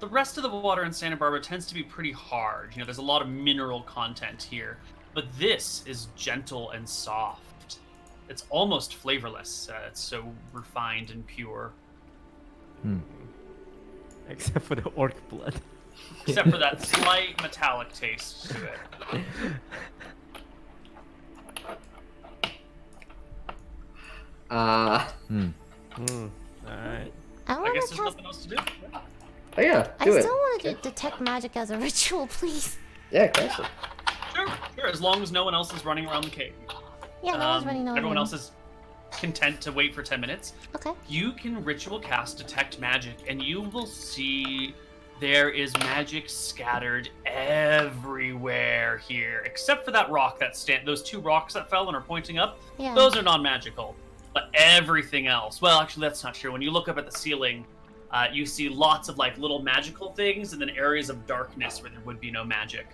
The rest of the water in Santa Barbara tends to be pretty hard. There's a lot of mineral content here. But this is gentle and soft. It's almost flavorless. It's so refined and pure. Except for the orc blood. Except for that slight metallic taste to it. Alright. I I wanna guess there's cast. nothing else to do. Oh yeah, I do it. still want to do detect magic as a ritual, please. Yeah, cancel. Sure, sure. As long as no one else is running around the cave. Yeah, no one's running. No Everyone one's else is content to wait for 10 minutes. Okay. You can ritual cast detect magic, and you will see there is magic scattered everywhere here, except for that rock those 2 rocks that fell and are pointing up. Yeah. Those are non-magical, but everything else. Well, actually, that's not true. When you look up at the ceiling, you see lots of like little magical things, and then areas of darkness where there would be no magic.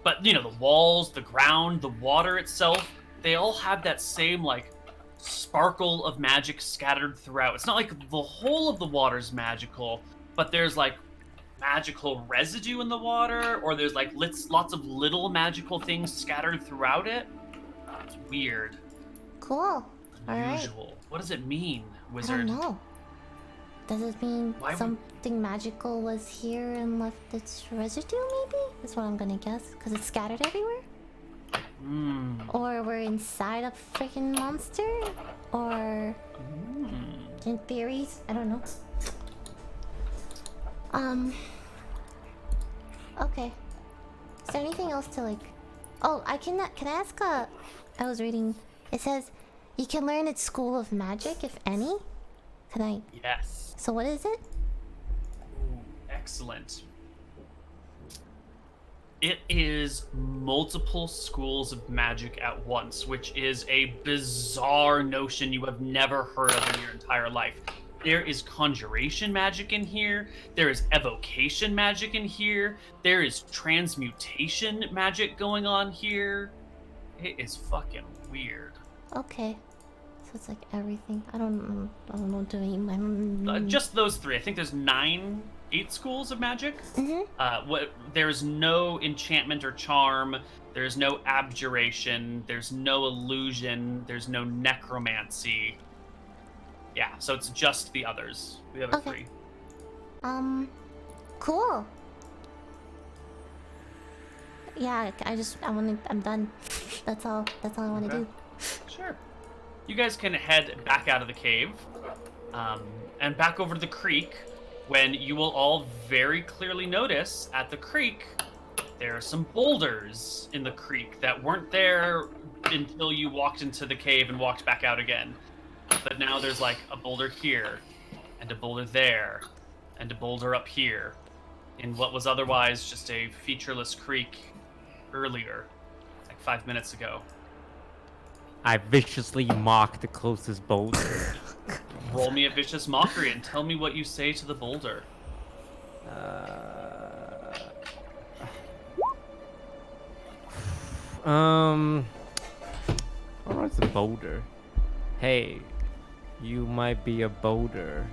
But you know, the walls, the ground, the water itself, they all have that same like sparkle of magic scattered throughout. It's not like the whole of the water's magical, but there's like magical residue in the water, or there's like lots of little magical things scattered throughout it. It's weird. Cool. Alright. Unusual. What does it mean, I wizard? don't know. Does it mean Why would- something magical was here and left its residue, maybe? That's what I'm gonna guess. Because it's scattered everywhere? Or we're inside a freaking monster? Or... in theories? I don't know. Okay. Is there anything else to like... Oh, can I ask I was reading... It says, you can learn at School of Magic, if any? Can I... Yes. So what is it? Ooh, excellent. It is multiple schools of magic at once, which is a bizarre notion you have never heard of in your entire life. There is conjuration magic in here. There is evocation magic in here. There is transmutation magic going on here. It is fucking weird. Okay. So it's like everything. I don't know doing. Just those 3. I think there's 8 schools of magic. There's no enchantment or charm. There's no abjuration. There's no illusion. There's no necromancy. Yeah, so it's just the others. The other 3. Cool. Yeah, I'm done. That's all I want to do. Sure. You guys can head back out of the cave, and back over to the creek, when you will all very clearly notice at the creek there are some boulders in the creek that weren't there until you walked into the cave and walked back out again. But now there's like a boulder here, and a boulder there, and a boulder up here, in what was otherwise just a featureless creek earlier, like 5 minutes ago. I viciously mock the closest boulder. Roll me a vicious mockery and tell me what you say to the boulder. What's a boulder? Hey, you might be a boulder,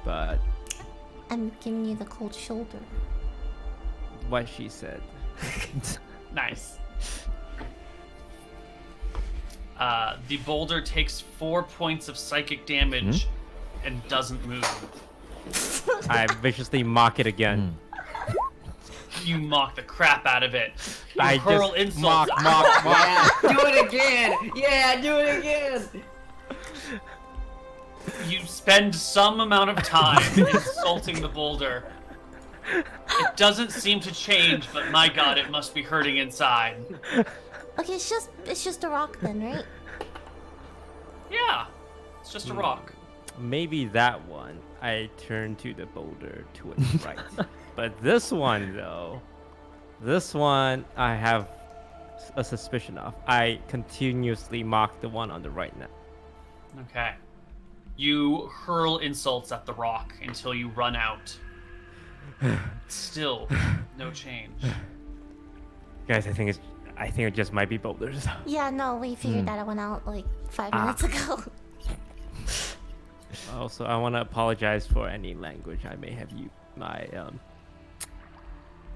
but I'm giving you the cold shoulder. what she said. Nice. The boulder takes 4 points of psychic damage and doesn't move. I viciously mock it again. You mock the crap out of it. You I hurl just insults. mock. Yeah, do it again. Yeah, do it again. You spend some amount of time insulting the boulder. It doesn't seem to change, but my god, it must be hurting inside. Okay, it's just a rock then, right? Yeah, it's just a rock. Maybe that one. I turn to the boulder to its right. But this one, though, I have a suspicion of. I continuously mock the one on the right now. Okay. You hurl insults at the rock until you run out. Still, no change. Guys, I think it just might be boulders. Yeah, no, we figured that one out like 5 minutes ago. Also, I want to apologize for any language I may have used my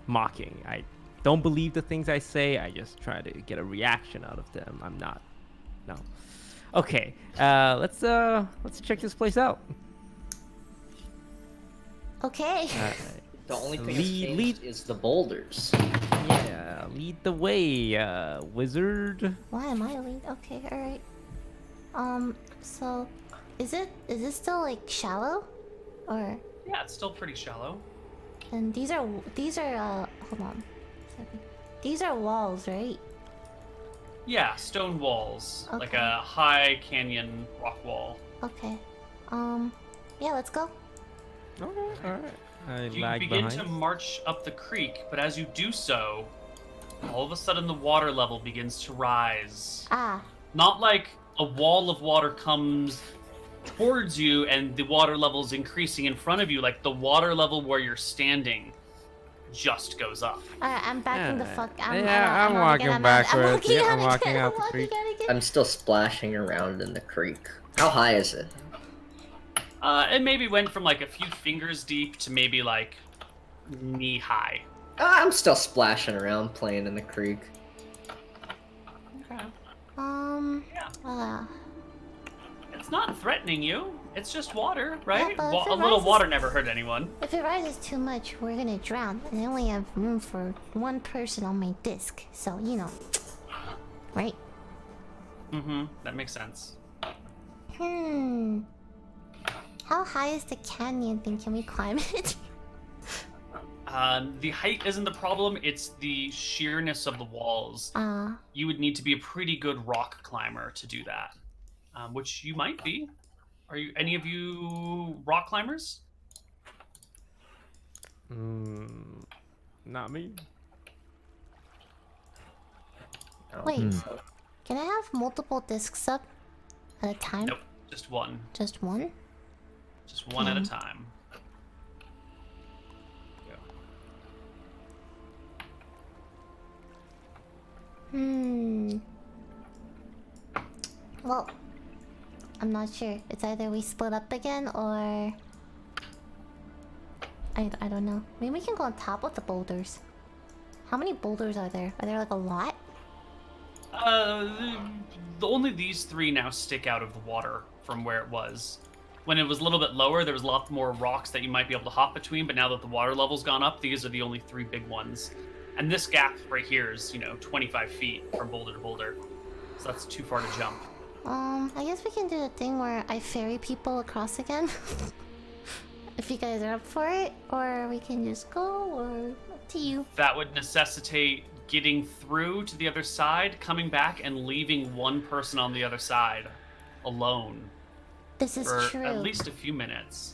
mocking. I don't believe the things I say. I just try to get a reaction out of them. I'm not. No. Okay. Let's check this place out. Okay. The only thing Lead- that's changed is the boulders. Yeah. Lead the way, wizard. Why am I lead? Okay, alright. So is it still like shallow? Or Yeah, it's still pretty shallow. And these are hold on. These are walls, right? Yeah, stone walls, like Okay. a high canyon rock wall. Okay. Yeah, let's go. Okay, alright. I You lag begin behind. to march up the creek, but as you do so, all of a sudden the water level begins to rise. Ah. Not like a wall of water comes towards you and the water level is increasing in front of you, like the water level where you're standing just goes up. Alright, I'm backing the Alright. fuck. I'm out walking again. backwards. I'm Yeah, I'm walking walking out out the again. creek. I'm walking out again. I'm still splashing around in the creek. How high is it? It maybe went from like a few fingers deep to maybe like knee high. I'm still splashing around, playing in the creek. Okay. Yeah. It's not threatening you. It's just water, right? but if it A little rises- water never hurt anyone. If it rises too much, we're gonna drown. And I only have room for one person on my disc. So, you know. Right? Mm-hmm. That makes sense. How high is the canyon thing? Can we climb it? The height isn't the problem, it's the sheerness of the walls. You would need to be a pretty good rock climber to do that. Which you might be. Are you any of you rock climbers? Not me. Wait. Can I have multiple discs up at a time? Nope. Just one. Just one? Just one at a time. Well, I'm not sure. It's either we split up again or... I don't know. Maybe we can go on top of the boulders. How many boulders are there? Are there like a lot? Only these three now stick out of the water from where it was. When it was a little bit lower, there was a lot more rocks that you might be able to hop between, but now that the water level's gone up, these are the only three big ones. And this gap right here is, 25 feet from boulder to boulder. So that's too far to jump. I guess we can do the thing where I ferry people across again. If you guys are up for it, or we can just go, or up to you. That would necessitate getting through to the other side, coming back, and leaving one person on the other side alone. This is for true. at least a few minutes.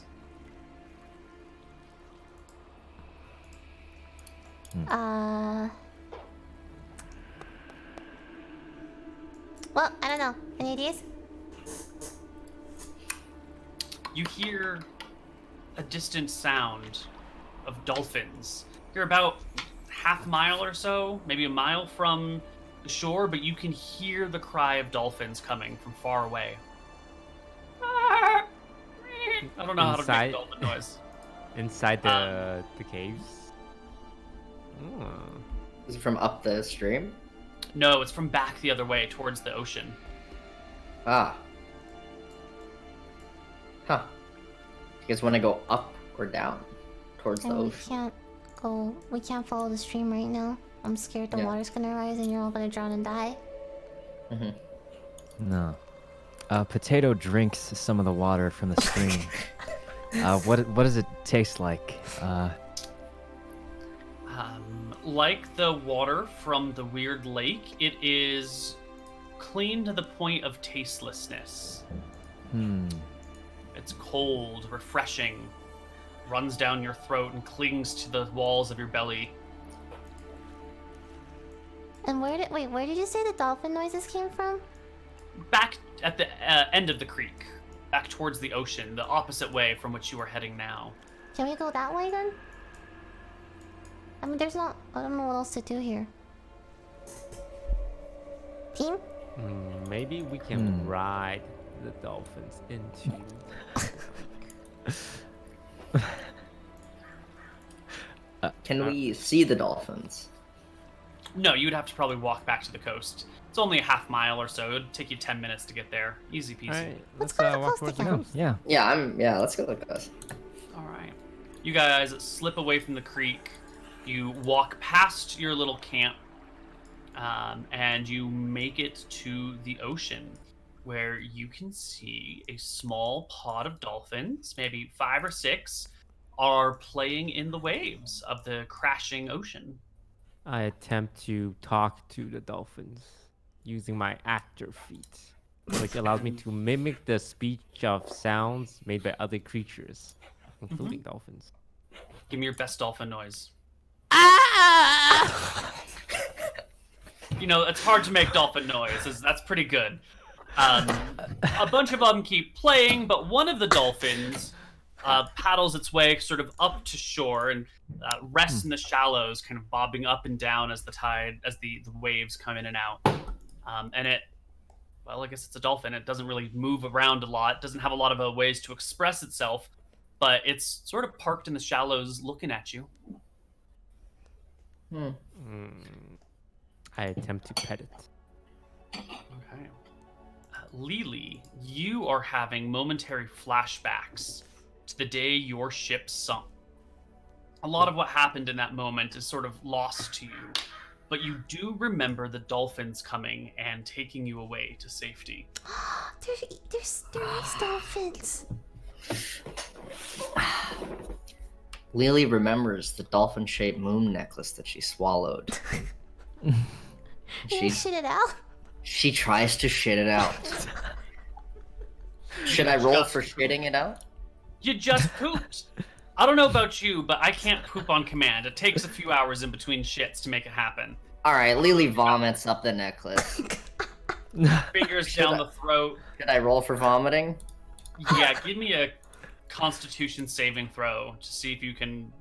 Well, I don't know. Any ideas? You hear a distant sound of dolphins. You're about half mile or so, maybe a mile from the shore, but you can hear the cry of dolphins coming from far away. I don't know how to make dolphin noise. Inside the caves? Is it from up the stream? No, it's from back the other way, towards the ocean. Ah. Huh. You guys want to go up or down? Towards the ocean? We can't follow the stream right now. I'm scared the water's gonna rise and you're all gonna drown and die. No. Potato drinks some of the water from the stream. What does it taste like? Like the water from the weird lake, it is clean to the point of tastelessness. It's cold, refreshing, runs down your throat and clings to the walls of your belly. And where did you say the dolphin noises came from? Back at the end of the creek, back towards the ocean, the opposite way from which you are heading now. Can we go that way then? I mean, I don't know what else to do here. Team? Maybe we can ride the dolphins into Can we see the dolphins? No, you would have to probably walk back to the coast. It's only a half mile or so. It would take you 10 minutes to get there. Easy peasy. Alright, Let's let's go to the walk coast towards the again. coast. Yeah. Yeah, let's go look at this. All right. You guys slip away from the creek. You walk past your little camp, and you make it to the ocean, where you can see a small pod of dolphins, maybe 5 or 6, are playing in the waves of the crashing ocean. I attempt to talk to the dolphins using my actor feat, which allows me to mimic the speech of sounds made by other creatures, including dolphins. Give me your best dolphin noise. You know, it's hard to make dolphin noises. That's pretty good. A bunch of them keep playing, but one of the dolphins paddles its way sort of up to shore and rests in the shallows, kind of bobbing up and down as the waves come in and out. And it, well, I guess it's a dolphin. It doesn't really move around a lot. Doesn't have a lot of ways to express itself, but it's sort of parked in the shallows, looking at you. I attempt to pet it. Okay. Lily, you are having momentary flashbacks to the day your ship sunk. A lot of what happened in that moment is sort of lost to you, but you do remember the dolphins coming and taking you away to safety. There's dolphins. Lily remembers the dolphin-shaped moon necklace that she swallowed. She shit it out. She tries to shit it out. Should I roll for shitting it out? You just pooped. I don't know about you, but I can't poop on command. It takes a few hours in between shits to make it happen. Alright, Lily vomits up the necklace. Fingers down the throat. Should I roll for vomiting? Yeah, give me a Constitution saving throw to see if you can,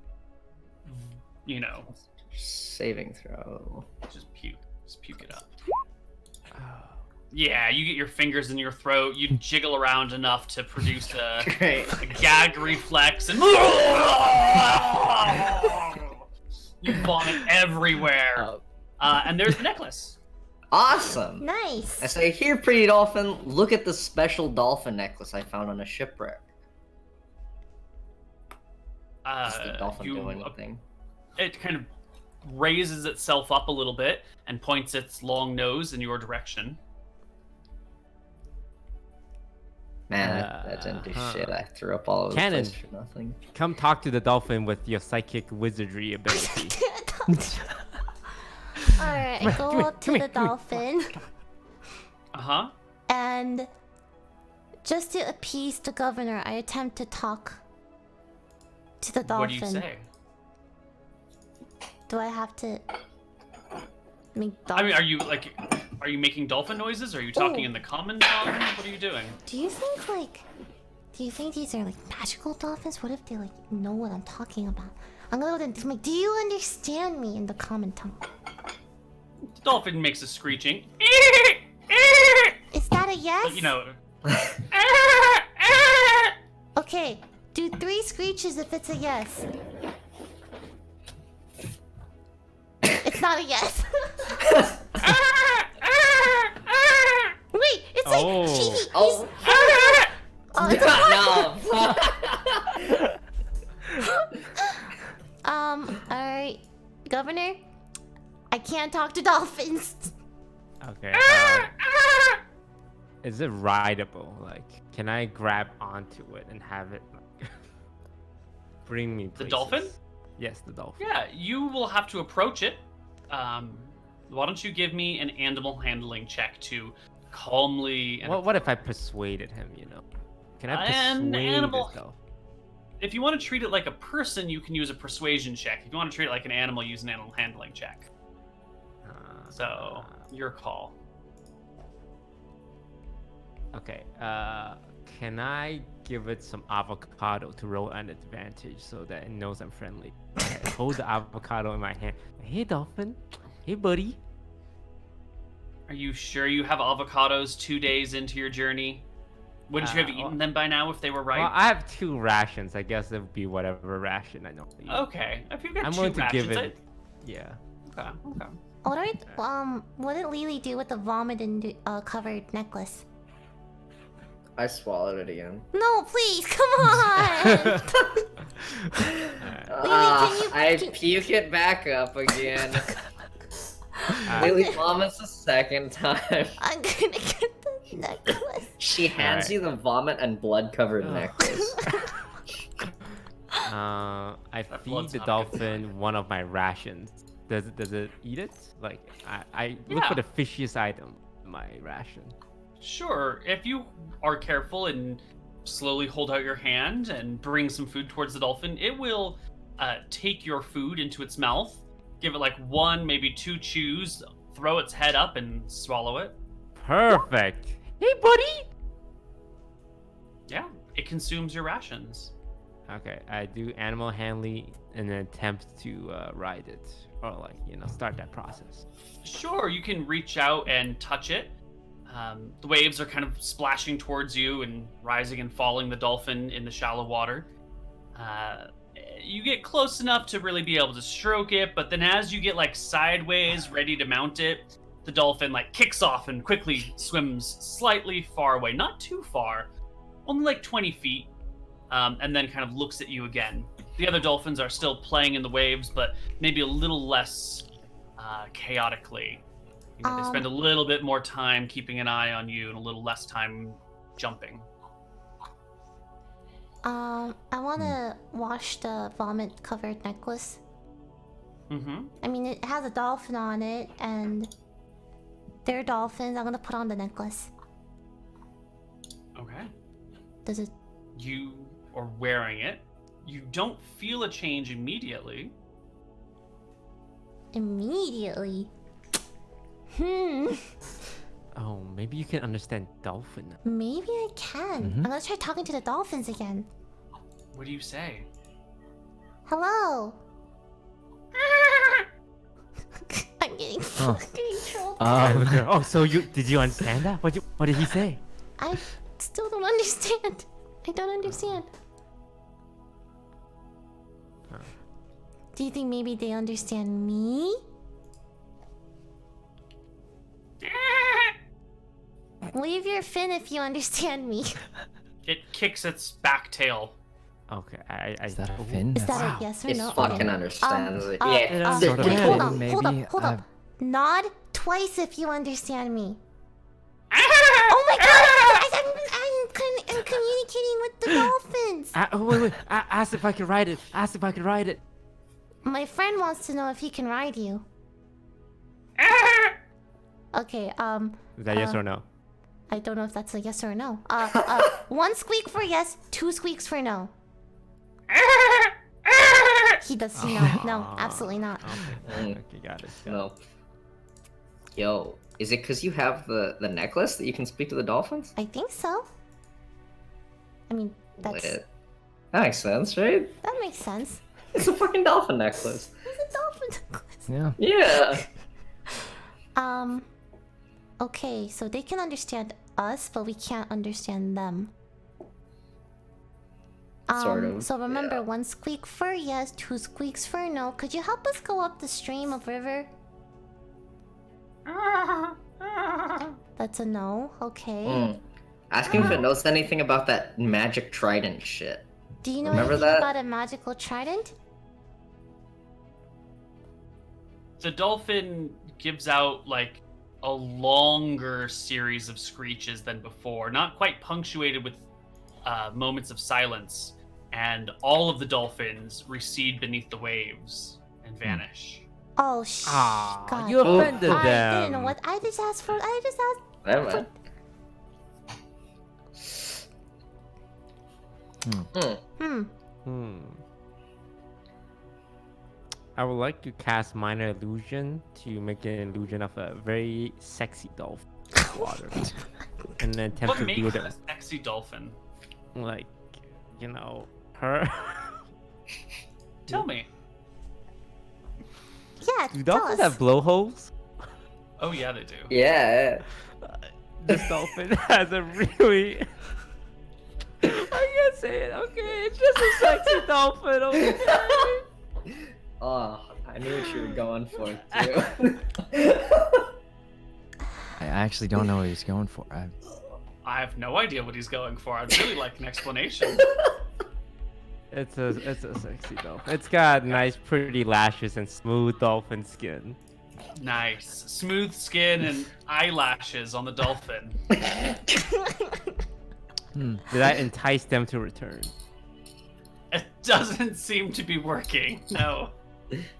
you know, Saving throw. just puke it up. Yeah, you get your fingers in your throat. You jiggle around enough to produce a gag reflex, and you vomit everywhere. And there's the necklace. Awesome! Nice. I say, here, pretty dolphin, look at the special dolphin necklace I found on a shipwreck. Does the dolphin do anything? It kind of raises itself up a little bit and points its long nose in your direction. Man, that didn't do shit. I threw up all over the Cannon. place for nothing. Come talk to the dolphin with your psychic wizardry ability. Alright, I go up to the dolphin. Uh-huh. And just to appease the governor, I attempt to talk to the dolphin. What do you say? Do I have to make I mean, dolphin? are you making dolphin noises? Are you talking Oh. in the common tongue? What are you doing? Do you think these are like magical dolphins? What if they like know what I'm talking about? I'm gonna go to them like, do you understand me in the common tongue? The dolphin makes a screeching. Is that a yes? You know. Okay, do 3 screeches if it's a yes. It's not a yes. Wait, it's like she. Oh. Oh, it's a alright, Governor. I can't talk to dolphins. Okay. Is it rideable? Like, can I grab onto it and have it like, bring me The places? dolphin? Yes, the dolphin. Yeah, you will have to approach it. Why don't you give me an animal handling check to calmly and What if I persuaded him? You know, can I An persuade animal- this dolphin? if you want to treat it like a person, you can use a persuasion check. If you want to treat it like an animal, use an animal handling check. So, your call. Okay. Can I give it some avocado to roll an advantage so that it knows I'm friendly? Okay, I hold the avocado in my hand. Hey, dolphin. Hey, buddy. Are you sure you have avocados 2 days into your journey? Wouldn't you have eaten them by now if they were ripe? Well, I have 2 rations. I guess it would be whatever ration I normally eat. Okay, if you've got I'm 2 willing to rations, give it. Yeah. Okay. What did Lily do with the vomit and covered necklace? I swallowed it again. No, please, come on. I puke it back up again. Lily vomits a second time. I'm gonna get the necklace. She hands you the vomit and blood-covered necklace. I That feed blood's the not a good dolphin one of my rations. Does it eat it? Like I look Yeah. for the fishiest item in my ration. Sure, if you are careful and slowly hold out your hand and bring some food towards the dolphin, it will take your food into its mouth, give it like 1, maybe 2 chews, throw its head up and swallow it. Perfect. Hey, buddy. Yeah, it consumes your rations. Okay, I do animal handling in an attempt to ride it, or like start that process. Sure, you can reach out and touch it. The waves are kind of splashing towards you and rising and falling the dolphin in the shallow water. You get close enough to really be able to stroke it, but then as you get like sideways, ready to mount it, the dolphin like kicks off and quickly swims slightly far away. Not too far, only like 20 feet, and then kind of looks at you again. The other dolphins are still playing in the waves, but maybe a little less chaotically. They spend a little bit more time keeping an eye on you and a little less time jumping. I want to wash the vomit-covered necklace. Mm-hmm. I mean, it has a dolphin on it, and they're dolphins. I'm gonna put on the necklace. Okay. Does it? You are wearing it. You don't feel a change immediately. Immediately. Oh, maybe you can understand dolphin. Maybe I can. I'm gonna try talking to the dolphins again. What do you say? Hello. I'm getting trolled. Oh, so did you understand that? What did he say? I still don't understand. I don't understand. Do you think maybe they understand me? Leave your fin if you understand me. It kicks its back tail. Okay, Is that a fin? Is that Wow. a yes or It no? fucking Okay. understands it. It Yeah. sort of Wait, hold on, maybe, hold up. I've- Nod twice if you understand me. Oh my god! I'm communicating with the dolphins. Wait. Ask if I can ride it. Ask if I can ride it. My friend wants to know if he can ride you. Okay, Is that yes or no? I don't know if that's a yes or a no. 1 squeak for yes, 2 squeaks for no. He does see no. No, absolutely not. Okay, got it. No. Yo, is it because you have the necklace that you can speak to the dolphins? I think so. I mean, that's Lit. That makes sense, right? that makes sense. It's a fucking dolphin necklace. It's a dolphin necklace. Yeah. Yeah. Okay, so they can understand us, but we can't understand them. Sort of, So remember, yeah. 1 squeak for yes, 2 squeaks for no. Could you help us go up the stream of river? That's a no. Okay. Ask him if it knows anything about that magic trident shit. Do you know Remember anything that? about a magical trident? The dolphin gives out like a longer series of screeches than before, not quite punctuated with moments of silence, and all of the dolphins recede beneath the waves and vanish. Oh, Ah, God. you offended I them. didn't know what. I just asked for. Never mind. I would like to cast minor illusion to make an illusion of a very sexy dolphin in water, and then attempt What to makes build a it sexy dolphin? like, her. Tell me. Yeah, Do tell dolphins us. have blowholes? Oh yeah, they do. Yeah. This dolphin has a really. I can't say it. Okay, it's just a sexy dolphin. Okay. Oh, I knew what you were going for too. I actually don't know what he's going for. I have no idea what he's going for. I'd really like an explanation. It's a sexy dolphin. It's got nice, pretty lashes and smooth dolphin skin. Nice. Smooth skin and eyelashes on the dolphin. Did I entice them to return? It doesn't seem to be working. No.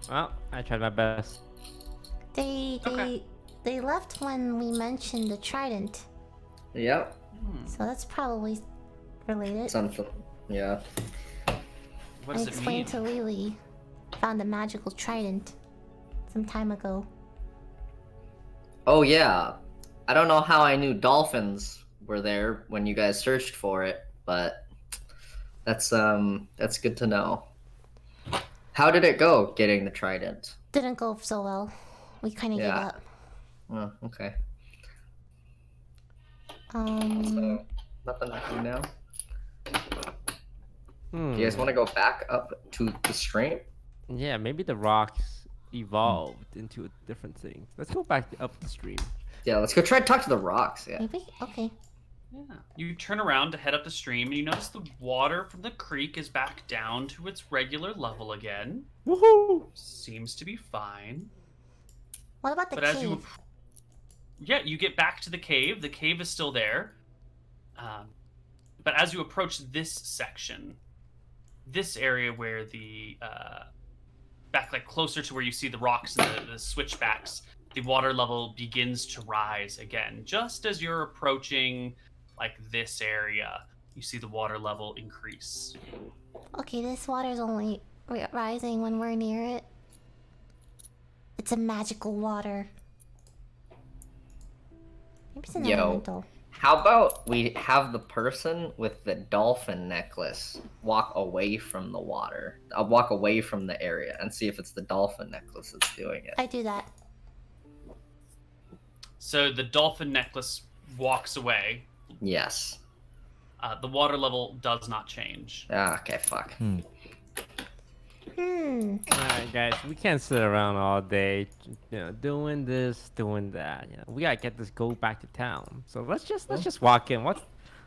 Well, I tried my best. Okay. They left when we mentioned the trident, Yep. so that's probably related. Something. Yeah. What I does it mean? explained to Lily, found a magical trident some time ago. Oh yeah. I don't know how I knew dolphins were there when you guys searched for it, but that's good to know. How did it go getting the trident? Didn't go so well. We kind of gave Yeah. up. Oh, okay. Um, Nothing to do now. Hmm. Do you guys want to go back up to the stream? Yeah, maybe the rocks evolved into a different thing. Let's go back up the stream. Yeah, let's go try to talk to the rocks. Yeah. maybe? Okay. Yeah. You turn around to head up the stream, and you notice the water from the creek is back down to its regular level again. Woohoo! Seems to be fine. What about the But cave? as you, yeah, you get back to the cave. The cave is still there. But as you approach this section, this area where the back like closer to where you see the rocks and the switchbacks, the water level begins to rise again. Just as you're approaching like this area, you see the water level increase. Okay, this water's only rising when we're near it. It's a magical water. Maybe it's an Yo. elemental. How about we have the person with the dolphin necklace walk away from the water? I'll walk away from the area and see if it's the dolphin necklace that's doing it. I do that. So the dolphin necklace walks away. Yes. The water level does not change. Ah, okay, fuck. Alright, guys, we can't sit around all day, doing this, doing that. We gotta get this goat back to town. So let's just walk in.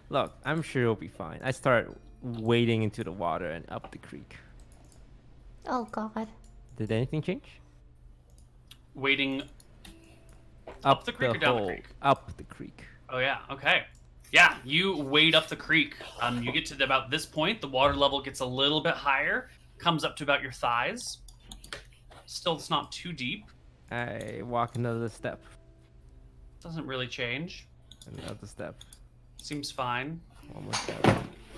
Look, I'm sure it'll be fine. I start wading into the water and up the creek. Oh god. Did anything change? Wading up the creek or down the hole. creek? Up the creek. Oh yeah, okay. Yeah, you wade up the creek. You get to about this point, the water level gets a little bit higher, comes up to about your thighs. Still, it's not too deep. I walk another step. Doesn't really change. Another step. Seems fine. One more step.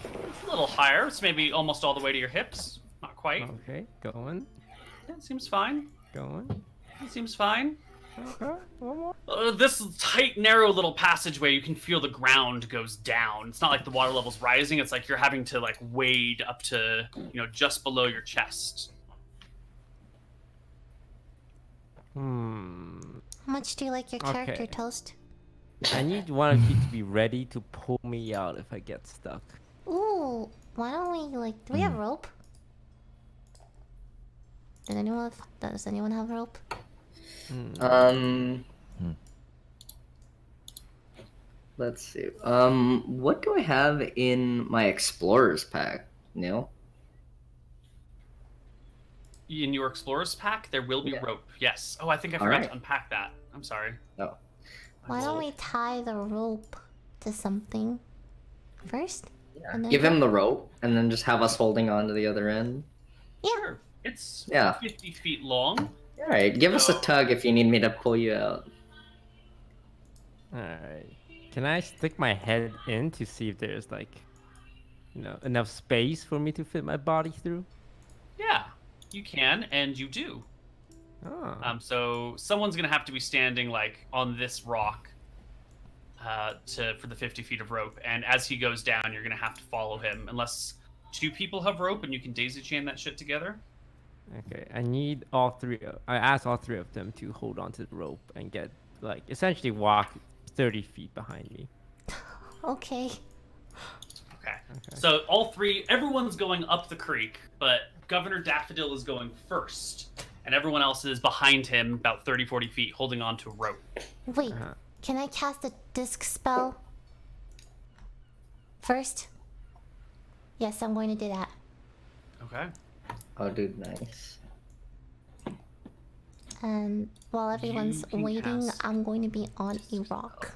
It's a little higher. It's maybe almost all the way to your hips. Not quite. Okay, going. Yeah, it seems fine. Going. It seems fine. Okay, one more. This tight, narrow little passageway, you can feel the ground goes down. It's not like the water level's rising. It's like you're having to like wade up to, just below your chest. How much do you like your character, Okay. Toast? I need one of you to be ready to pull me out if I get stuck. Ooh, why don't we do we have rope? Does anyone have rope? Let's see. What do I have in my explorer's pack, Neil? In your explorer's pack, there will be Yeah. rope. Yes. Oh, I think I All forgot right. to unpack that. I'm sorry. Oh. Why don't we tie the rope to something first? Yeah. And then Give him the rope and then just have us holding on to the other end. Sure. It's Yeah. 50 feet long. Alright, give us a tug if you need me to pull you out. Alright. Can I stick my head in to see if there's enough space for me to fit my body through? Yeah, you can, and you do. Oh. So someone's gonna have to be standing like on this rock for the 50 feet of rope, and as he goes down, you're gonna have to follow him, unless two people have rope and you can daisy chain that shit together. Okay, I need all three. I asked all three of them to hold onto the rope and get essentially walk 30 feet behind me. Okay. Okay. So everyone's going up the creek, but Governor Daffodil is going first, and everyone else is behind him about 30, 40 feet holding onto a rope. Wait, can I cast a disc spell first? Yes, I'm going to do that. Okay. Oh, dude, nice. And while everyone's can waiting, cast I'm going to be on a rock.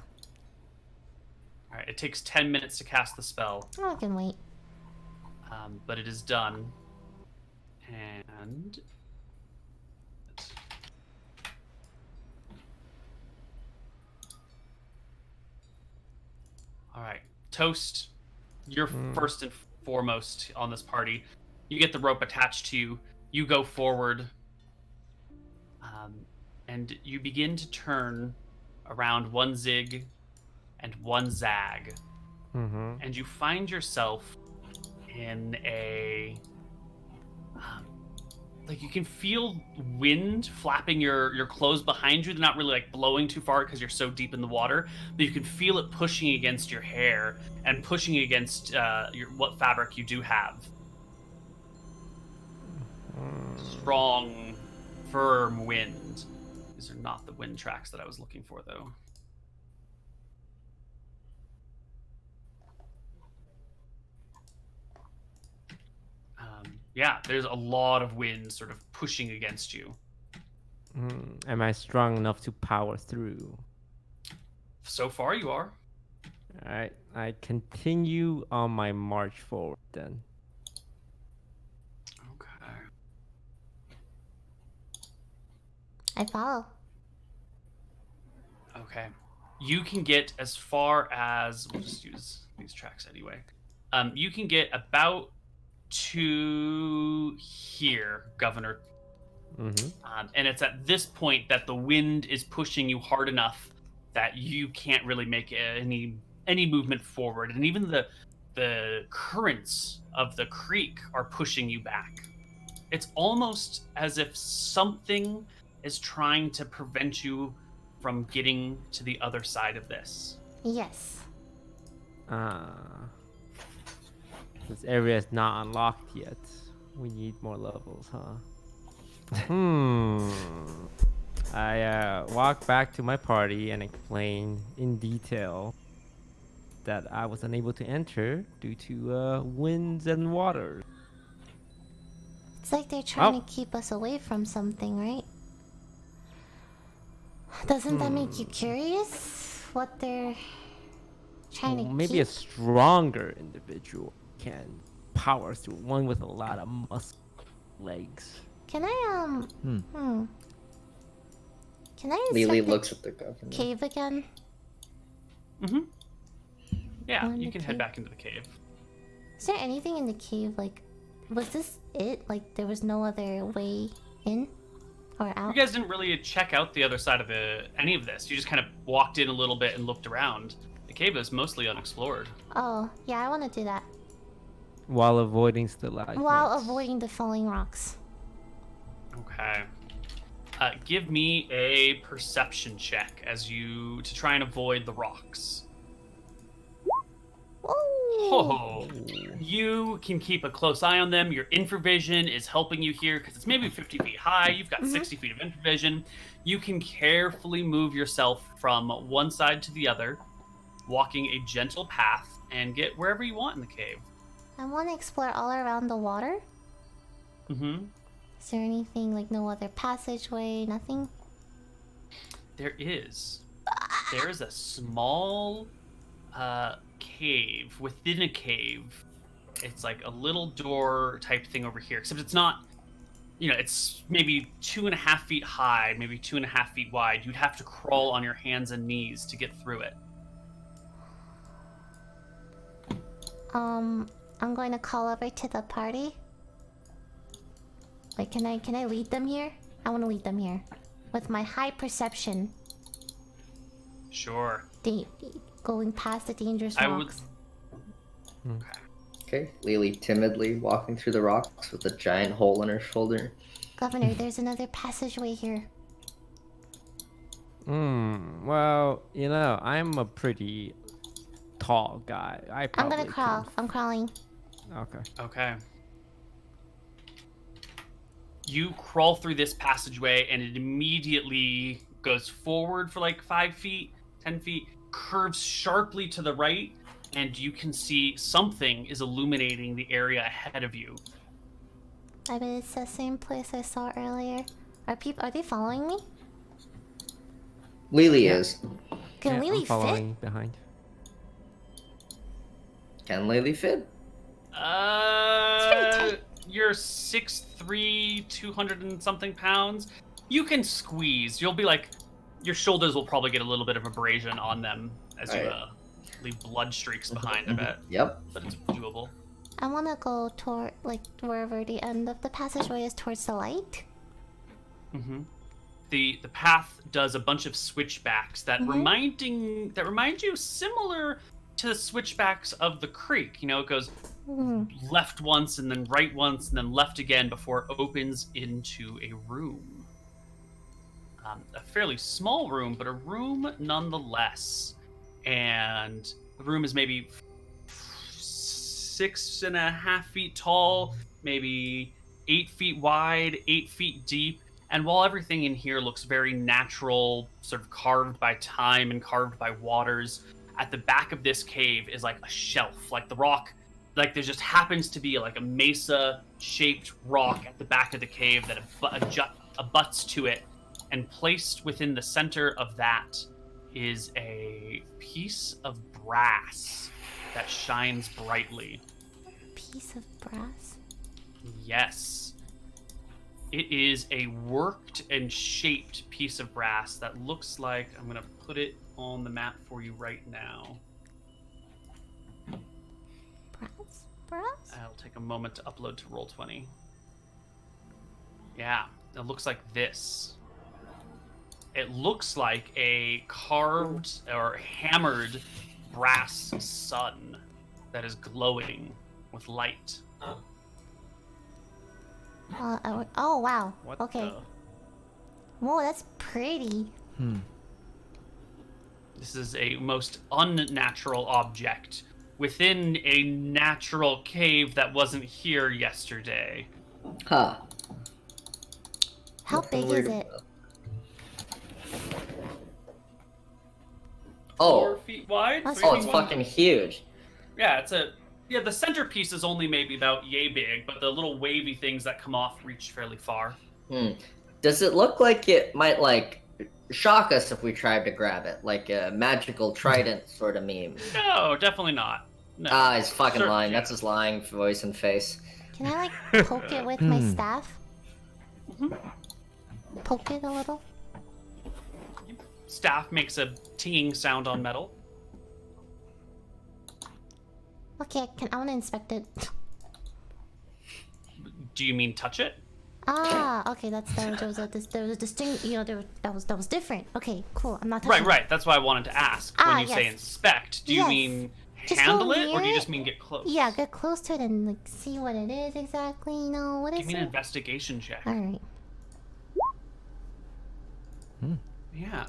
All right. It takes 10 minutes to cast the spell. I can wait. But it is done. And all right, Toast, you're first and foremost on this party. You get the rope attached to you. You go forward, and you begin to turn around one zig and one zag, and you find yourself in a like you can feel wind flapping your clothes behind you. They're not really like blowing too far because you're so deep in the water, but you can feel it pushing against your hair and pushing against what fabric you do have. Strong, firm wind. These are not the wind tracks that I was looking for, though. Yeah, there's a lot of wind sort of pushing against you. Am I strong enough to power through? So far, you are. All right, I continue on my march forward then. Okay. I follow. Okay. You can get as far as, we'll just use these tracks anyway. You can get about to here, Governor. And it's at this point that the wind is pushing you hard enough that you can't really make any movement forward, and even the currents of the creek are pushing you back. It's almost as if something is trying to prevent you from getting to the other side of this. Yes. This area is not unlocked yet. We need more levels, huh? I walk back to my party and explain in detail that I was unable to enter due to winds and water. It's like they're trying to keep us away from something, right? Doesn't that make you curious? What they're trying to Maybe a keep? stronger individual can power through, one with a lot of muscle legs. Can I Can I Lily inspect the looks at the governor. cave again? Yeah, Go in you the can head cave. back into the cave. Is there anything in the cave? Like, was this it? Like, there was no other way in or out? You guys didn't really check out the other side of any of this. You just kind of walked in a little bit and looked around. The cave is mostly unexplored. Oh, yeah, I want to do that While avoiding stalagmites. while avoiding the falling rocks. Okay. Give me a perception check to try and avoid the rocks. Oh, you can keep a close eye on them. Your infravision is helping you here because it's maybe 50 feet high. You've got 60 feet of infravision. You can carefully move yourself from one side to the other, walking a gentle path, and get wherever you want in the cave. I want to explore all around the water. Is there anything, like no other passageway, nothing? There is. There is a small cave within a cave. It's like a little door type thing over here, except it's not, it's maybe 2.5 feet high, maybe 2.5 feet wide. You'd have to crawl on your hands and knees to get through it. I'm going to call over to the party. Wait, can I lead them here? I want to lead them here. With my high perception. Sure. Going past the dangerous rocks. Okay, Lily timidly walking through the rocks with a giant hole in her shoulder. Governor, there's another passageway here. Well, I'm a pretty tall guy. I'm gonna crawl. I'm crawling. Okay. You crawl through this passageway, and it immediately goes forward for like 5 feet, 10 feet, curves sharply to the right, and you can see something is illuminating the area ahead of you. I bet it's the same place I saw earlier. Are they following me? Lily is. Can Lily I'm following behind. Can Lily fit? It's you're 6'3", 200 and something pounds. You can squeeze. You'll be like, your shoulders will probably get a little bit of abrasion on them as you Alright. Leave blood streaks behind. I bet, Yep. but it's doable. I want to go toward like wherever the end of the passageway is towards the light. Mm-hmm. The path does a bunch of switchbacks that remind you similar to the switchbacks of the creek. You know, it goes left once and then right once and then left again before it opens into a room. A fairly small room, but a room nonetheless. And the room is maybe 6.5 feet tall, maybe 8 feet wide, 8 feet deep. And while everything in here looks very natural, sort of carved by time and carved by waters, at the back of this cave is like a shelf, like the rock, like there just happens to be like a mesa-shaped rock at the back of the cave that abuts to it. And placed within the center of that is a piece of brass that shines brightly. Piece of brass? Yes. It is a worked and shaped piece of brass that looks like... I'm going to put it on the map for you right now. Brass? Brass? I'll take a moment to upload to Roll20. Yeah, it looks like this. It looks like a carved or hammered brass sun that is glowing with light. Oh wow. What Okay. the? Whoa, that's pretty. This is a most unnatural object within a natural cave that wasn't here yesterday. Huh. How big is it? Oh. 4 feet wide? That's 3 Oh, feet it's wide? fucking huge. Yeah, the centerpiece is only maybe about yay big, but the little wavy things that come off reach fairly far. Does it look like it might, like, shock us if we tried to grab it? Like a magical trident sort of meme? No, definitely not. No. He's fucking Sure, lying. yeah. That's his lying voice and face. Can I like poke it with my staff? Poke it a little? Staff makes a tinging sound on metal. Okay, I want to inspect it. Do you mean touch it? Ah, okay, there was a distinct, you know, that was different. Okay, cool. I'm not touching Right. That's why I wanted to ask. When you say yes. inspect, do you Yes. mean Just handle go it, or do near you it? just mean get close? Yeah, get close to it and like see what it is exactly. You know, what is Give me an it? investigation check. All right. Yeah.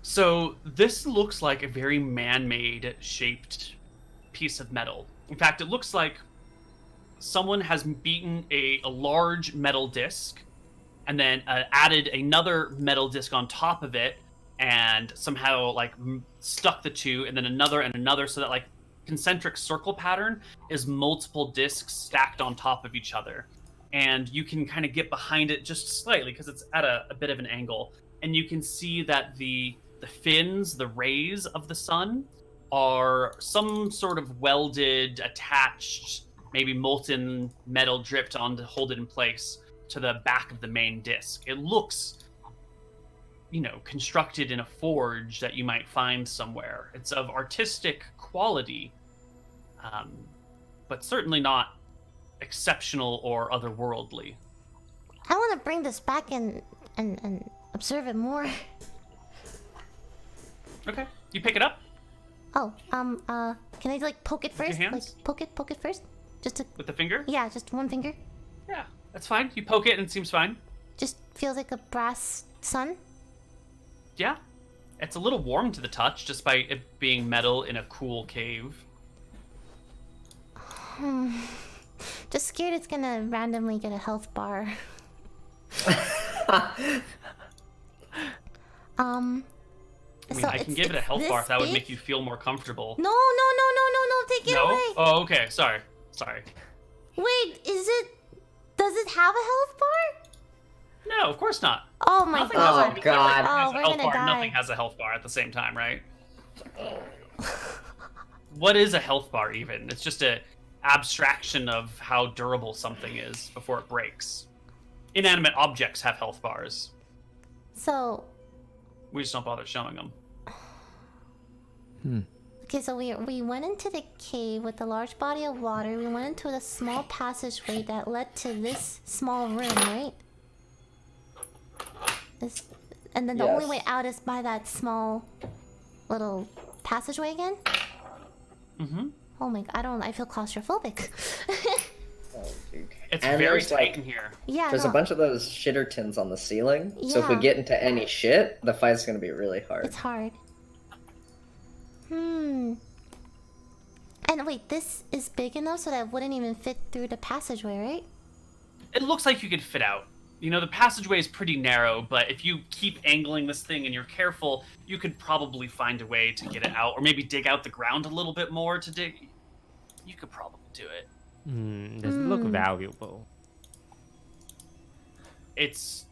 So this looks like a very man-made shaped piece of metal. In fact, it looks like someone has beaten a large metal disc and then added another metal disc on top of it and somehow like stuck the two and then another so that like concentric circle pattern is multiple discs stacked on top of each other. And you can kind of get behind it just slightly because it's at a bit of an angle. And you can see that the fins, the rays of the sun, are some sort of welded, attached, maybe molten metal dripped on to hold it in place to the back of the main disc. It looks, you know, constructed in a forge that you might find somewhere. It's of artistic quality, but certainly not exceptional or otherworldly. I want to bring this back and observe it more. Okay, you pick it up Oh, can I like poke it your first? hands? Like poke it first? Just to, with the finger. yeah, just one finger. Yeah, that's fine. You poke it and it seems fine. Just feels like a brass sun. Yeah, it's a little warm to the touch just by it being metal in a cool cave. Just scared it's gonna randomly get a health bar. I mean, So I can it's- give it a it's health bar this if that would big? make you feel more comfortable. No, take it No? away. Oh, okay. Sorry. Wait, does it have a health bar? No, of course not. Oh my Nothing god. has a, God. nothing has Oh, a we're health gonna bar. die. Nothing has a health bar at the same time, right? What is a health bar even? It's just abstraction of how durable something is before it breaks. Inanimate objects have health bars. So, We just don't bother showing them. okay, so we went into the cave with a large body of water. We went into the small passageway that led to this small room, right? This, and then the only Yes. way out is by that small little passageway again? Mm-hmm. Oh my god, I feel claustrophobic. Oh, dude. It's And very there's, tight like- in here. Yeah, There's no, a bunch of those shitter tins on the ceiling, so if we Yeah. get into any shit, the fight's gonna be really hard. it's hard. And wait, this is big enough so that it wouldn't even fit through the passageway, right? It looks like you could fit out. You know, the passageway is pretty narrow, but if you keep angling this thing and you're careful, you could probably find a way to get it out, or maybe dig out the ground a little bit more to dig. You could probably do it. Does it look valuable? It's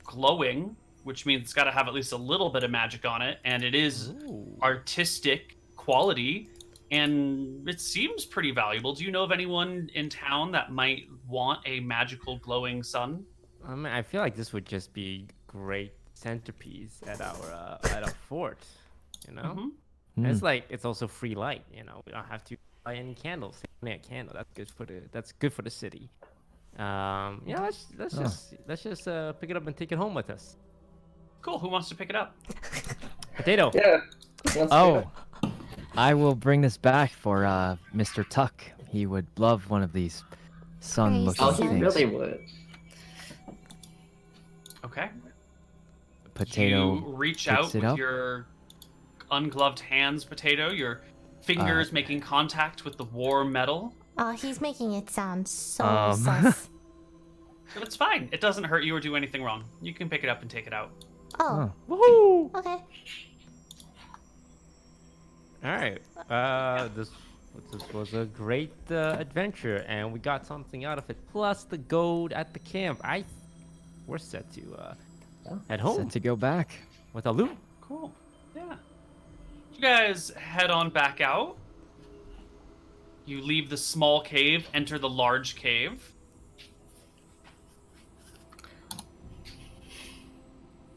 glowing, which means it's got to have at least a little bit of magic on it, and it is Ooh. artistic quality, and it seems pretty valuable. Do you know of anyone in town that might want a magical glowing sun? I mean, I feel like this would just be great centerpiece at our fort. You know, Mhm. And it's like it's also free light. You know, we don't have to buy any candles. Only a candle. That's good for the city. Yeah, let's just pick it up and take it home with us. Cool. Who wants to pick it up? Potato. Yeah. Let's do Oh, it. I will bring this back for Mr. Tuck. He would love one of these sun-looking Oh, Crazy. he things. really would. Okay. Potato You reach picks out it with up. your ungloved hands, Potato. Your fingers making contact with the warm metal. Oh, he's making it sound so Um. sus. But it's fine. It doesn't hurt you or do anything wrong. You can pick it up and take it out. Oh, Woohoo! okay. All right. This was a great adventure, and we got something out of it. Plus the gold at the camp. We're set to head home Set to go back. with a loot. Cool. Yeah. You guys head on back out. You leave the small cave, enter the large cave.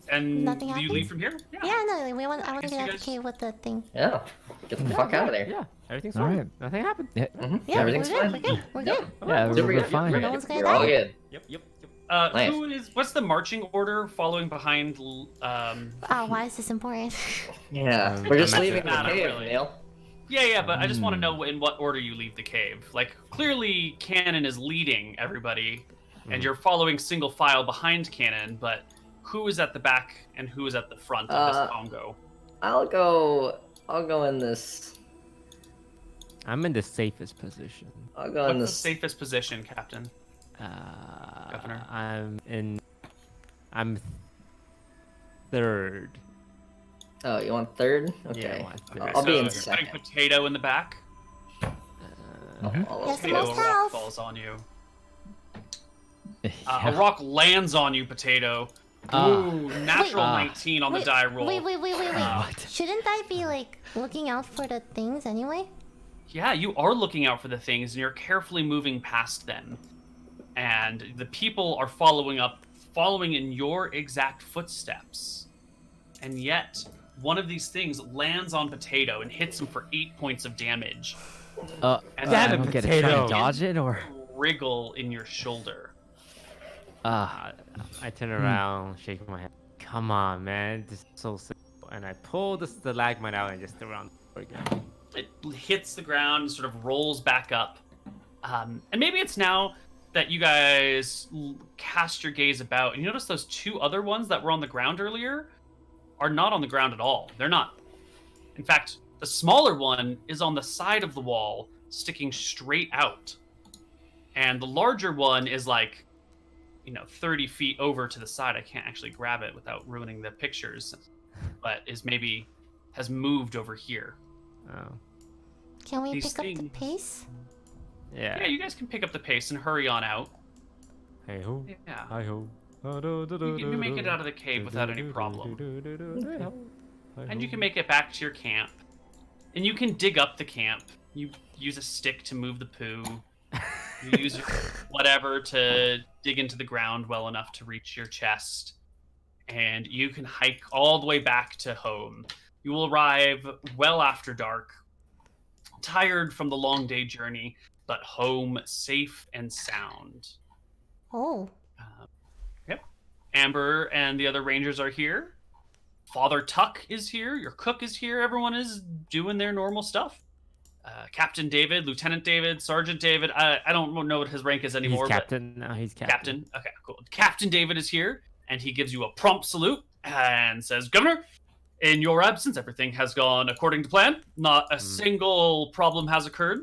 And Nothing do you happens? leave from here? Yeah, no, I want to guess get you out the guys- cave with the thing. Yeah. Get the fuck out of there. Yeah, everything's All fine. right. Nothing happened. Yeah, Yeah, Everything's we're good. fine. We're good. We're good. yeah, Super we're good. fine. No one's gonna You're all die. good. Yep. Nice. What's the marching order following behind Oh, why is this important? Yeah. We're just I'm leaving the not cave, really. Neil. Yeah, but I just want to know in what order you leave the cave. Like, clearly Cannon is leading everybody, and you're following single file behind Cannon, but who is at the back and who is at the front of this Congo? I'll go in this. I'm in the safest position. I'll go in What's the this. safest position, Captain? Governor. I'm third. Oh, you want third? Yeah, Okay. I want third. I'll be so in you're putting second. Potato in the back. I'll Yes, follow the Potato, most a rock health. falls on you. Yeah. A rock lands on you, Potato. Ooh, natural 19 on the die roll. Wait. What? Shouldn't I be like looking out for the things anyway? Yeah, you are looking out for the things, and you're carefully moving past them. And the people are following in your exact footsteps. And yet, one of these things lands on Potato and hits him for 8 points of damage. And Damn I it, don't get to try Potato. to dodge it, or wriggle in your shoulder. I turn around, shake my head. Come on, man, this is so simple. And I pull the stalagmite out and just throw around again. It hits the ground and sort of rolls back up. And maybe it's now that you guys cast your gaze about, and you notice those two other ones that were on the ground earlier are not on the ground at all. They're not. In fact, the smaller one is on the side of the wall, sticking straight out. And the larger one is like, 30 feet over to the side. I can't actually grab it without ruining the pictures, but has moved over here. Oh, Can we These pick up the things- pace? yeah. Yeah, you guys can pick up the pace and hurry on out. Hey ho, Yeah. hi ho. You can make it out of the cave without any problem. And you can make it back to your camp. And you can dig up the camp. You use a stick to move the poo. You use whatever to dig into the ground well enough to reach your chest. And you can hike all the way back to home. You will arrive well after dark, tired from the long day journey, but home safe and sound. Oh. Yep. Amber and the other rangers are here. Father Tuck is here. Your cook is here. Everyone is doing their normal stuff. Captain David, Lieutenant David, Sergeant David. I don't know what his rank is anymore. He's captain now. He's captain. Captain. Okay, cool. Captain David is here, and he gives you a prompt salute and says, "Governor, in your absence, everything has gone according to plan. Not a single problem has occurred."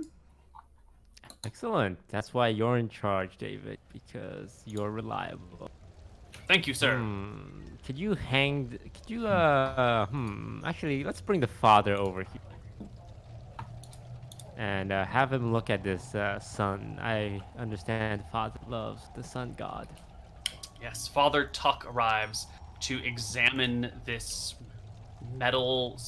Excellent. That's why you're in charge, David, because you're reliable. Thank you, sir. Could you actually, let's bring the father over here. And have him look at this sun. I understand father loves the sun god. Yes, Father Tuck arrives to examine this metal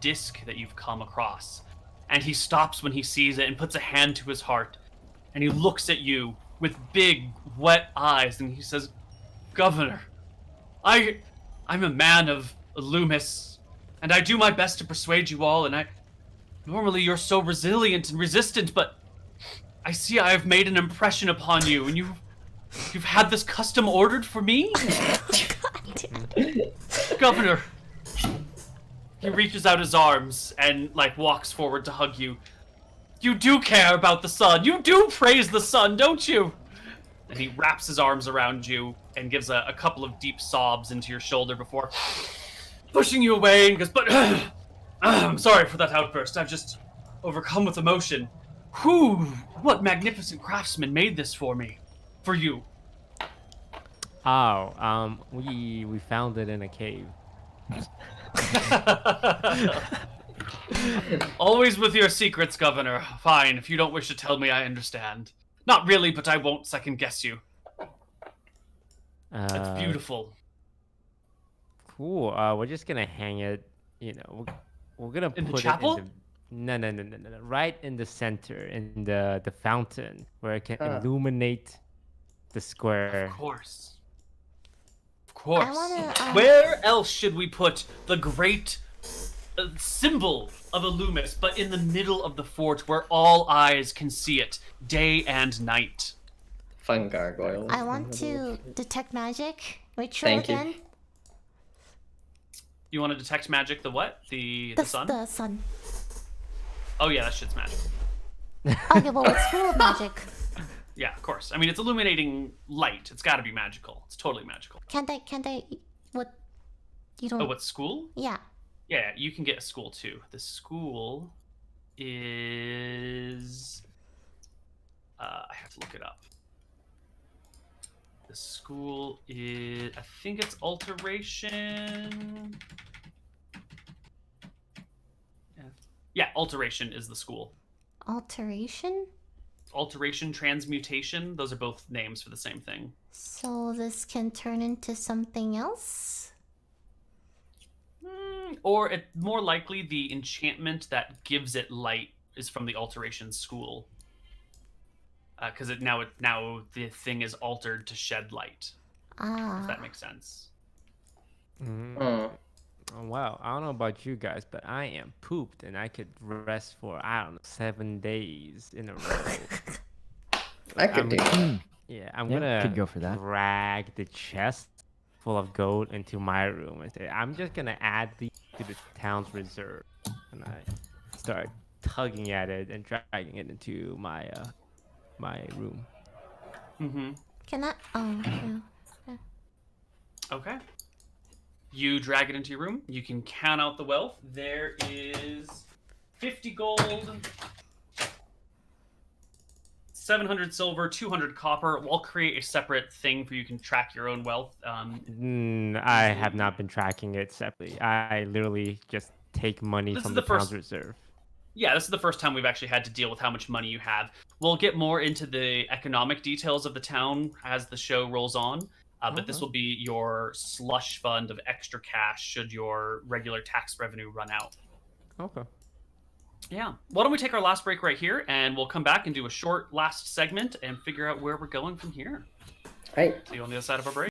disc that you've come across. And he stops when he sees it and puts a hand to his heart. And he looks at you with big, wet eyes, and he says, "Governor, I'm a man of Loomis, and I do my best to persuade you all, and normally you're so resilient and resistant, but I see I have made an impression upon you, and you've had this custom ordered for me?" "Governor." He reaches out his arms and walks forward to hug you. "You do care about the sun. You do praise the sun, don't you?" And he wraps his arms around you and gives a couple of deep sobs into your shoulder before pushing you away and goes, "But I'm sorry for that outburst. I've just overcome with emotion. What magnificent craftsman made this for me? For you?" Oh, we found it in a cave. Always with your secrets, Governor. Fine, if you don't wish to tell me, I understand. Not really, but I won't second guess you. It's beautiful. Cool. We're just gonna hang it. We're gonna In the put chapel? it in the no. Right in the center, in the fountain, where it can illuminate the square. Of course. Of course. I wanna, Where else should we put the great symbol of Illumis, but in the middle of the fort where all eyes can see it, day and night? Fun gargoyle. I want to detect magic. Ritual Thank you. again. You want to detect magic? The what? The sun? The sun. Oh yeah, that shit's magical. Okay, well, it's full of magic. Yeah, of course. I mean, it's illuminating light. It's got to be magical. It's totally magical. Can't I, what, you don't... Oh, what school? Yeah. Yeah, you can get a school too. The school is... I have to look it up. The school is... I think it's Alteration. Yeah, Alteration is the school. Alteration? Alteration, Transmutation, those are both names for the same thing. So this can turn into something else? Or more likely, the enchantment that gives it light is from the Alteration school. Because now the thing is altered to shed light. If that makes sense. Oh, wow. I don't know about you guys, but I am pooped, and I could rest for 7 days in a row. I could do that. Yeah, I'm Yeah, gonna could go for that. drag the chest full of gold into my room and say, I'm just gonna add these to the town's reserve. And I start tugging at it and dragging it into my room. Mm-hmm. Can I... Oh, yeah. Okay. You drag it into your room. You can count out the wealth. There is 50 gold, 700 silver, 200 copper. We'll create a separate thing for you can track your own wealth. I have not been tracking it separately. I literally just take money This from is the the first- town's reserve. Yeah, this is the first time we've actually had to deal with how much money you have. We'll get more into the economic details of the town as the show rolls on. But this will be your slush fund of extra cash should your regular tax revenue run out. Okay. Yeah. Why don't we take our last break right here, and we'll come back and do a short last segment and figure out where we're going from here. Right. See you on the other side of our break.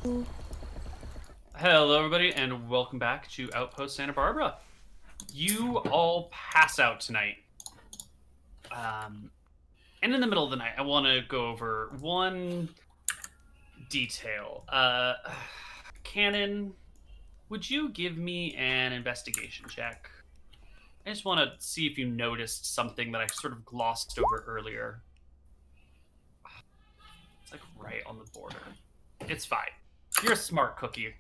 Hello, everybody, and welcome back to Outpost Santa Barbara. You all pass out tonight. And in the middle of the night, I want to go over one detail. Cannon, would you give me an investigation check? I just want to see if you noticed something that I sort of glossed over earlier. It's like right on the border. It's fine. You're a smart cookie,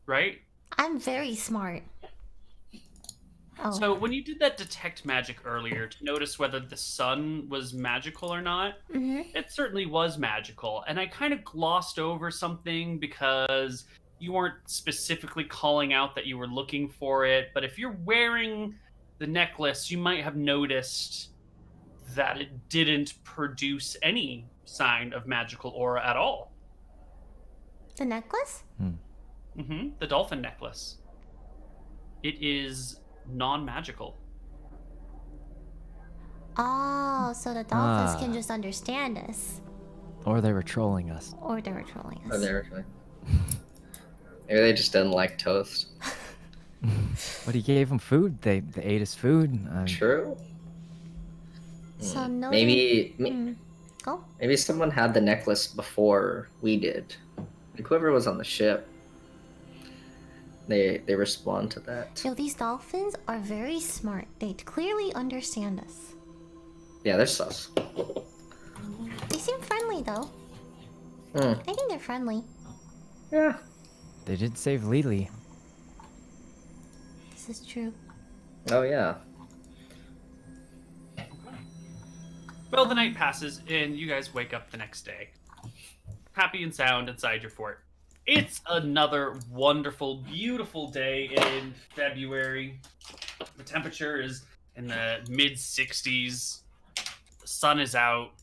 right? I'm very smart. Oh. So when you did that detect magic earlier to notice whether the sun was magical or not, it certainly was magical. And I kind of glossed over something because you weren't specifically calling out that you were looking for it. But if you're wearing the necklace, you might have noticed that it didn't produce any sign of magical aura at all. The necklace? The dolphin necklace. It is non-magical. Oh, so the dolphins can just understand us. Or they were trolling us. Or they were trolling us. Oh, they were trying. Maybe they just didn't like toast. But he gave them food. They ate his food. True. So no. Go. Maybe someone had the necklace before we did. Like whoever was on the ship. They respond to that. Yo, these dolphins are very smart. They clearly understand us. Yeah, they're sus. They seem friendly though. I think they're friendly. Yeah. They did save Lily. This is true. Oh yeah. Well, the night passes, and you guys wake up the next day. Happy and sound inside your fort. It's another wonderful, beautiful day in February. The temperature is in the mid-60s. The sun is out.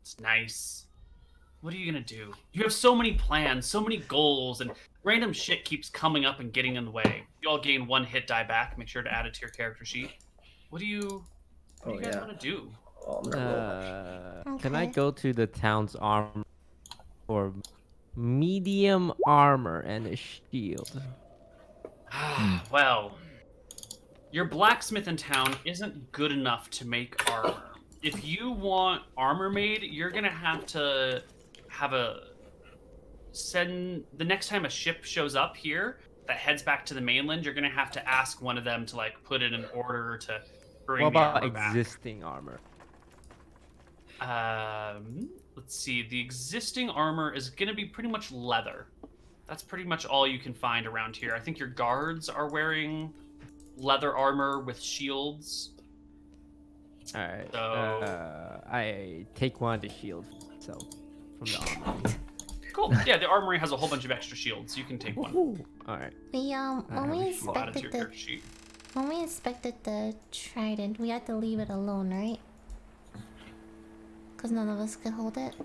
It's nice. What are you gonna do? You have so many plans, so many goals, and random shit keeps coming up and getting in the way. You all gain 1 hit die back. Make sure to add it to your character sheet. What do you guys want to do? Oh, no. Can I go to the town's armor for medium armor and a shield? Well, your blacksmith in town isn't good enough to make armor. If you want armor made, you're gonna have to have send the next time a ship shows up here that heads back to the mainland. You're gonna have to ask one of them to like put in an order to bring. What about the armor existing armor? Let's see. The existing armor is gonna be pretty much leather. That's pretty much all you can find around here. I think your guards are wearing leather armor with shields. All right. So I take one of the shields, so from the armor. cool. Yeah, the armory has a whole bunch of extra shields. You can take one. All right. We when we We'll add it to your inspected the character sheet. when we inspected the trident, we had to leave it alone, right? Because none of us could hold it.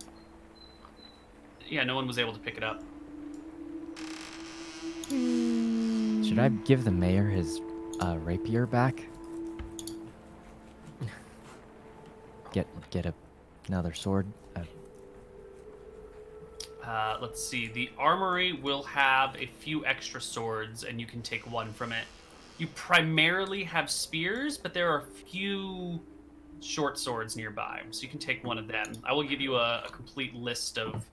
Yeah, no one was able to pick it up. Should I give the mayor his rapier back? Get another sword. Let's see. The armory will have a few extra swords, and you can take one from it. You primarily have spears, but there are a few short swords nearby, so you can take one of them. I will give you a complete list of...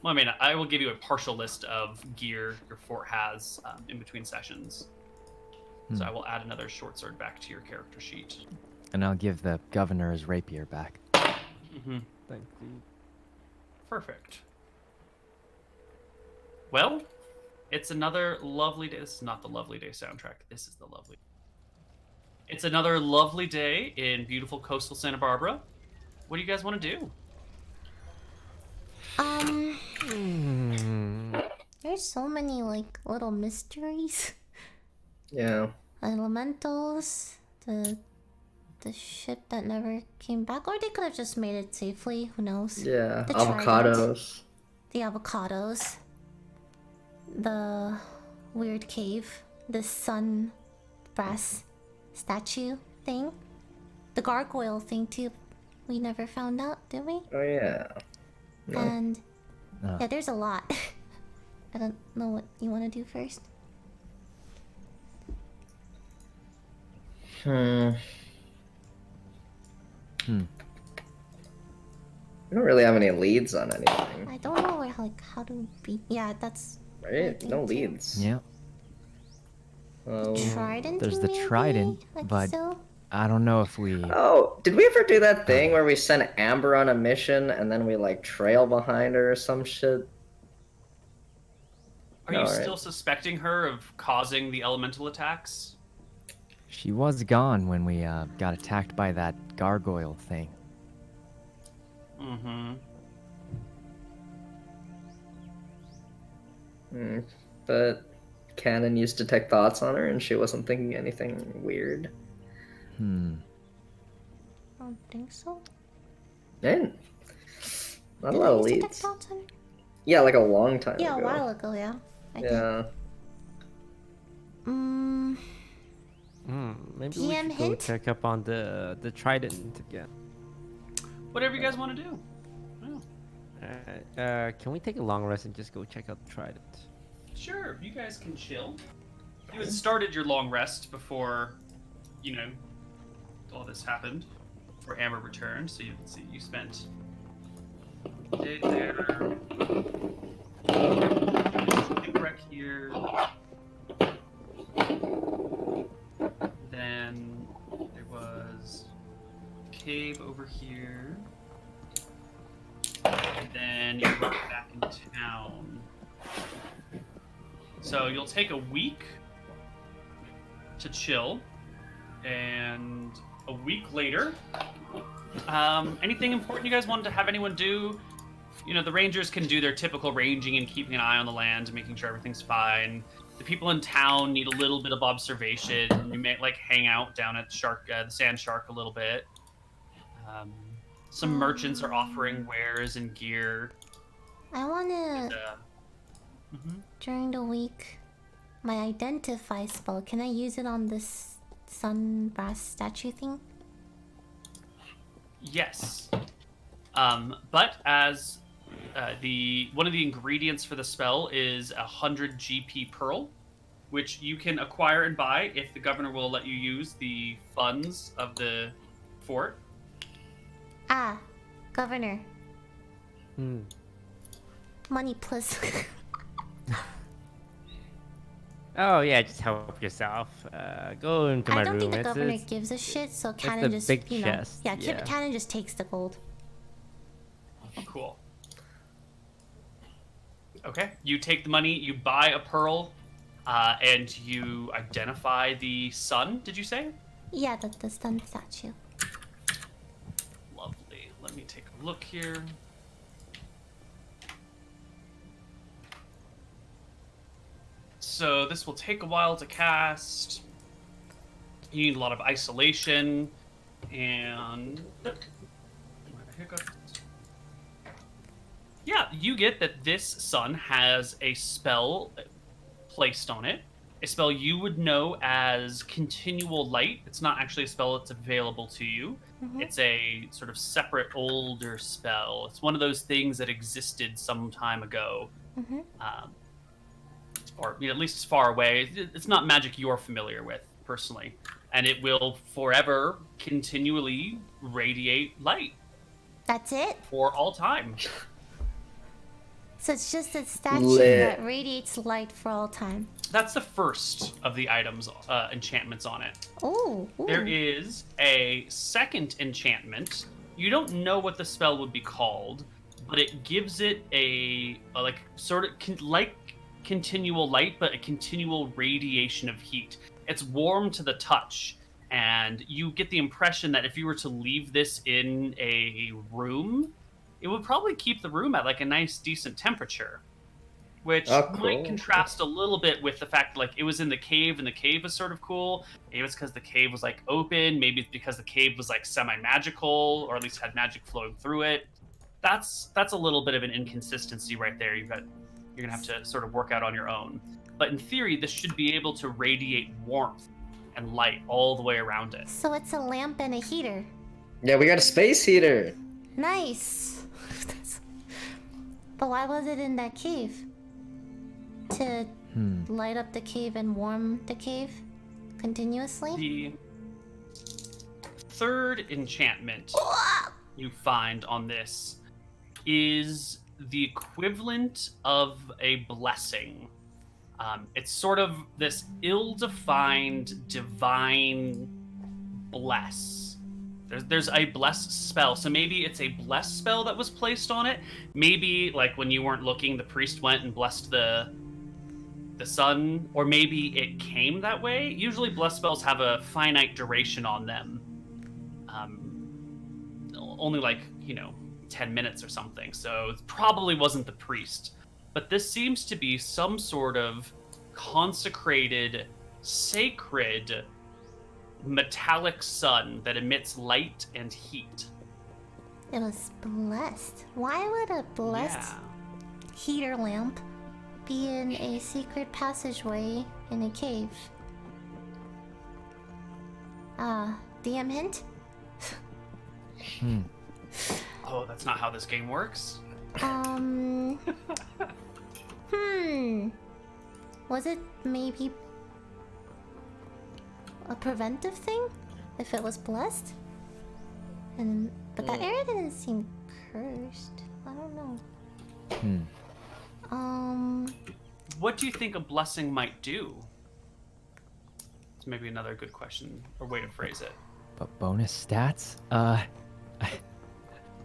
Well, I mean, I will give you a partial list of gear your fort has in between sessions. So I will add another short sword back to your character sheet. And I'll give the governor his rapier back. Thank you. Perfect. Well, it's another lovely day. This is not the Lovely Day soundtrack. This is the Lovely. It's another lovely day in beautiful coastal Santa Barbara. What do you guys want to do? There's so many like little mysteries. Yeah. Elementals, the ship that never came back, or they could have just made it safely. Who knows? Yeah. The trident. Avocados. The avocados. The weird cave. The sun brass statue thing. The gargoyle thing too. We never found out, did we? Oh yeah. No. And Yeah, there's a lot. I don't know what you want to do first. We don't really have any leads on anything. I don't know where, like, how to be. Yeah, that's. Right? No leads. Yeah. Trident. There's the maybe? trident, Like, but so? I don't know if we. Oh, did we ever do that thing where we sent Amber on a mission and then we like trail behind her or some shit? Are you still suspecting her of causing the elemental attacks? She was gone when we got attacked by that gargoyle thing. Mm-hmm. But Canon used detect thoughts on her and she wasn't thinking anything weird. I don't think so. And not a Did lot I of use detect leads. thoughts on her? Yeah, like a long time Yeah, ago. a while ago, yeah. I did. Yeah. Maybe PM we should go hint? check up on the trident again. Whatever you guys want to do. Can we take a long rest and just go check out the trident? Sure, you guys can chill. You had started your long rest before, you know, all this happened. Before Amber returned, so you can see you spent a day there. Shipwreck here. Then there was a cave over here. And then you went back in town. So you'll take a week to chill, and a week later, anything important you guys wanted to have anyone do? You know, the rangers can do their typical ranging and keeping an eye on the land and making sure everything's fine. The people in town need a little bit of observation. You may like hang out down at the Sand Shark a little bit. Some merchants are offering wares and gear. I wanna. During the week, my identify spell, can I use it on this sun brass statue thing? Yes. But as one of the ingredients for the spell is 100 GP pearl, which you can acquire and buy if the governor will let you use the funds of the fort. Ah, governor. Money plus. Oh yeah, just help yourself. Go into my I don't room. think the It's- governor it's- gives a shit, so the Cannon just, big you know, chest, yeah, yeah. Cannon just takes the gold. Cool. Okay, you take the money, you buy a pearl, and you identify the sun, did you say? Yeah, the sun statue. Lovely. Let me take a look here. So this will take a while to cast. You need a lot of isolation, and yeah, you get that this sun has a spell placed on it. A spell you would know as Continual Light. It's not actually a spell that's available to you. It's a sort of separate, older spell. It's one of those things that existed some time ago. Or at least it's far away. It's not magic you're familiar with, personally. And it will forever, continually radiate light. That's it? For all time. So it's just a statue Lit. that radiates light for all time. That's the first of the items, enchantments on it. Ooh. There is a second enchantment. You don't know what the spell would be called, but it gives it a like sort of like continual light, but a continual radiation of heat. It's warm to the touch, and you get the impression that if you were to leave this in a room, it would probably keep the room at like a nice, decent temperature. Which might contrast a little bit with the fact like it was in the cave and the cave was sort of cool. Maybe it's because the cave was like open. Maybe it's because the cave was like semi-magical, or at least had magic flowing through it. That's a little bit of an inconsistency right there. You're gonna have to sort of work out on your own. But in theory, this should be able to radiate warmth and light all the way around it. So it's a lamp and a heater. Yeah, we got a space heater. Nice. But why was it in that cave? To light up the cave and warm the cave continuously? The third enchantment you find on this is the equivalent of a blessing. It's sort of this ill-defined divine bless. There's a bless spell, so maybe it's a bless spell that was placed on it. Maybe like when you weren't looking, the priest went and blessed the sun, or maybe it came that way. Usually bless spells have a finite duration on them. Only like, 10 minutes or something, so it probably wasn't the priest. But this seems to be some sort of consecrated, sacred, metallic sun that emits light and heat. It was blessed. Why would a blessed heater lamp be in a secret passageway in a cave? DM hint? Oh, that's not how this game works? Was it maybe a preventive thing? If it was blessed? But that area didn't seem cursed. I don't know. What do you think a blessing might do? It's maybe another good question or way to phrase it. But bonus stats?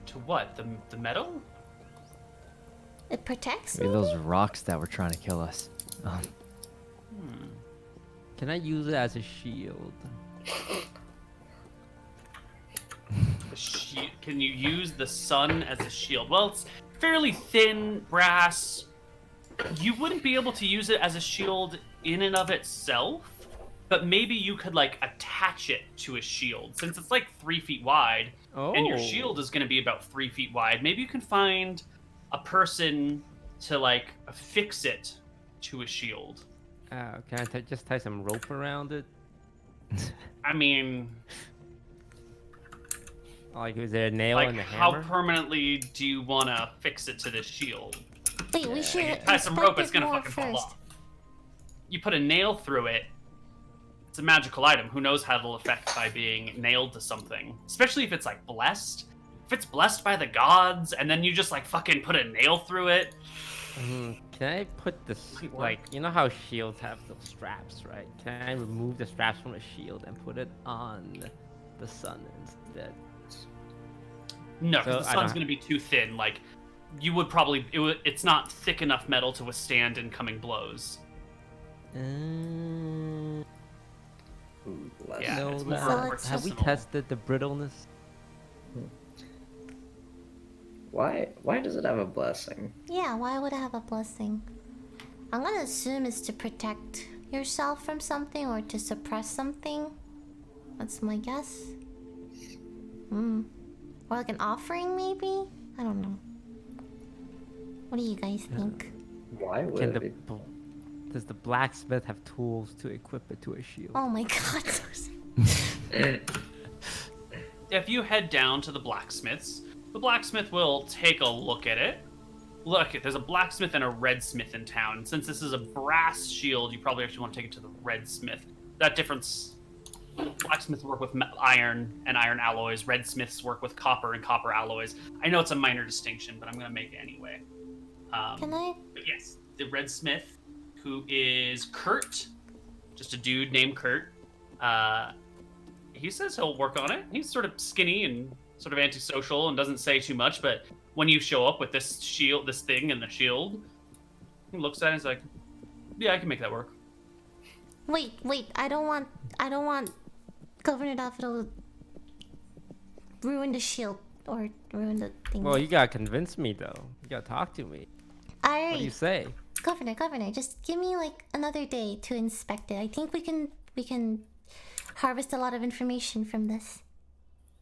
To what? The metal? It protects Maybe me? those rocks that were trying to kill us. Can I use it as a shield? Can you use the sun as a shield? Well, it's fairly thin brass. You wouldn't be able to use it as a shield in and of itself, but maybe you could like attach it to a shield since it's like 3 feet wide, and your shield is going to be about 3 feet wide. Maybe you can find a person to like affix it to a shield. Can I just tie some rope around it? I mean, Like, is there a nail like in the how hammer? permanently do you want to fix it to this shield? Wait, we should Tie some rope, it's gonna fucking fall first. off. You put a nail through it. It's a magical item. Who knows how it'll affect by being nailed to something? Especially if it's like blessed. If it's blessed by the gods, and then you just like fucking put a nail through it. Can I put this, like, you know how shields have those straps, right? Can I remove the straps from a shield and put it on the sun instead? No, So because the I sun's don't- gonna be too thin. Like, you would probably it's not thick enough metal to withstand incoming blows. Ooh, bless. Yeah, No, it's more So artisanal. have we tested the brittleness? Why does it have a blessing? Yeah, why would I have a blessing? I'm gonna assume it's to protect yourself from something or to suppress something. That's my guess. Or like an offering, maybe? I don't know. What do you guys think? Why would Can it the be? does the blacksmith have tools to equip it to a shield? Oh my god. If you head down to the blacksmith's, the blacksmith will take a look at it. Look, there's a blacksmith and a redsmith in town. Since this is a brass shield, you probably actually want to take it to the redsmith. That difference, blacksmiths work with iron and iron alloys. Redsmiths work with copper and copper alloys. I know it's a minor distinction, but I'm going to make it anyway. Can I? But yes, the redsmith, who is Kurt, just a dude named Kurt, he says he'll work on it. He's sort of skinny and sort of antisocial and doesn't say too much, but when you show up with this shield, this thing and the shield, he looks at it and is like, yeah, I can make that work. Wait, I don't want Governor Daffodil ruin the shield or ruin the thing. Well, you gotta convince me though. You gotta talk to me. What do you Alright, say? Governor, just give me like another day to inspect it. I think we can harvest a lot of information from this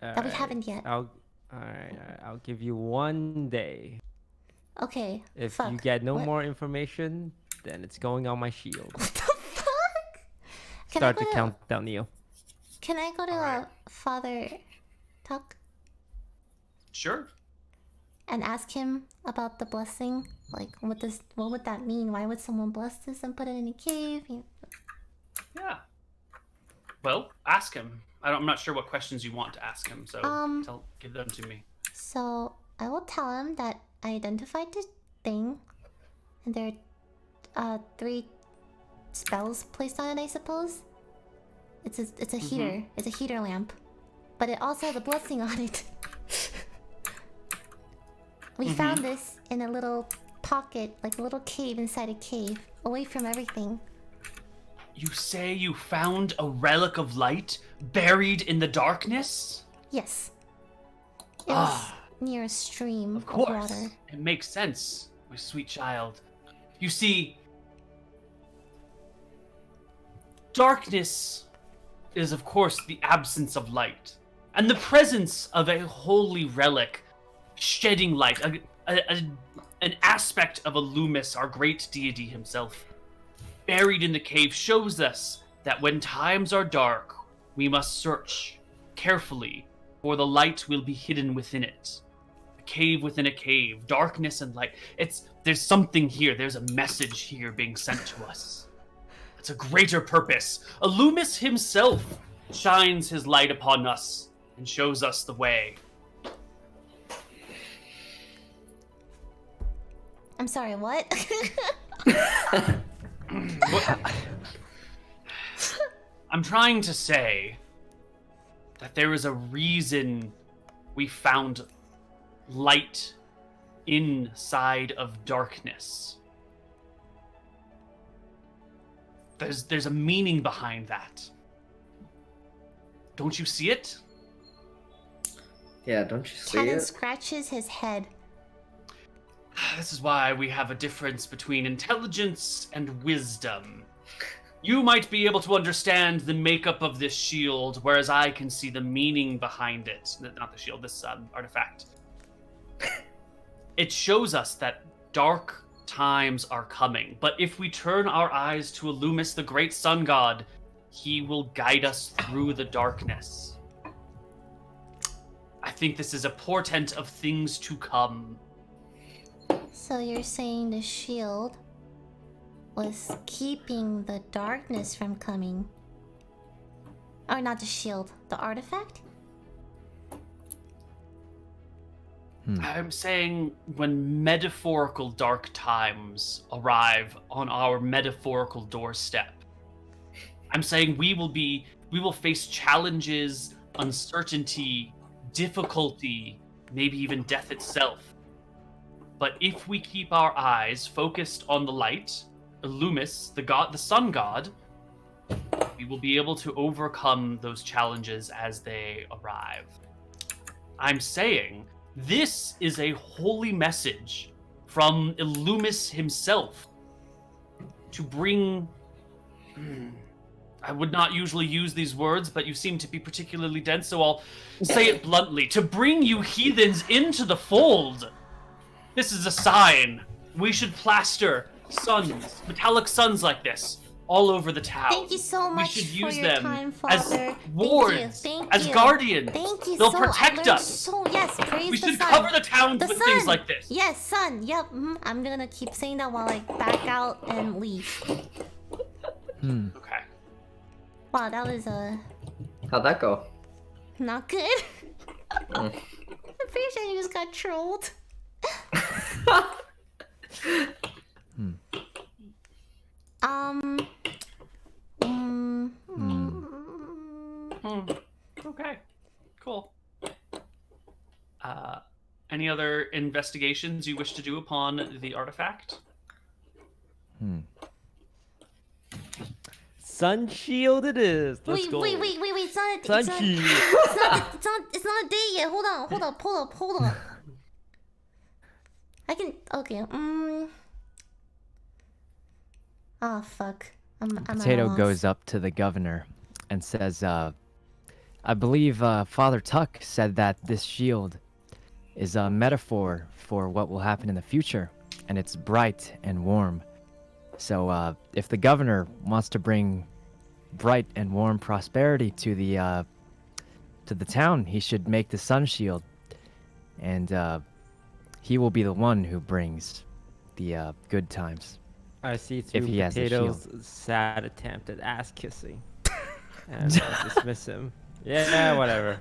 that we Alright, haven't yet. Alright, I'll give you 1 day. Okay. If fuck. you get no What? more information, then it's going on my shield. What the fuck? Start the countdown, Neo. Can I go to Father Tuck? Sure. and ask him about the blessing? Like, what would that mean? Why would someone bless this and put it in a cave? Yeah. Well, ask him. I'm not sure what questions you want to ask him, so give them to me. So I will tell him that I identified the thing, and there are 3 spells placed on it, I suppose. It's a heater. It's a heater lamp, but it also has a blessing on it. We found this in a little pocket, like a little cave inside a cave, away from everything. You say you found a relic of light buried in the darkness? Yes. It was near a stream of water. It makes sense, my sweet child. You see, darkness is, of course, the absence of light, and the presence of a holy relic shedding light, an aspect of Illumis, our great deity himself, buried in the cave, shows us that when times are dark, we must search carefully, for the light will be hidden within it. A cave within a cave, darkness and light. There's something here. There's a message here being sent to us. It's a greater purpose. Illumis himself shines his light upon us and shows us the way. I'm sorry, what? I'm trying to say that there is a reason we found light inside of darkness. There's a meaning behind that. Don't you see it? Yeah, don't you see Kevin it? scratches his head. This is why we have a difference between intelligence and wisdom. You might be able to understand the makeup of this shield, whereas I can see the meaning behind it. Not the shield, this artifact. It shows us that dark times are coming, but if we turn our eyes to Illumis, the great sun god, he will guide us through the darkness. I think this is a portent of things to come. So you're saying the shield was keeping the darkness from coming? Or not the shield, the artifact? I'm saying when metaphorical dark times arrive on our metaphorical doorstep, I'm saying we will face challenges, uncertainty, difficulty, maybe even death itself. But if we keep our eyes focused on the light, Illumis, the sun god, we will be able to overcome those challenges as they arrive. I'm saying this is a holy message from Illumis himself to bring... I would not usually use these words, but you seem to be particularly dense, so I'll say it bluntly. To bring you heathens into the fold! This is a sign. We should plaster suns, metallic suns like this, all over the town. Thank you so much we should for use your them time, as Father. wards, Thank as you. guardians. Thank you They'll so protect I us. So yes, praise We the should sun. cover the towns The with sun. things like this. Yes, sun. Yep. I'm gonna keep saying that while I back out and leave. Okay. Wow, that was How'd that go? not good. I'm pretty sure you just got trolled. Okay. Cool. Any other investigations you wish to do upon the artifact? Sun shield it is. Let's Wait, go. wait. It's not. Sun It's not, shield. it's not a day yet. Hold up. I can. Okay. Oh fuck. I'm at a Potato loss. goes up to the governor and says, I believe Father Tuck said that this shield is a metaphor for what will happen in the future, and it's bright and warm. So if the governor wants to bring bright and warm prosperity to the town, he should make the sun shield. And he will be the one who brings the good times. I see If through he has the Potato's sad attempt at ass kissing. And I dismiss him. Yeah, whatever.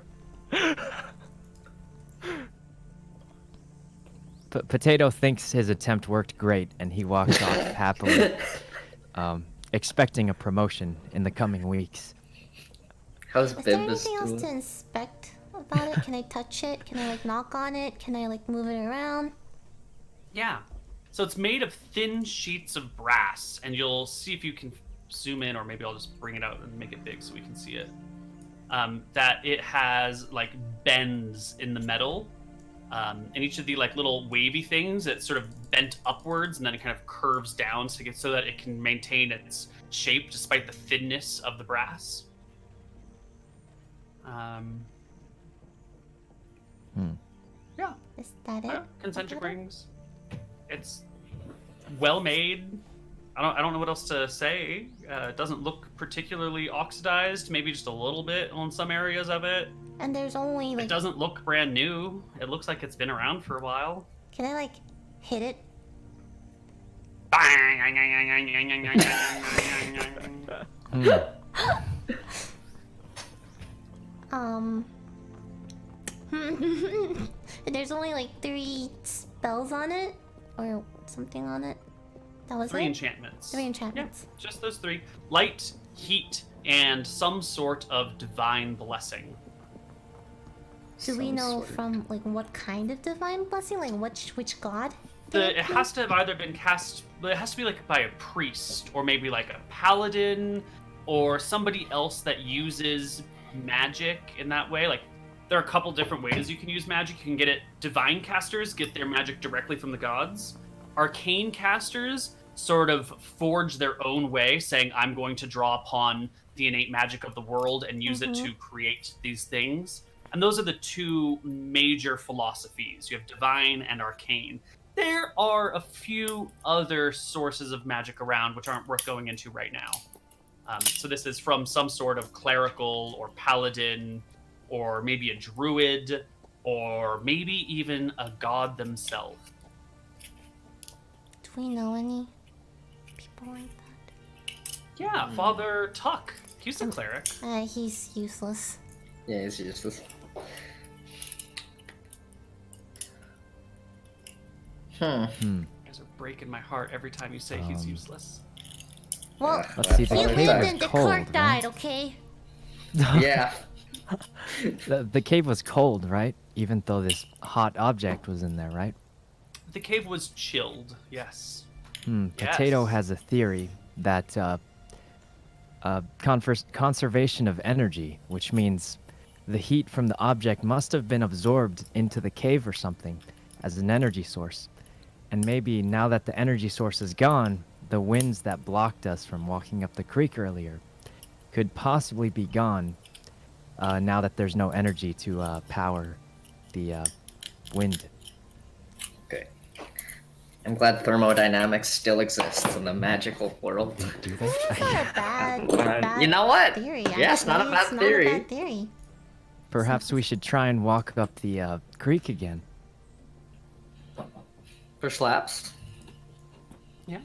Potato thinks his attempt worked great, and he walks off happily, expecting a promotion in the coming weeks. How's Is there Bimbus anything else to doing? inspect about it? Can I touch it? Can I like knock on it? Can I like move it around? Yeah. So it's made of thin sheets of brass, and you'll see if you can zoom in, or maybe I'll just bring it out and make it big so we can see it. That it has like bends in the metal, and each of the like little wavy things, it's sort of bent upwards, and then it kind of curves down so that it can maintain its shape despite the thinness of the brass. Yeah. Is that it? Concentric About it? rings. It's well made. I don't know what else to say. It doesn't look particularly oxidized. Maybe just a little bit on some areas of it. And there's only It like. doesn't look brand new. It looks like it's been around for a while. Can I like hit it? There's only like 3 spells on it, or something on it. That was 3 it. enchantments. 3 enchantments. Yeah, just those 3. Light, heat, and some sort of divine blessing. Do we Some know sort of- from like what kind of divine blessing? Like which god? It has to have either been cast. It has to be like by a priest, or maybe like a paladin, or somebody else that uses magic in that way. Like there are a couple different ways you can use magic. You can get it. Divine casters get their magic directly from the gods. Arcane casters sort of forge their own way, saying, "I'm going to draw upon the innate magic of the world and use it to create these things." And those are the 2 major philosophies. You have divine and arcane. There are a few other sources of magic around which aren't worth going into right now. So this is from some sort of clerical or paladin, or maybe a druid, or maybe even a god themselves. Do we know any people like that? Yeah, Father Tuck. He's a cleric. He's useless. Yeah, it's useless. You guys are breaking my heart every time you say he's useless. Well, Let's see, the he cave lived was and the cold, cart died. right? Okay. Yeah. The cave was cold, right? Even though this hot object was in there, right? The cave was chilled, yes. Potato Yes. has a theory that conservation of energy, which means the heat from the object must have been absorbed into the cave or something as an energy source. And maybe now that the energy source is gone, the winds that blocked us from walking up the creek earlier could possibly be gone now that there's no energy to power the wind. Okay. I'm glad thermodynamics still exists in the magical world. Do they? It's not a bad You know what? theory. Yeah, it's not a actually. bad It's theory. Not a bad theory. Perhaps we should try and walk up the creek again. For slaps? Yeah.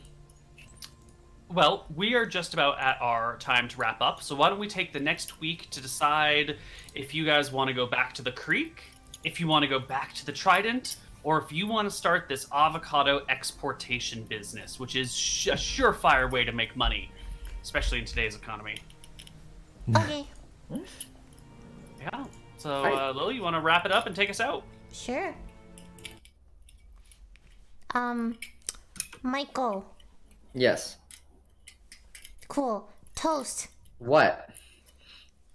Well, we are just about at our time to wrap up, so why don't we take the next week to decide if you guys want to go back to the creek, if you want to go back to the Trident, or if you want to start this avocado exportation business, which is a surefire way to make money, especially in today's economy. Okay. Yeah. So, Lily, you want to wrap it up and take us out? Sure. Michael. Yes. Cool. Toast. What?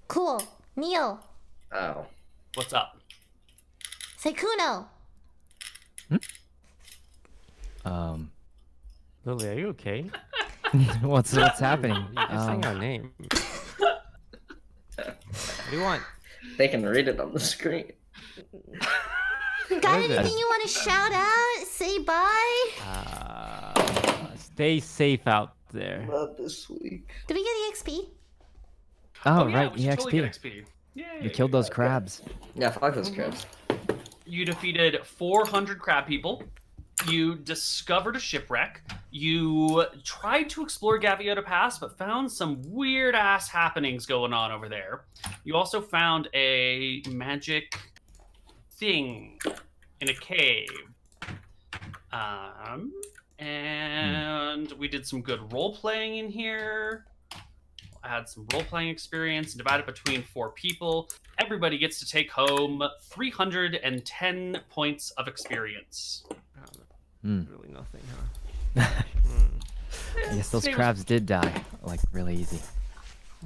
Cool. Neil. Oh. What's up? Sykkuno. Lily, are you okay? What's happening? You're saying our name. What do you want? They can read it on the screen. Got is it? anything you want to shout out? Say bye? Stay safe out there. Not this week. Did we get EXP? Oh, yeah, right, we should EXP. totally get XP. Yay. We killed those crabs. Yeah, fuck those crabs. You defeated 400 crab people. You discovered a shipwreck. You tried to explore Gaviota Pass, but found some weird ass happenings going on over there. You also found a magic thing in a cave. And we did some good role playing in here. I had some role playing experience, divided between 4 people. Everybody gets to take home 310 points of experience. Really nothing, huh? I guess those Today was- crabs did die, like, really easy.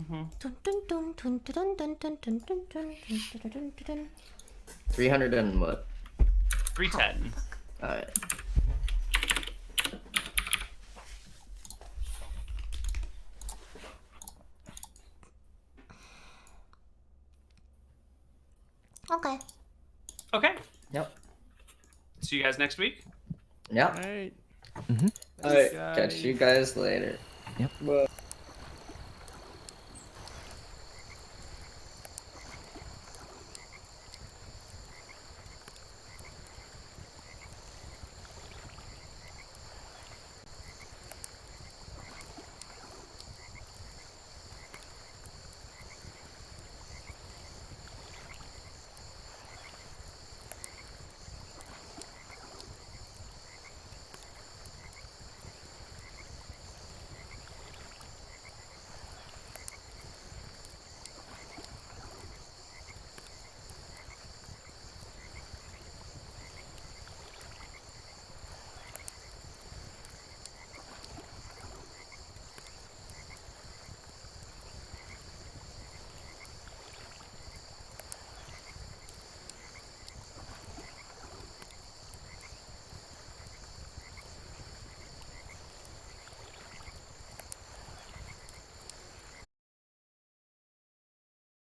Dun, dun, dun, dun, dun, dun, dun, dun, dun, dun, dun, dun, dun. 300 and what? 310. Alright. Okay. Okay. Yep. See you guys next week. Yep. Alright. Alright. guys. Catch you guys later. Yep. Bye.